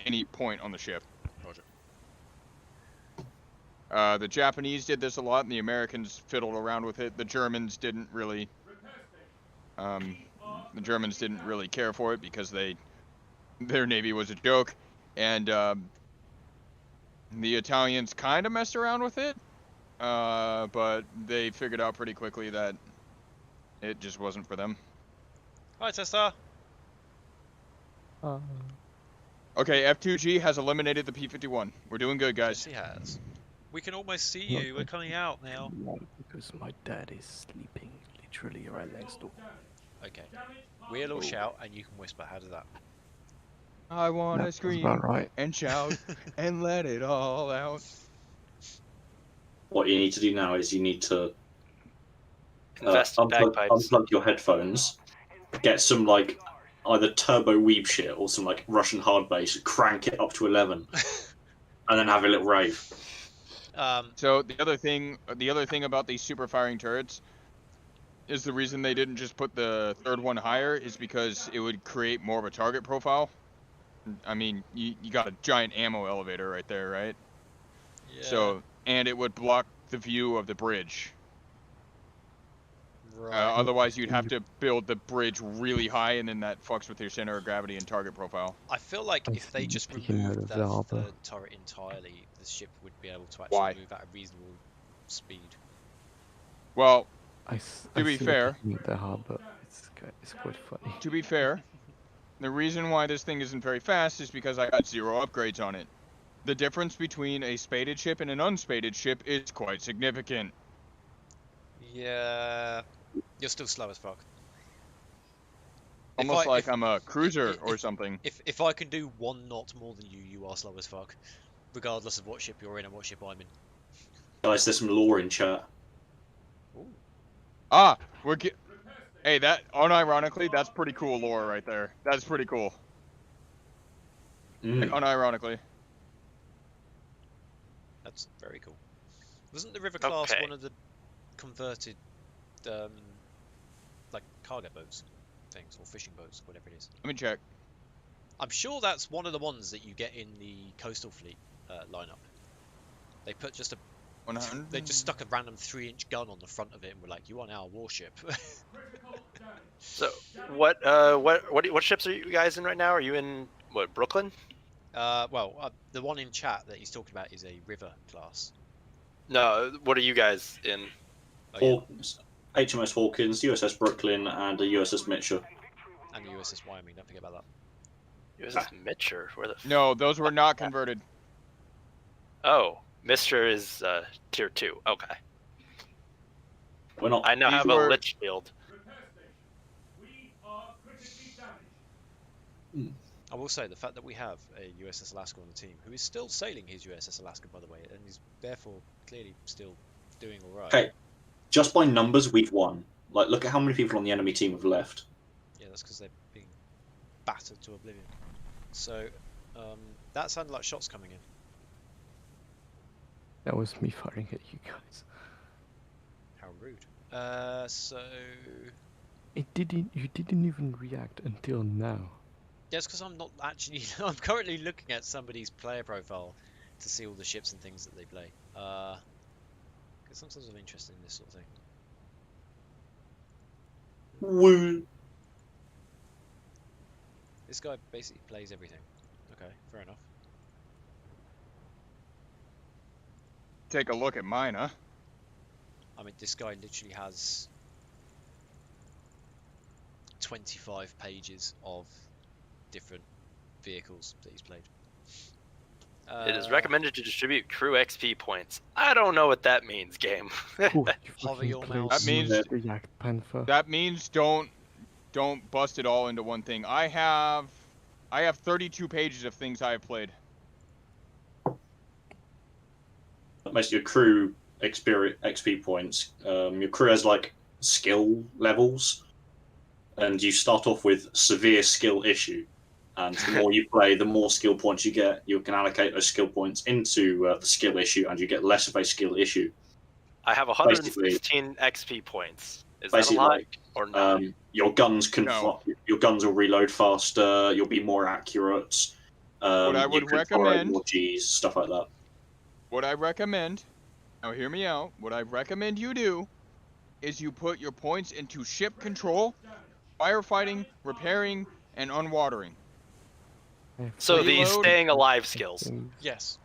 any point on the ship. Roger. The Japanese did this a lot, and the Americans fiddled around with it. The Germans didn't really. The Germans didn't really care for it because their navy was a joke, and the Italians kind of messed around with it, but they figured out pretty quickly that it just wasn't for them. Hi, Testar. Okay, F2G has eliminated the P-51. We're doing good, guys. Yes, he has. We can almost see you. We're coming out now. Because my dad is sleeping literally right next door. Okay. We'll all shout, and you can whisper. How does that? I want to scream right. and shout and let it all out. What you need to do now is you need to Invest in bagpipes. unplug your headphones, get some like either turbo weeb shit or some like Russian hard bass, crank it up to 11, and then have a little rave. So the other thing about these super firing turrets is the reason they didn't just put the 3rd one higher is because it would create more of a target profile. I mean, you got a giant ammo elevator right there, right? Yeah. So, and it would block the view of the bridge. Right. Otherwise, you'd have to build the bridge really high, and then that fucks with your center of gravity and target profile. I feel like I if they see just peeking out removed of that the harbour. third turret entirely, the ship would be able to actually Why? move at a reasonable speed. Well, I To be see fair- peeking at the harbour. It's quite funny. to be fair, the reason why this thing isn't very fast is because I got 0 upgrades on it. The difference between a spaded ship and an unspaded ship is quite significant. Yeah, you're still slow as fuck. Almost like if- I'm a cruiser if- or something. If I can do 1 knot more than you, you are slow as fuck, regardless of what ship you're in and what ship I'm in. Guys, there's some lore in chat. Ooh. Ah, Hey, that unironically, that's pretty cool lore right there. That's pretty cool. Mm. Unironically. That's very cool. Wasn't the River class Okay. one of the converted, like cargo boats, things, or fishing boats, whatever it is? Let me check. I'm sure that's one of the ones that you get in the coastal fleet lineup. They put just 100. they just stuck a random 3-inch gun on the front of it and were like, "You are now a warship." So what ships are you guys in right now? Are you in what, Brooklyn? The one in chat that he's talking about is a River class. No, what are you guys in? Oh, yeah. Hawkins, HMS Hawkins, USS Brooklyn, and a USS Mitchell. And the USS Wyoming. Don't forget about that. USS Mitcher? Where the No, those were not converted. Oh, Mr. is tier 2. Okay. We're not. I now These have were- a Litchfield. We are critically damaged. I will say the fact that we have a USS Alaska on the team, who is still sailing his USS Alaska, by the way, and is therefore clearly still doing all right. Okay. Just by numbers, we've won. Like, look at how many people on the enemy team have left. Yeah, that's because they're being battered to oblivion. So, that sounded like shots coming in. That was me firing at you guys. How rude. So... You didn't even react until now. Yeah, it's because I'm not actually... I'm currently looking at somebody's player profile to see all the ships and things that they play. Because sometimes I'm interested in this sort of thing. Woo! This guy basically plays everything. Okay, fair enough. Take a look at mine, huh? I mean, this guy literally has 25 pages of different vehicles that he's played. It is recommended to distribute crew XP points. I don't know what that means, game. Oh, you Hover fucking your played mouse. That means- the Yak Panther. That means don't bust it all into one thing. I have 32 pages of things I have played. That makes your crew XP points. Your crew has like skill levels, and you start off with severe skill issue. And the more you play, the more skill points you get. You can allocate those skill points into the skill issue, and you get less of a skill issue. I have 116 XP points. Is that a Basically, lot or not? Your guns can No. your guns will reload faster. You'll be more accurate. What I you would can tolerate recommend- more Gs, stuff like that. What I recommend, now hear me out, what I recommend you do is you put your points into ship control, firefighting, repairing, and unwatering. I have So the reload- staying alive skills. things. Yes.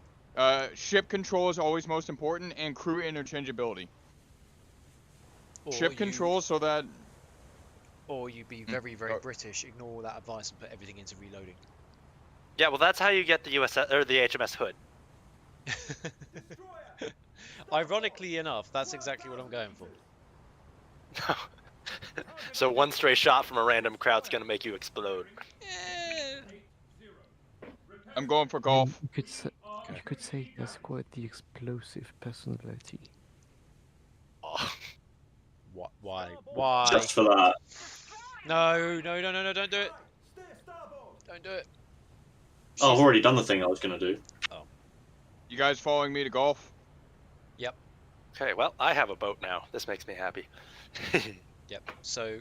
Ship control is always most important, and crew interchangeability. Or Ship you- control so that Or you be very, very Oh. British, ignore all that advice and put everything into reloading. Yeah, well, that's how you get the USS or the HMS Hood. Ironically enough, that's exactly what I'm going for. So one stray shot from a random crowd's gonna make you explode. I'm going for golf. You could say he has quite the explosive personality. Oh, What? Why? Why? Just for that. No, don't do it. Don't do it. Oh, I've already done the thing I was going to do. You guys following me to golf? okay, well, I have a boat now. This makes me happy. Yep. So,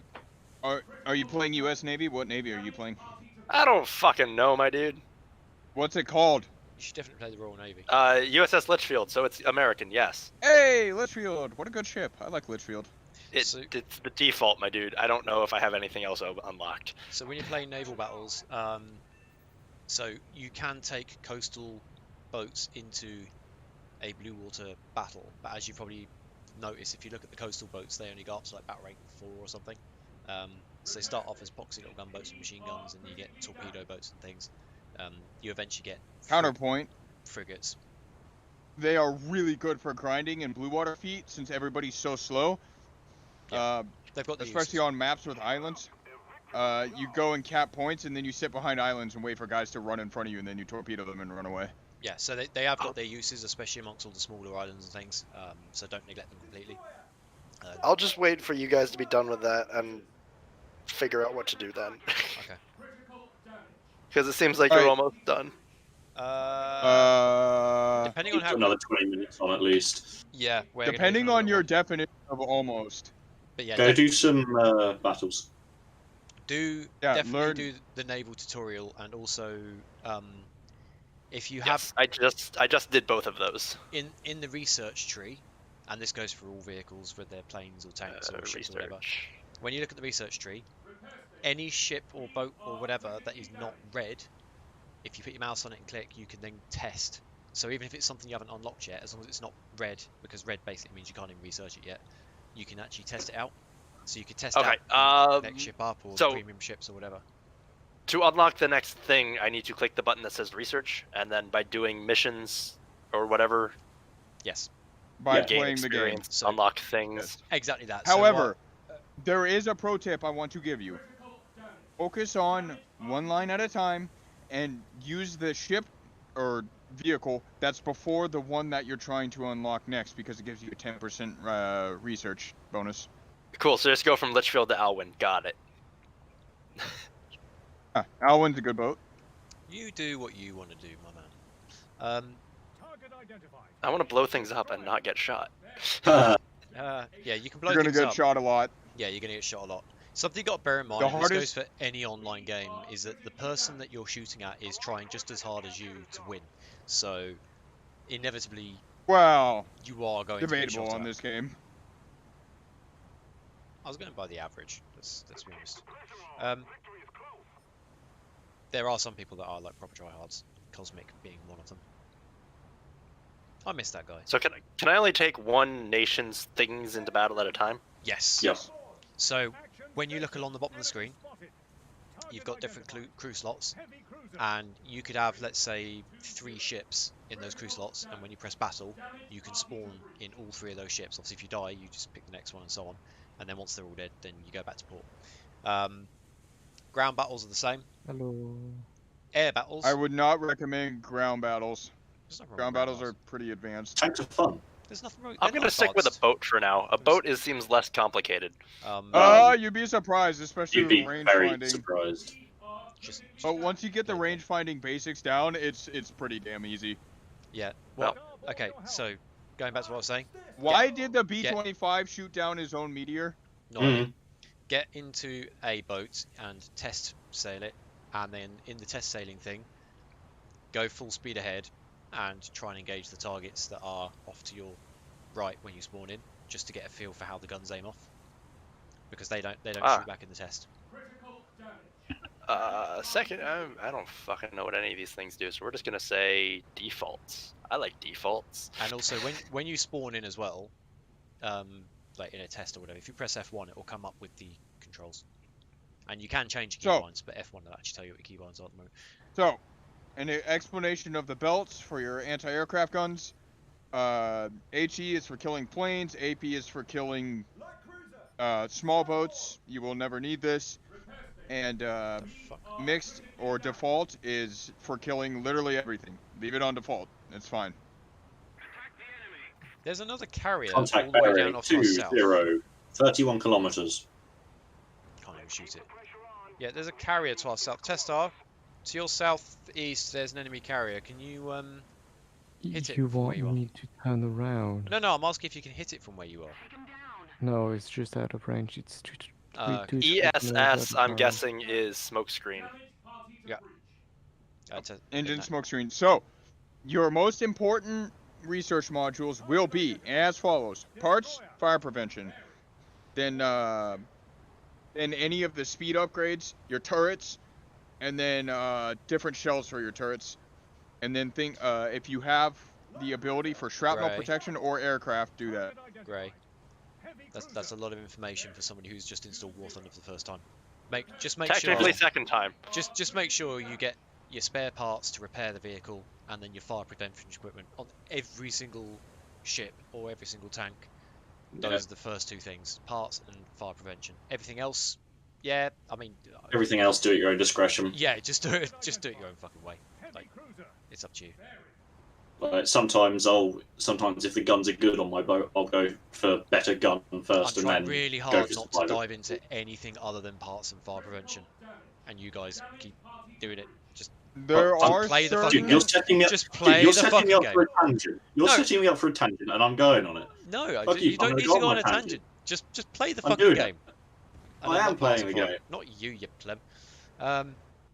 Are you playing U.S. Navy? What Navy are you playing? I don't fucking know, my dude. What's it called? should definitely play the Royal Navy. USS Litchfield, so it's American, yes. Hey, Litchfield! What a good ship. I like Litchfield. It's the default, my dude. I don't know if I have anything else unlocked. So when you're playing naval battles, so you can take coastal boats into a blue water battle, but as you probably notice, if you look at the coastal boats, they only go up to like battle rank 4 or something. So they start off as poxy little gunboats with machine guns, and you get torpedo boats and things. You eventually get Counterpoint. frigates. They are really good for grinding in blue water feet since everybody's so slow. Yeah. They've got the especially uses. on maps with islands. You go and cap points, and then you sit behind islands and wait for guys to run in front of you, and then you torpedo them and run away. Yeah, so they have got their uses, especially amongst all the smaller islands and things. So don't neglect them completely. I'll just wait for you guys to be done with that and figure out what to do then. Okay. Because it seems like you're almost done. Depending on how another 20 minutes on at least. Yeah, depending on your definition of almost. But yeah, go do some battles. Definitely do the naval tutorial, and also if you have. I just did both of those. In the research tree, and this goes for all vehicles, whether they're planes or tanks or ships or whatever. When you look at the research tree, any ship or boat or whatever that is not red, if you put your mouse on it and click, you can then test. So even if it's something you haven't unlocked yet, as long as it's not red, because red basically means you can't even research it yet, you can actually test it out. So you can test out the next ship up, or the premium ships or whatever. To unlock the next thing, I need to click the button that says research, and then by doing missions or whatever. Yes. By playing the game. So, unlock things. Yes. Exactly that. However, there is a pro tip I want to give you. Focus on one line at a time, and use the ship or vehicle that's before the one that you're trying to unlock next, because it gives you a 10% research bonus. Cool, so just go from Litchfield to Alwyn. Got it. Alwyn's a good boat. You do what you want to do, my man. I want to blow things up and not get shot. Yeah, you can blow You're things gonna get up. shot a lot. Yeah, you're gonna get shot a lot. Something you got to bear in mind, and this goes for any online game, is that the person that you're shooting at is trying just as hard as you to win. So, inevitably, you are going to get shot on this game. I was going by the average. Let's be honest. There are some people that are like proper tryhards, Cosmic being one of them. I miss that guy. So can I only take one nation's things into battle at a time? Yes. Yes. So when you look along the bottom of the screen, you've got different crew slots, and you could have, let's say, 3 ships in those crew slots, and when you press battle, you can spawn in all 3 of those ships. Obviously, if you die, you just pick the next one and so on, and then once they're all dead, then you go back to port. Ground battles are the same. Hello. Air battles. I would not recommend ground battles. Ground battles are pretty advanced. Tanks are fun. There's nothing wrong. I'm gonna stick with a boat for now. A boat seems less complicated. You'd be surprised, especially with range finding. Surprised. But once you get the range finding basics down, it's pretty damn easy. Yeah. Well, okay. So going back to what I was saying. Why did the B-25 shoot down his own meteor? Not really. Get into a boat and test sail it, and then in the test sailing thing, go full speed ahead and try and engage the targets that are off to your right when you spawn in, just to get a feel for how the guns aim off, because they don't shoot back in the test. Second, I don't fucking know what any of these things do, so we're just gonna say defaults. I like defaults. And also, when you spawn in as well, like in a test or whatever, if you press F1, it will come up with the controls, and you can change your keybinds, but F1 will actually tell you what your keybinds are at the moment. So, an explanation of the belts for your anti-aircraft guns. HE is for killing planes. AP is for killing small boats. You will never need this. And mixed or default is for killing literally everything. Leave it on default. It's fine. There's another carrier Contact all the way down bearing off to our south. 20, 31 kilometers. Can't even shoot it. Yeah, there's a carrier to our south. Testar, to your southeast, there's an enemy carrier. Can you hit it You from where want you are? me to turn around? No, I'm asking if you can hit it from where you are. No, it's just out of range. It's too ESS, I'm guessing, is smokescreen. Yeah. Engine smokescreen. So, Your most important research modules will be as follows: parts, fire prevention, then any of the speed upgrades, your turrets, and then different shells for your turrets, and then if you have the ability for shrapnel Gray. protection or aircraft, do that. Gray. That's a lot of information for somebody who's just installed War Thunder for the first time. Just make Technically, sure. second time. Just make sure you get your spare parts to repair the vehicle, and then your fire prevention equipment on every single ship or every single tank. Those are the first two things: parts and fire prevention. Everything else, yeah, I mean. Everything else, do it at your own discretion. Yeah, just do it your own fucking way. Like, it's up to you. Like, sometimes if the guns are good on my boat, I'll go for better gun first, I'm and trying then really go hard for not to survival. dive into anything other than parts and fire prevention, and you guys keep doing it. Just There are play the certain... fucking Dude, you're setting me up. Just play Dude, you're the setting fucking me up game. for a tangent. You're No. setting me up for a tangent, and I'm going on it. No, Fuck you you, I'm don't gonna need go to go on on a my tangent. tangent. Just play the I'm fucking doing game. it. And I I'm am not playing passing the for game. it. Not you, you pleb.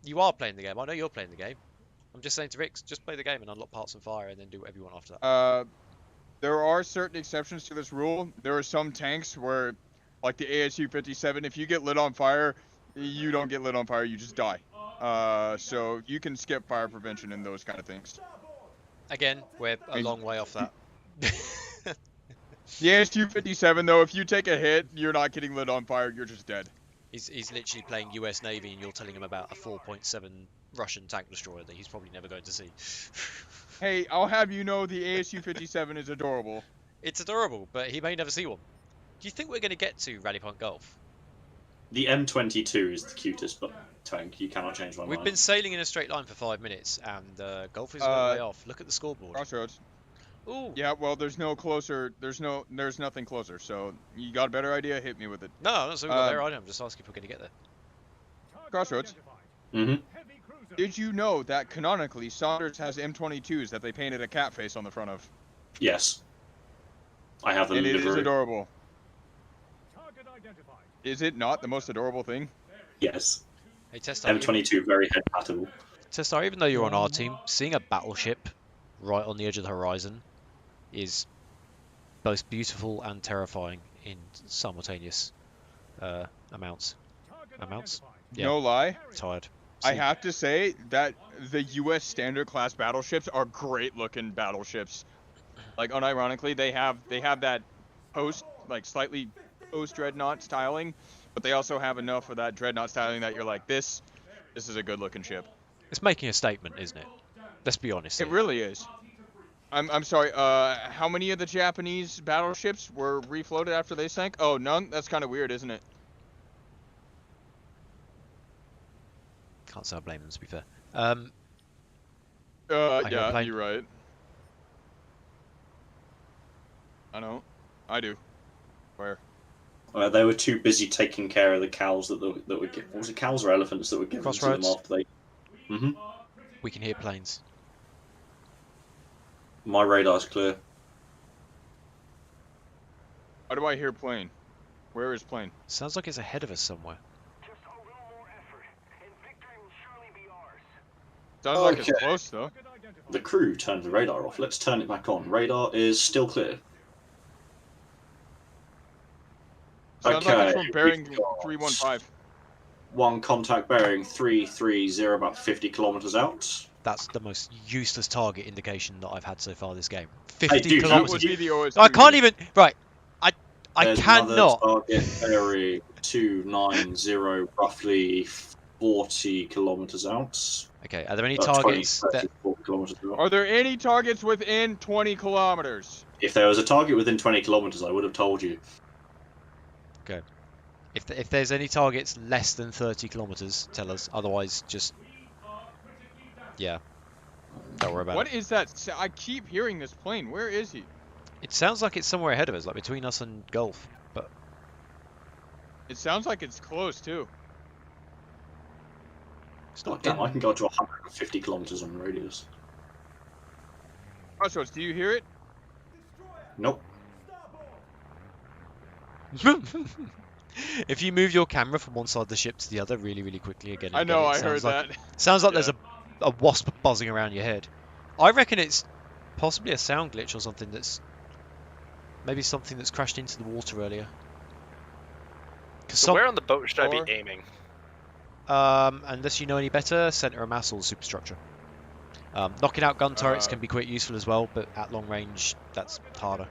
You are playing the game. I know you're playing the game. I'm just saying to Rix, just play the game and unlock parts and fire, and then do whatever you want after that. There are certain exceptions to this rule. There are some tanks where, like the ASU-57, if you get lit on fire, you don't get lit on fire, you just die. So you can skip fire prevention and those kind of things. Again, we're a long way off that. The ASU-57, though, if you take a hit, you're not getting lit on fire, you're just dead. He's literally playing US Navy, and you're telling him about a 4.7 Russian tank destroyer that he's probably never going to see. Hey, I'll have you know the ASU-57 is adorable. It's adorable, but he may never see one. Do you think we're going to get to Rally Point Gulf? The M22 is the cutest tank. You cannot change my mind. We've been sailing in a straight line for 5 minutes, and Gulf is a long way off. Look at the scoreboard. Crossroads. Ooh. Yeah, well, there's nothing closer. So you got a better idea? Hit me with it. No, I'm not saying we've got a better idea. I'm just asking if we're going to get there. Crossroads. Mm-hmm. Did you know that canonically Saunders has M22s that they painted a cat face on the front of? Yes. I have a And it is livery. adorable. Is it not the most adorable thing? Yes. Hey, Testar, M22 very head patable. Testar, even though you're on our team, seeing a battleship right on the edge of the horizon is both beautiful and terrifying in simultaneous amounts. Yeah. No lie. Tired. I have to say that the U.S. standard class battleships are great looking battleships. Like, unironically, they have that slightly post dreadnought styling, but they also have enough of that dreadnought styling that you're like, this is a good looking ship. It's making a statement, isn't it? Let's be honest. It really is. I'm sorry. How many of the Japanese battleships were refloated after they sank? Oh, none. That's kind of weird, isn't it? Can't say I blame them, to be fair. Yeah, you're right. I know. I do. Where? They were too busy taking care of the cows that were given. Was it cows or elephants that were given to them after they? Mm-hmm. We can hear planes. My radar's clear. How do I hear plane? Where is plane? Sounds like it's ahead of us somewhere. Sounds like it's close though. The crew turned the radar off. Let's turn it back on. Radar is still clear. Sounds like it's from bearing 315. One contact bearing 330, about 50 kilometers out. That's the most useless target indication that I've had so far this game. Hey, 50 dude, That would kilometers. be the OS2. I can't even. Right. I There's cannot. another target bearing 290, roughly 40 kilometers out. Okay. Are there any About targets 20, that? 34 kilometers out. Are there any targets within 20 kilometers? If there was a target within 20 kilometers, I would have told you. Okay. If there's any targets less than 30 kilometers, tell us. Otherwise, just yeah. Don't worry about What it. is that? I keep hearing this plane. Where is he? It sounds like it's somewhere ahead of us, like between us and Gulf. But It sounds like it's close too. it's God not. damn, I can go to 150 kilometers on the radius. Crossroads, do you hear it? Nope. If you move your camera from one side of the ship to the other really, really quickly again, I know, I heard that. Sounds like Yeah. there's a wasp buzzing around your head. I reckon it's possibly a sound glitch or something that's maybe something that's crashed into the water earlier. So where on the boat should I be aiming? Unless you know any better, center of mass or the superstructure. Knocking out gun turrets can be quite useful as well, but at long range, that's harder.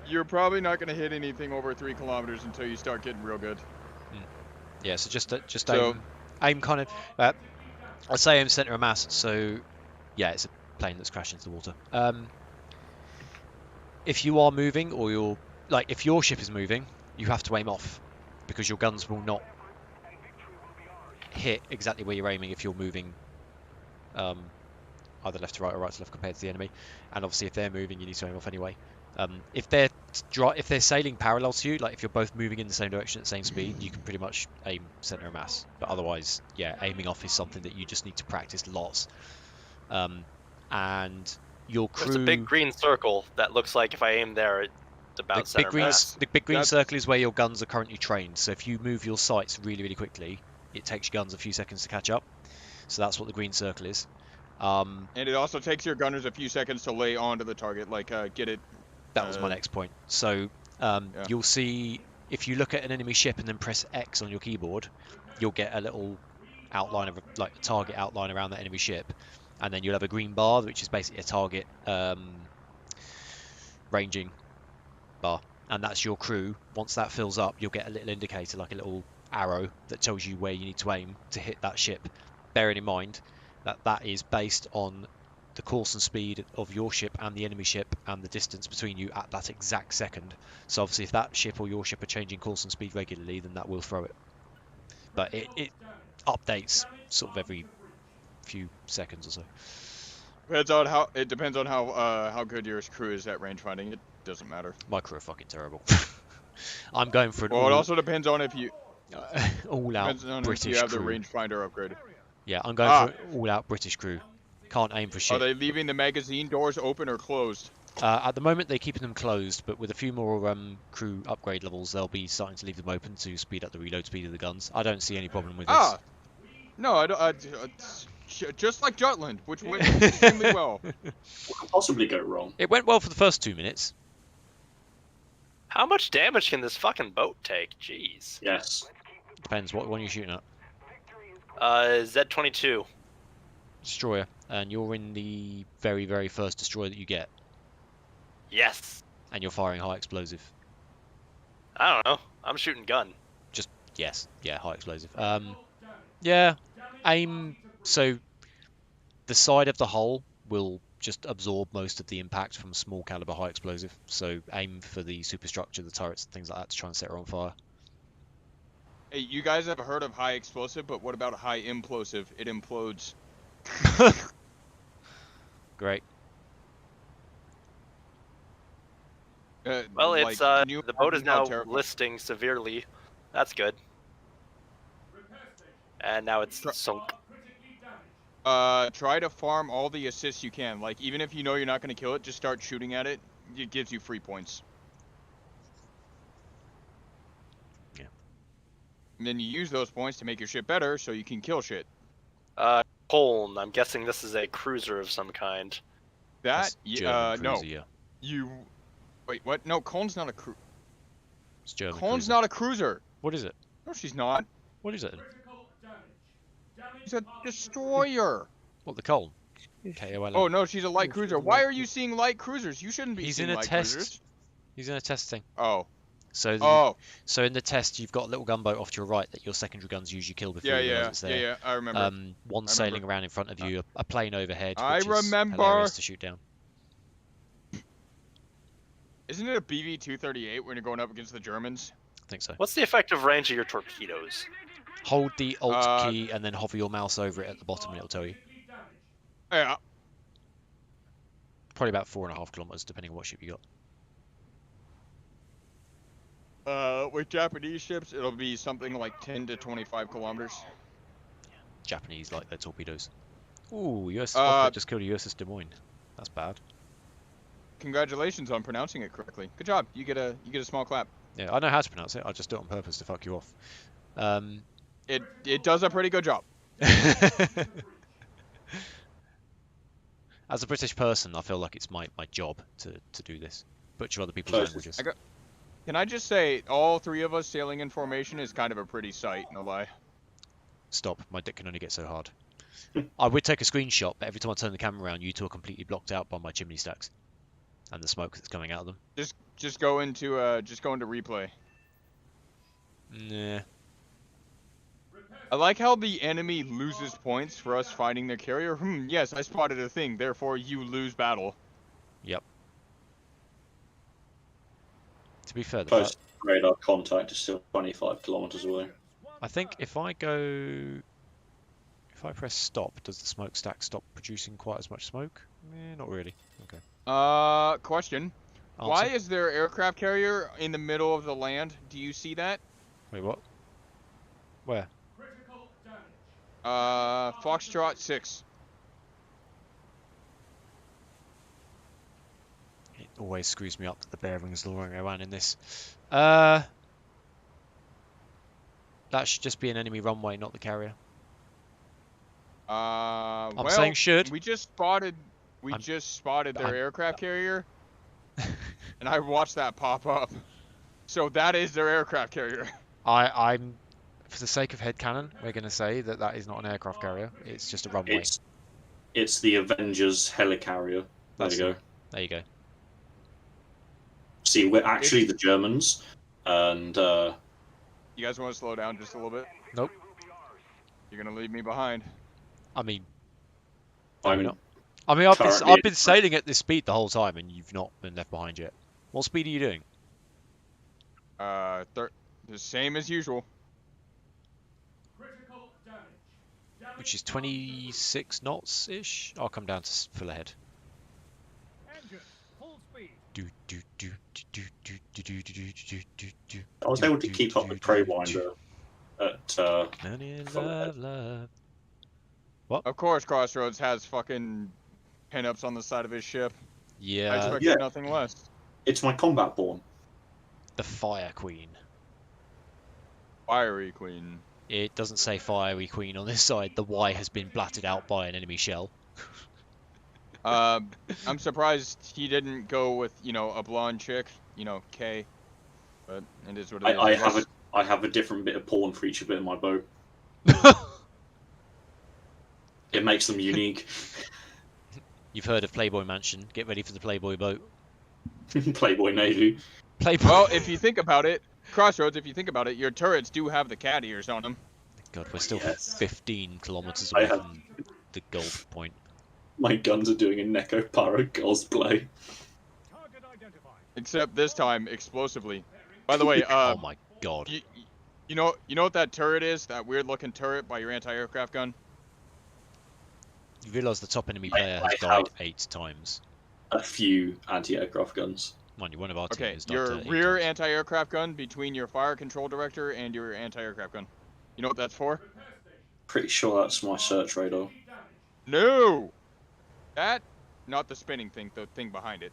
You're probably not going to hit anything over 3 kilometers until you start getting real good. Yeah, so just aim kind of. I say aim center of mass, so yeah, it's a plane that's crashed into the water. If you are moving, or you're like, if your ship is moving, you have to aim off, because your guns will not hit exactly where you're aiming if you're moving either left to right or right to left compared to the enemy. And obviously, if they're moving, you need to aim off anyway. If they're sailing parallel to you, like if you're both moving in the same direction at the same speed, you can pretty much aim center of mass. But otherwise, yeah, aiming off is something that you just need to practice lots. And your crew. There's a big green circle that looks like if I aim there, it's about center mass. The big green circle is where your guns are currently trained. So if you move your sights really, really quickly, it takes your guns a few seconds to catch up. So that's what the green circle is. And it also takes your gunners a few seconds to lay onto the target, like get it. That was my next point. So you'll see, if you look at an enemy ship and then press X on your keyboard, you'll get a little outline of like a target outline around that enemy ship, and then you'll have a green bar, which is basically a target ranging bar, and that's your crew. Once that fills up, you'll get a little indicator, like a little arrow, that tells you where you need to aim to hit that ship. Bearing in mind that that is based on the course and speed of your ship and the enemy ship and the distance between you at that exact second. So obviously if that ship or your ship are changing course and speed regularly, then that will throw it. But it updates sort of every few seconds or so. Depends on how good your crew is at range finding. It doesn't matter. My crew are fucking terrible. I'm going for an it also depends on if you all out British if you have crew. the rangefinder upgraded. Yeah, I'm going for an all out British crew. Can't aim for shit. Are they leaving the magazine doors open or closed? At the moment, they're keeping them closed, but with a few more crew upgrade levels, they'll be starting to leave them open to speed up the reload speed of the guns. I don't see any problem with this. No, I don't. Just like Jutland, which went extremely well. What could possibly go wrong? It went well for the first 2 minutes. How much damage can this fucking boat take? Jeez. Yes. Depends what one you're shooting at. Z-22. Destroyer, and you're in the very, very first destroyer that you get. Yes. And you're firing high explosive. I don't know. I'm shooting gun. Just, yes. Yeah, high explosive. Yeah, aim. So the side of the hull will just absorb most of the impact from small caliber high explosive. So aim for the superstructure, the turrets, and things like that to try and set her on fire. Hey, you guys have heard of high explosive, but what about high implosive? It implodes. Great. Well, like it's the boat is now listing severely. That's good. And now it's sunk. Try to farm all the assists you can. Like, even if you know you're not going to kill it, just start shooting at it. It gives you free points. Yeah. And then you use those points to make your ship better, so you can kill shit. Colne, I'm guessing this is a cruiser of some kind. That, no. Cruiser, yeah. You, wait, what? No, Colne's not a cruiser. It's German Colne's cruiser. not a cruiser. What is it? No, she's not. What is it? She's a destroyer. What, the Colne? K-O-L-N. Oh, no, she's a light cruiser. Why are you seeing light cruisers? You shouldn't be He's seeing in a light test. cruisers. He's in a test thing. Oh. So so in the test, you've got a little gunboat off to your right that your secondary guns usually kill before you realize it's there. Yeah, I remember. One sailing around in front of you, a plane overhead, I which remember. is hilarious to shoot down. Isn't it a BV-238 when you're going up against the Germans? I think so. What's the effective range of your torpedoes? Hold the Alt key and then hover your mouse over it at the bottom and it'll tell you. Yeah. Probably about 4.5 kilometers, depending on what ship you got. With Japanese ships, it'll be something like 10 to 25 kilometers. Yeah. Japanese like their torpedoes. Ooh, US just killed a USS Des Moines. That's bad. Congratulations on pronouncing it correctly. Good job. You get a small clap. Yeah, I know how to pronounce it. I just do it on purpose to fuck you off. It does a pretty good job. As a British person, I feel like it's my job to do this. Butcher other people's Close. languages. Can I just say, all three of us sailing in formation is kind of a pretty sight, no lie. Stop. My dick can only get so hard. I would take a screenshot, but every time I turn the camera around, you two are completely blocked out by my chimney stacks and the smoke that's coming out of them. Just go into replay. Nah. I like how the enemy loses points for us finding their carrier. Yes, I spotted a thing, therefore you lose battle. Yep. To be fair, Close radar contact is still 25 kilometers away. I think if I press stop, does the smokestack stop producing quite as much smoke? Not really. Okay. Question. Answer. Why is there aircraft carrier in the middle of the land? Do you see that? Wait, what? Where? Foxtrot 6. It always screws me up that the bearings luring around in this. That should just be an enemy runway, not the carrier. I'm saying should. We just spotted their aircraft carrier, and I watched that pop up. So that is their aircraft carrier. I'm, for the sake of headcanon, we're going to say that that is not an aircraft carrier. It's just a runway. It's the Avengers helicarrier. There you go. There you go. See, we're actually the Germans, and You guys want to slow down just a little bit? Nope. You're gonna leave me behind. I mean, I'm not. I mean, I've been sailing at this speed the whole time, and you've not been left behind yet. What speed are you doing? The same as usual. Which is 26 knots ish. I'll come down to full ahead. Engine, full speed. I was able to keep up with Preywinder at What? Of course, Crossroads has fucking pinups on the side of his ship. I Yeah, expected nothing less. It's my combat born. the Fire Queen. Fiery Queen. It doesn't say Fiery Queen on this side. The Y has been blatted out by an enemy shell. I'm surprised he didn't go with, a blonde chick, K. But it is what it is. I have a different bit of porn for each bit of my boat. It makes them unique. You've heard of Playboy Mansion. Get ready for the Playboy boat. Playboy Navy. Playboy. Well, if you think about it, Crossroads, if you think about it, your turrets do have the cat ears on them. God, we're still Yes. 15 kilometers away from the Gulf point. My guns are doing a Neko Pyro cosplay. Target identified. Except this time, explosively. By the way, Oh my God. you know what that turret is? That weird-looking turret by your anti-aircraft gun? You realise the top enemy player has I died have- 8 times. A few anti-aircraft guns. Mind you, one of our team Okay, has died your 8 rear times. anti-aircraft gun between your fire control director and your anti-aircraft gun. You know what that's for? Pretty sure that's my search radar. No! That, not the spinning thing, the thing behind it.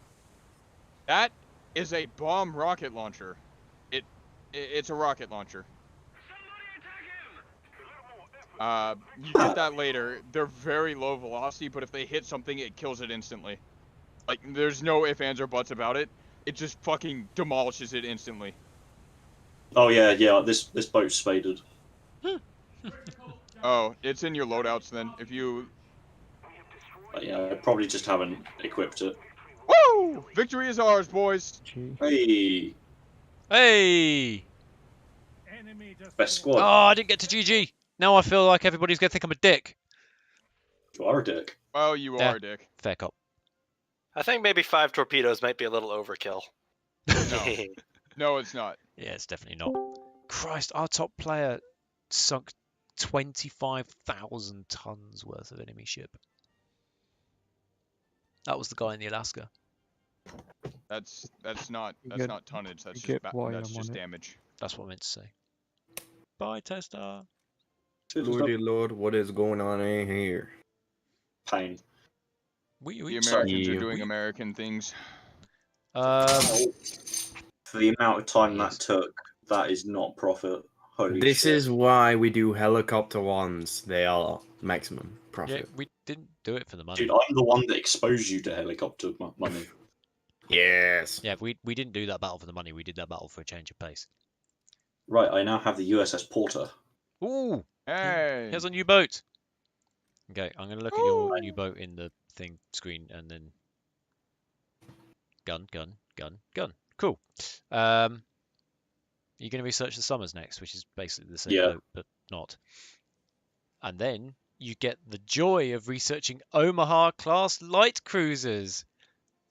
That is a bomb rocket launcher. It's a rocket launcher. You get that later. They're very low velocity, but if they hit something, it kills it instantly. Like, there's no ifs, ands, or buts about it. It just fucking demolishes it instantly. Oh yeah, this boat's spaded. Oh, it's in your loadouts then. If you... But yeah, I probably just haven't equipped it. Woo! Victory is ours, boys! Gee. Hey, Hey! Enemy best destroyed. Oh, squad. I didn't get to GG. Now I feel like everybody's going to think I'm a dick. You are a dick. Well, you Yeah. are, Dick. Fair cop. I think maybe 5 torpedoes might be a little overkill. No. No, it's not. Yeah, it's definitely not. Christ, our top player sunk 25,000 tons worth of enemy ship. That was the guy in the Alaska. That's not get- tonnage. That's you just get why that's I'm just on it. damage. That's what I meant to say. Bye, Testar. Lordy Lord, what is going on in here? Pain. We The Americans Yeah. are doing American things. For the amount of time that took, that is not profit. Holy This shit. is why we do helicopter ones. They are maximum yeah, profit. we didn't Do it for the money. Dude, I'm the one that exposed you to helicopter money. Yes. Yeah, we didn't do that battle for the money. We did that battle for a change of pace. Right, I now have the USS Porter. Ooh! Hey. Here's a new boat. Okay, I'm gonna look at your Ooh. new boat in the thing screen and then gun. Cool. You're gonna research the Summers next, which is basically the same Yeah. boat, but not. And then you get the joy of researching Omaha class light cruisers.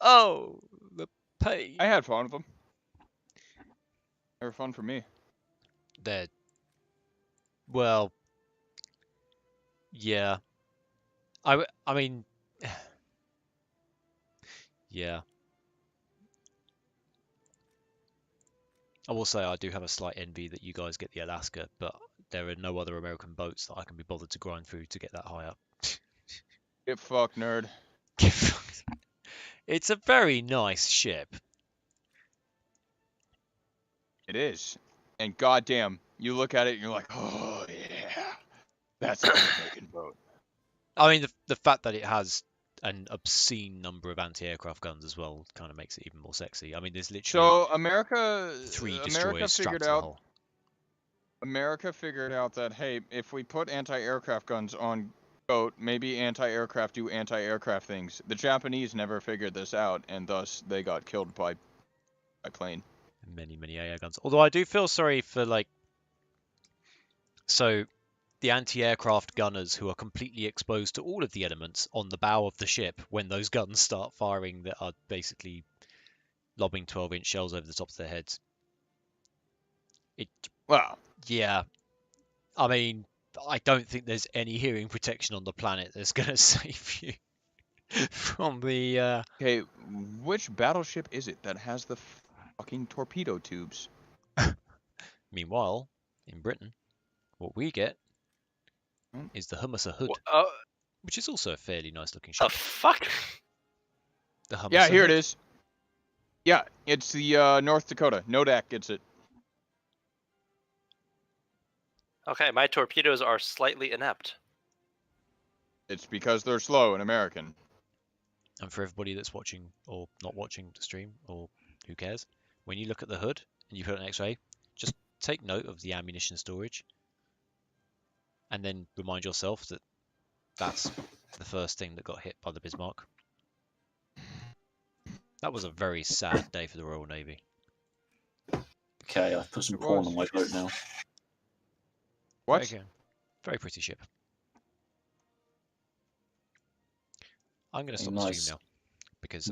Oh, the pain. I had fun with them. They were fun for me. They're well, yeah. I mean, yeah. I will say I do have a slight envy that you guys get the Alaska, but there are no other American boats that I can be bothered to grind through to get that high up. Get fucked, nerd. It's a very nice ship. It is. And goddamn, you look at it and you're like, oh yeah, that's an American boat. I mean, the fact that it has an obscene number of anti-aircraft guns as well kind of makes it even more sexy. I mean, there's literally So America 3 destroyers strapped to the hull. America figured out that, hey, if we put anti-aircraft guns on boat, maybe anti-aircraft do anti-aircraft things. The Japanese never figured this out, and thus they got killed by plane. Many AA guns. Although I do feel sorry for, like, so the anti-aircraft gunners who are completely exposed to all of the elements on the bow of the ship when those guns start firing that are basically lobbing 12-inch shells over the tops of their heads. Wow. Yeah. I mean, I don't think there's any hearing protection on the planet that's going to save you from the... Okay, which battleship is it that has the fucking torpedo tubes? Meanwhile, in Britain, what we get is the Hummus Hood, which is also a fairly nice looking ship. The fuck? The Hummus Yeah, here Hood. it is. Yeah, it's the North Dakota. Nodak gets it. Okay, my torpedoes are slightly inept. It's because they're slow and American. And for everybody that's watching or not watching the stream, or who cares, when you look at the hood and you put an X-ray, just take note of the ammunition storage and then remind yourself that that's the first thing that got hit by the Bismarck. That was a very sad day for the Royal Navy. Okay, I've put some porn on my boat now. What? Okay. Very pretty ship. I'm going to stop the Nice. stream now because